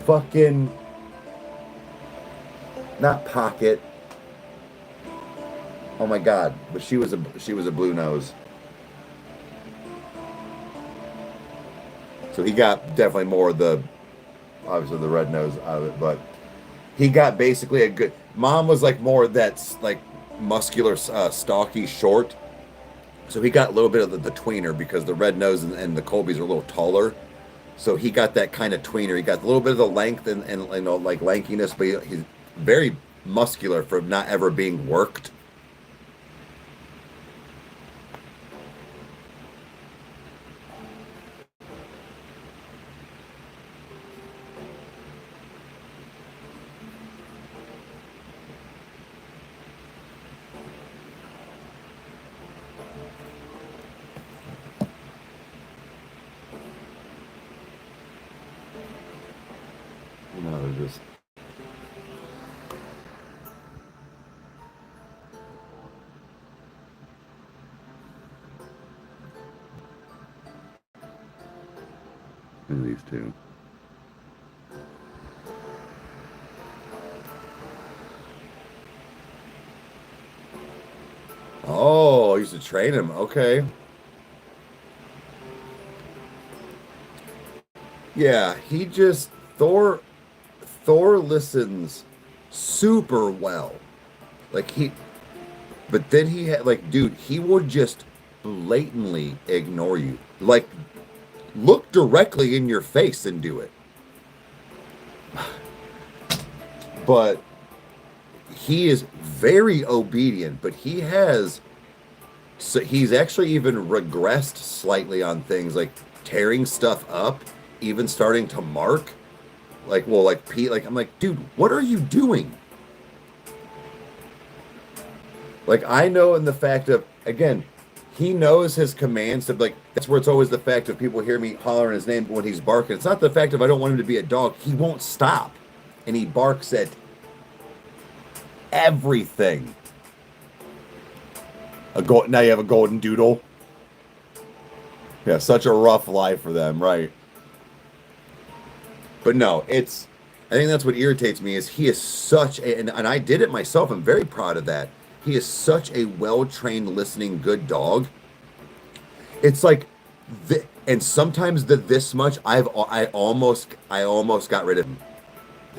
fucking not pocket. Oh my god, but she was a blue nose. So he got definitely more of the, obviously the red nose out of it, but he got basically a good. Mom was like more that's like muscular, stocky, short. So he got a little bit of the tweener because the red nose and the Colbys are a little taller. So he got that kind of tweener. He got a little bit of the length and you know, like lankiness, but he's very muscular for not ever being worked. No, they're just. Look at these two. Oh, I used to train him. Okay. Yeah, he just Thor listens super well. Like but then he had like, dude, he would just blatantly ignore you. Like, look directly in your face and do it. But he is very obedient, but he's actually even regressed slightly on things like tearing stuff up, even starting to mark. Like, well, like Pete, like I'm like, dude, what are you doing? Like, I know in the fact of, again, he knows his commands to, like, that's where it's always the fact of people hear me hollering his name when he's barking. It's not the fact of I don't want him to be a dog. He won't stop. And he barks at everything. Now you have a golden doodle. Yeah, such a rough life for them, right? But no, I think that's what irritates me is he is such a, and I did it myself. I'm very proud of that. He is such a well-trained, listening, good dog. It's like, and sometimes this much, I almost got rid of him.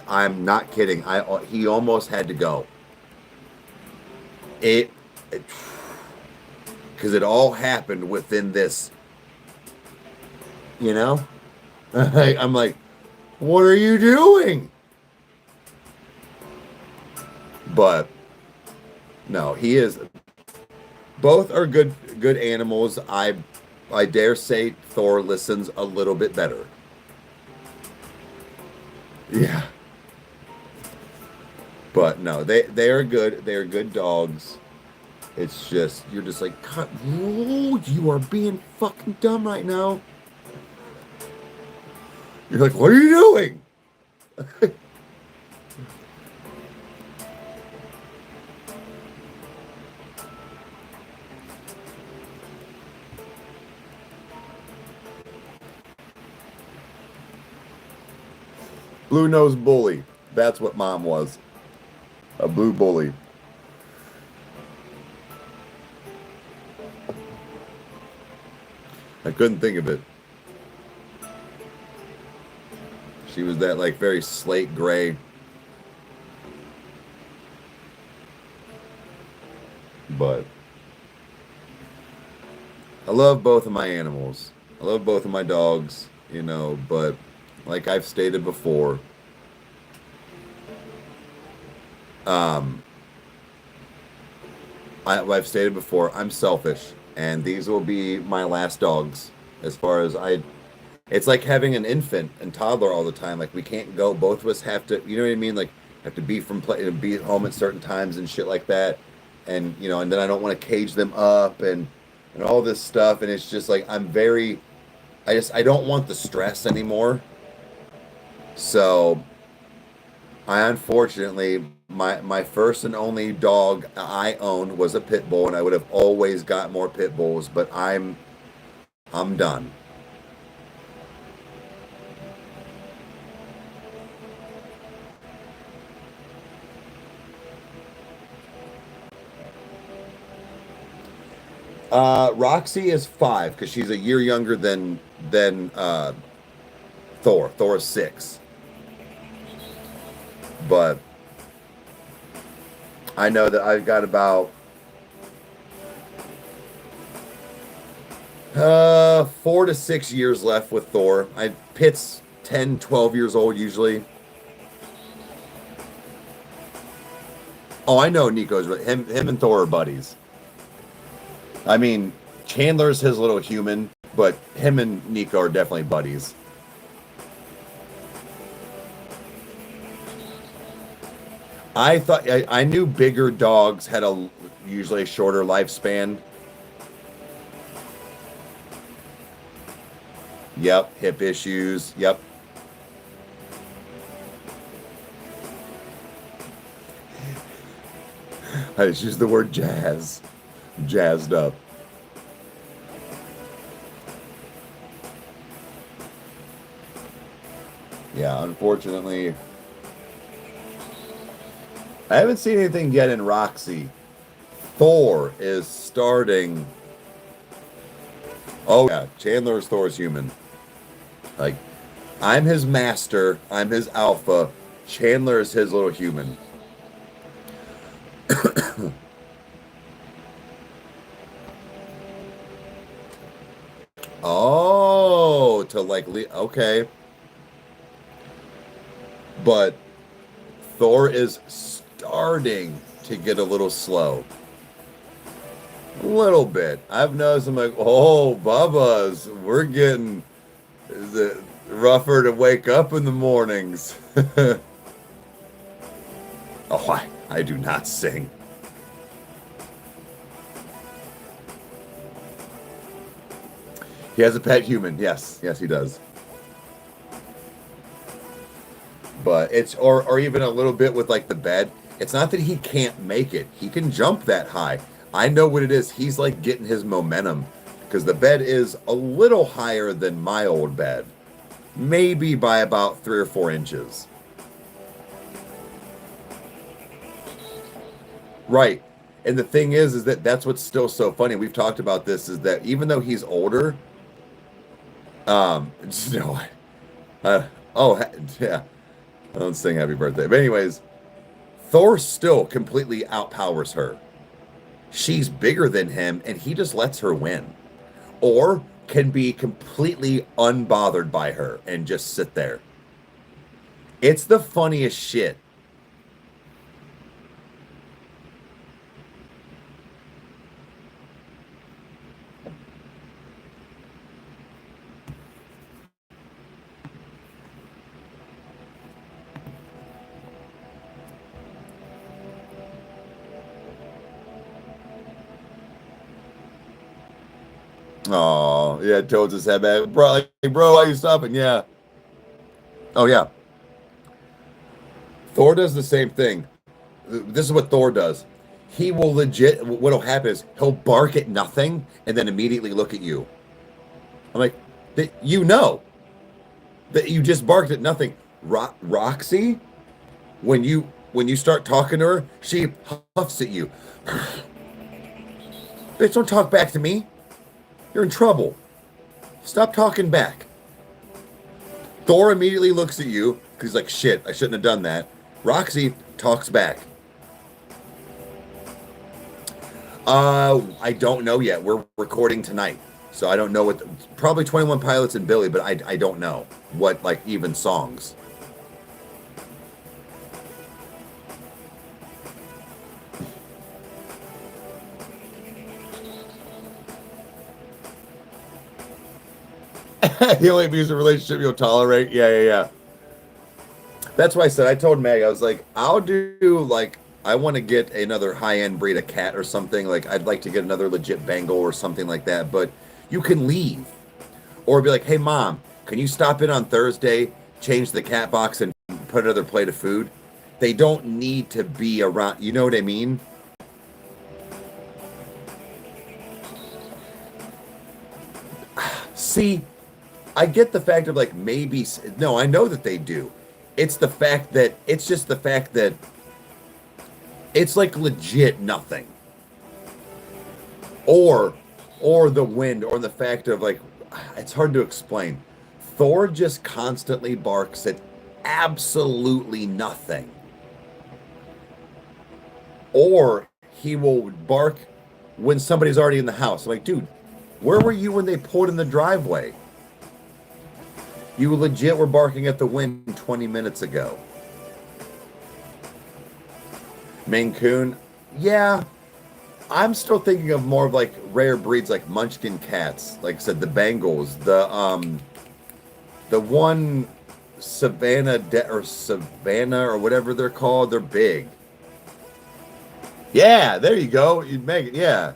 I'm not kidding. He almost had to go. Because it all happened within this, you know? I'm like, what are you doing? But no, he is. Both are good animals. I dare say Thor listens a little bit better. Yeah. But no, they are good. They are good dogs. It's just you're just like, you are being fucking dumb right now. You're like, what are you doing? Blue nose bully. That's what mom was. A blue bully. I couldn't think of it. She was that like very slate gray. But I love both of my animals. I love both of my dogs, you know, but like I've stated before, I've stated before, I'm selfish, and these will be my last dogs. As far as it's like having an infant and toddler all the time. Like we can't go. Both of us have to. You know what I mean? Like have to be from play, be at home at certain times and shit like that. And you know, and then I don't want to cage them up and all this stuff. And it's just like I don't want the stress anymore. So I unfortunately my first and only dog I owned was a pit bull, and I would have always got more pit bulls, but I'm done. Roxy is 5 because she's a year younger than Thor. Thor is 6. But I know that I've got about 4 to 6 years left with Thor. Pitt's 10, 12 years old usually. Oh, I know Nico's, but him and Thor are buddies. I mean, Chandler's his little human, but him and Nico are definitely buddies. I knew bigger dogs had usually a shorter lifespan. Yep, hip issues. Yep. I just used the word jazz. Jazzed up. Yeah, unfortunately, I haven't seen anything yet in Roxy. Thor is starting. Oh yeah, Chandler is Thor's human. Like, I'm his master. I'm his alpha. Chandler is his little human. Oh, to like, okay. But Thor is starting to get a little slow. A little bit. I've noticed, I'm like, oh, Bubba's, we're getting rougher to wake up in the mornings. Oh, I do not sing. He has a pet human. Yes, he does. But it's or even a little bit with like the bed. It's not that he can't make it. He can jump that high. I know what it is. He's like getting his momentum because the bed is a little higher than my old bed, maybe by about 3 or 4 inches. Right. And the thing is that that's what's still so funny. We've talked about this is that even though he's older, you know, yeah, I don't sing happy birthday. But anyways, Thor still completely outpowers her. She's bigger than him, and he just lets her win. Or can be completely unbothered by her and just sit there. It's the funniest shit. Oh, yeah, Toads his head back. Bro, like, bro, why are you stopping? Yeah. Oh yeah, Thor does the same thing. This is what Thor does. He will legit. What'll happen is he'll bark at nothing and then immediately look at you. I'm like, you know that you just barked at nothing. Roxy, when you start talking to her, she huffs at you. Bitch, don't talk back to me. You're in trouble. Stop talking back. Thor immediately looks at you because he's like, shit, I shouldn't have done that. Roxy talks back. I don't know yet. We're recording tonight, so I don't know what. Probably 21 Pilots and Billy, but I don't know what, like, even songs. The only abusive relationship you'll tolerate. Yeah. That's why I said, I told Meg, I was like, I'll do, like, I want to get another high-end breed of cat or something. Like, I'd like to get another legit Bengal or something like that. But you can leave. Or be like, hey, Mom, can you stop in on Thursday, change the cat box, and put another plate of food? They don't need to be around. You know what I mean? See, I get the fact of, like, maybe. No, I know that they do. It's the fact that. It's just the fact that. It's like legit nothing. Or the wind, or the fact of, like, it's hard to explain. Thor just constantly barks at absolutely nothing. Or he will bark when somebody's already in the house. I'm like, dude, where were you when they pulled in the driveway? You legit were barking at the wind 20 minutes ago. Maine Coon, yeah. I'm still thinking of more of, like, rare breeds, like Munchkin cats. Like I said, the Bengals, the one Savannah or whatever they're called. They're big. Yeah, there you go. You'd make it. Yeah.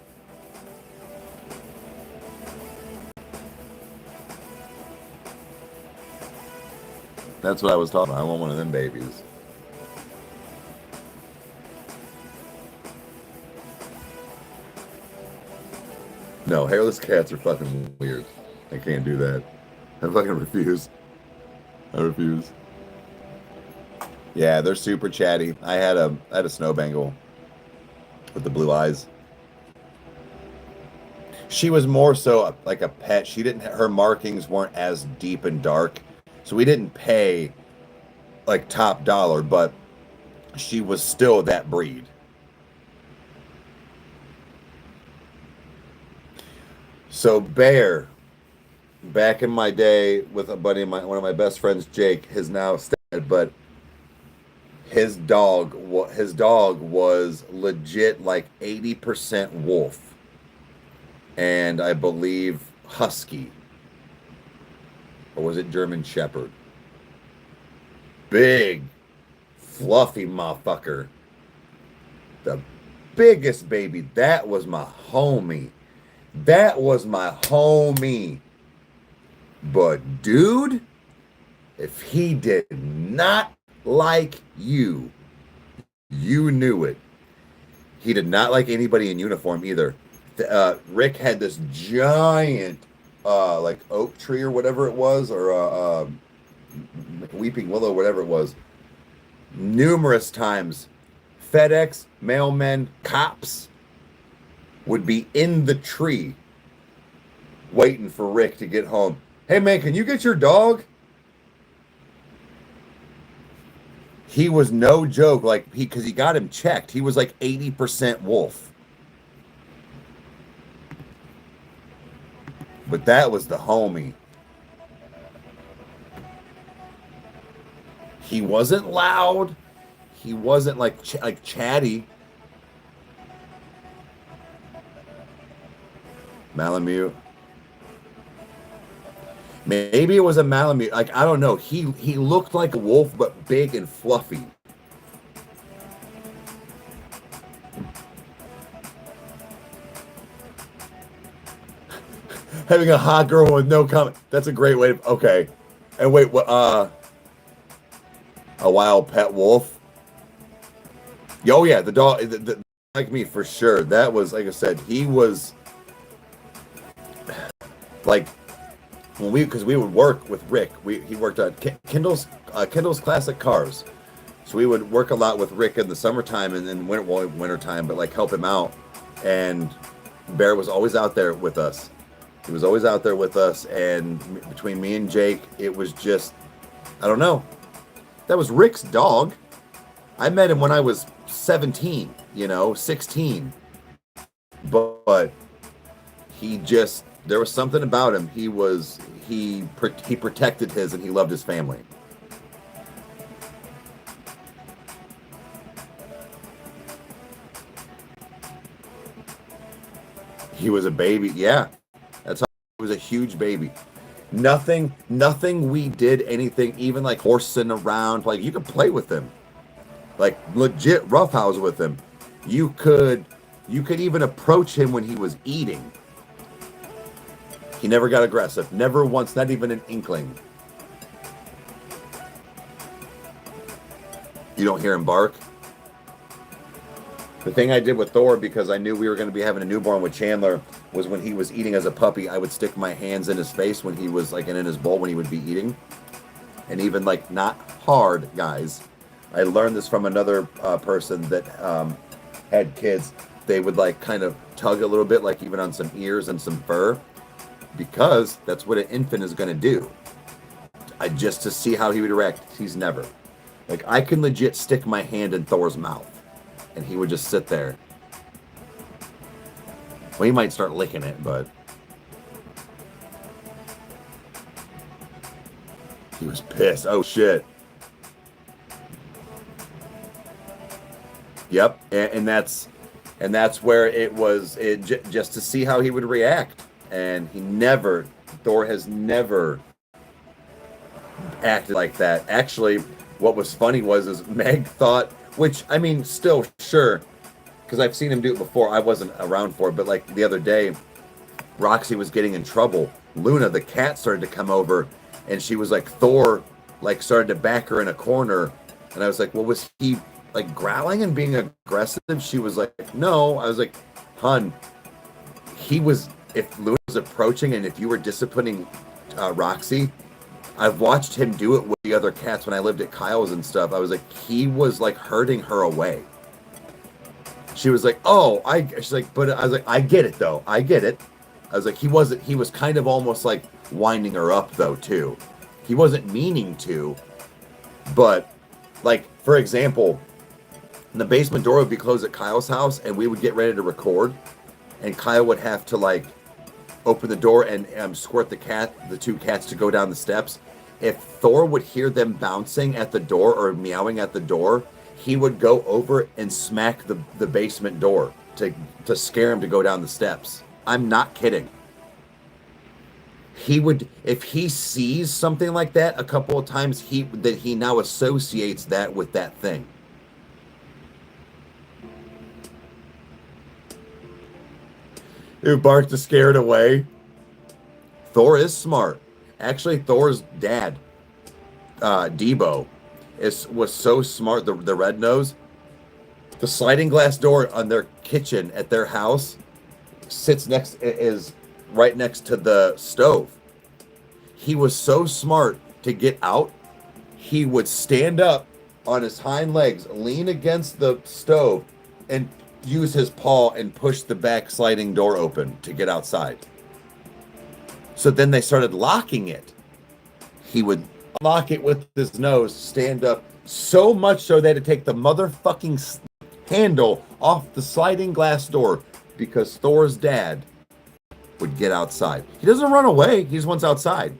That's what I was talking about. I want one of them babies. No, hairless cats are fucking weird. I can't do that. I fucking refuse. I refuse. Yeah, they're super chatty. I had a snow Bengal with the blue eyes. She was more so like a pet. Her markings weren't as deep and dark. So we didn't pay, like, top dollar, but she was still that breed. So Bear, back in my day with a buddy of mine, one of my best friends, Jake, has now dead, but his dog was legit like 80% wolf, and I believe husky, or was it German Shepherd? Big, fluffy motherfucker. The biggest baby. That was my homie. That was my homie. But dude, if he did not like you, you knew it. He did not like anybody in uniform either. Rick had this giant, like, oak tree or whatever it was, or weeping willow, whatever it was. Numerous times, FedEx, mailmen, cops would be in the tree waiting for Rick to get home. Hey, man, can you get your dog? He was no joke, like, because he got him checked. He was like 80% wolf. But that was the homie. He wasn't loud. He wasn't like chatty. Malamute. Maybe it was a Malamute. Like, I don't know. He looked like a wolf, but big and fluffy. Having a hot girl with no comment. That's a great way to... Okay. And wait, what... A wild pet wolf. Oh yeah, the dog, like me for sure. That was, like I said, he was like because we would work with Rick. He worked on Kindle's classic cars, so we would work a lot with Rick in the summertime and then winter time, but like help him out. And Bear was always out there with us. He was always out there with us, and between me and Jake, it was just, I don't know. That was Rick's dog. I met him when I was 17, 16. But he just, there was something about him. He protected his, and he loved his family. He was a baby. Yeah. That's how he was, a huge baby. Nothing we did anything, even like horsing around, like you could play with him. Like legit roughhouse with him. You could even approach him when he was eating. He never got aggressive. Never once, not even an inkling. You don't hear him bark. The thing I did with Thor, because I knew we were going to be having a newborn with Chandler, was when he was eating as a puppy, I would stick my hands in his face when he was like in his bowl when he would be eating. And even like not hard, guys. I learned this from another person that had kids. They would like kind of tug a little bit, like even on some ears and some fur, because that's what an infant is going to do. Just to see how he would react. He's never. Like I can legit stick my hand in Thor's mouth, and he would just sit there. Well, he might start licking it, but he was pissed. Oh shit. Yep, and that's where it was. Just to see how he would react, and Thor has never acted like that. Actually, what was funny is Meg thought, which I mean, still sure, because I've seen him do it before. I wasn't around for it, but like the other day, Roxy was getting in trouble. Luna, the cat, started to come over, and she was like, Thor, like started to back her in a corner, and I was like, well, was he like growling and being aggressive? She was like, no. I was like, hun, if Luna was approaching and if you were disciplining Roxy, I've watched him do it with the other cats when I lived at Kyle's and stuff. I was like, he was like hurting her away. She was like, she's like, but I was like, I get it though. I get it. I was like, he was kind of almost like winding her up though too. He wasn't meaning to, but like, for example, the basement door would be closed at Kyle's house and we would get ready to record, and Kyle would have to like open the door and squirt the two cats to go down the steps. If Thor would hear them bouncing at the door or meowing at the door, he would go over and smack the basement door to scare him to go down the steps. I'm not kidding. He would, if he sees something like that a couple of times, he now associates that with that thing. Who barked to scare it away? Thor is smart. Actually, Thor's dad, Debo, was so smart. The red nose, the sliding glass door on their kitchen at their house is right next to the stove. He was so smart to get out. He would stand up on his hind legs, lean against the stove, and use his paw and push the back sliding door open to get outside. So then they started locking it. He would lock it with his nose, stand up, so much so they had to take the motherfucking handle off the sliding glass door because Thor's dad would get outside. He doesn't run away. He just wants outside.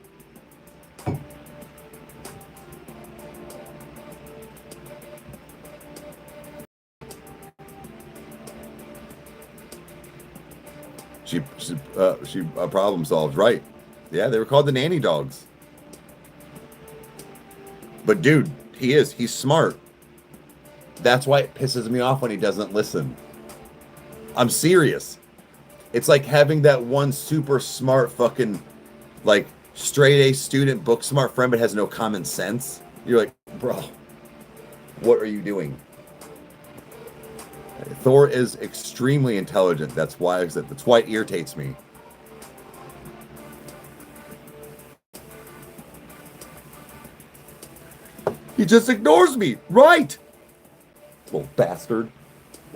She problem solved, right? Yeah, they were called the nanny dogs. But dude, he's smart. That's why it pisses me off when he doesn't listen. I'm serious. It's like having that one super smart fucking like straight A student book smart friend but has no common sense. You're like, bro, What are you doing? Thor is extremely intelligent. That's why it irritates me. He just ignores me. Right. Little bastard.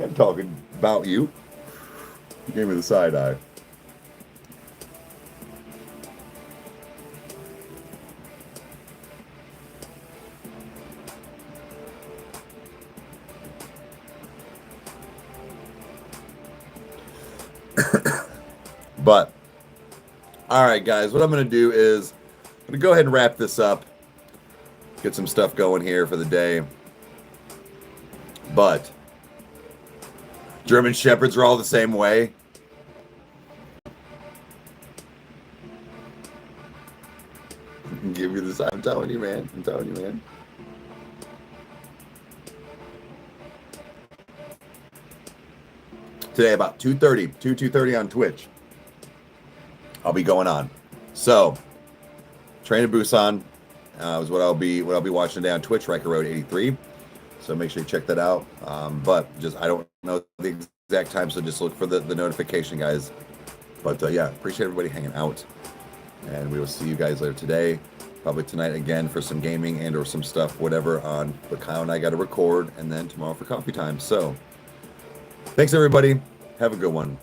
I'm talking about you. He gave me the side eye. But, all right, guys, what I'm going to do is I'm going to go ahead and wrap this up. Get some stuff going here for the day. But German Shepherds are all the same way. Give you this. I'm telling you, man. I'm telling you, man. Today about 2:30 on Twitch. I'll be going on. So, Train to Busan is what I'll be watching today on Twitch, Rykerroad 83. So make sure you check that out. But just I don't know the exact time, so just look for the notification, guys. But yeah, appreciate everybody hanging out, and we will see you guys later today, probably tonight again for some gaming and or some stuff, whatever. But Kyle and I got to record, and then tomorrow for coffee time. So thanks everybody. Have a good one.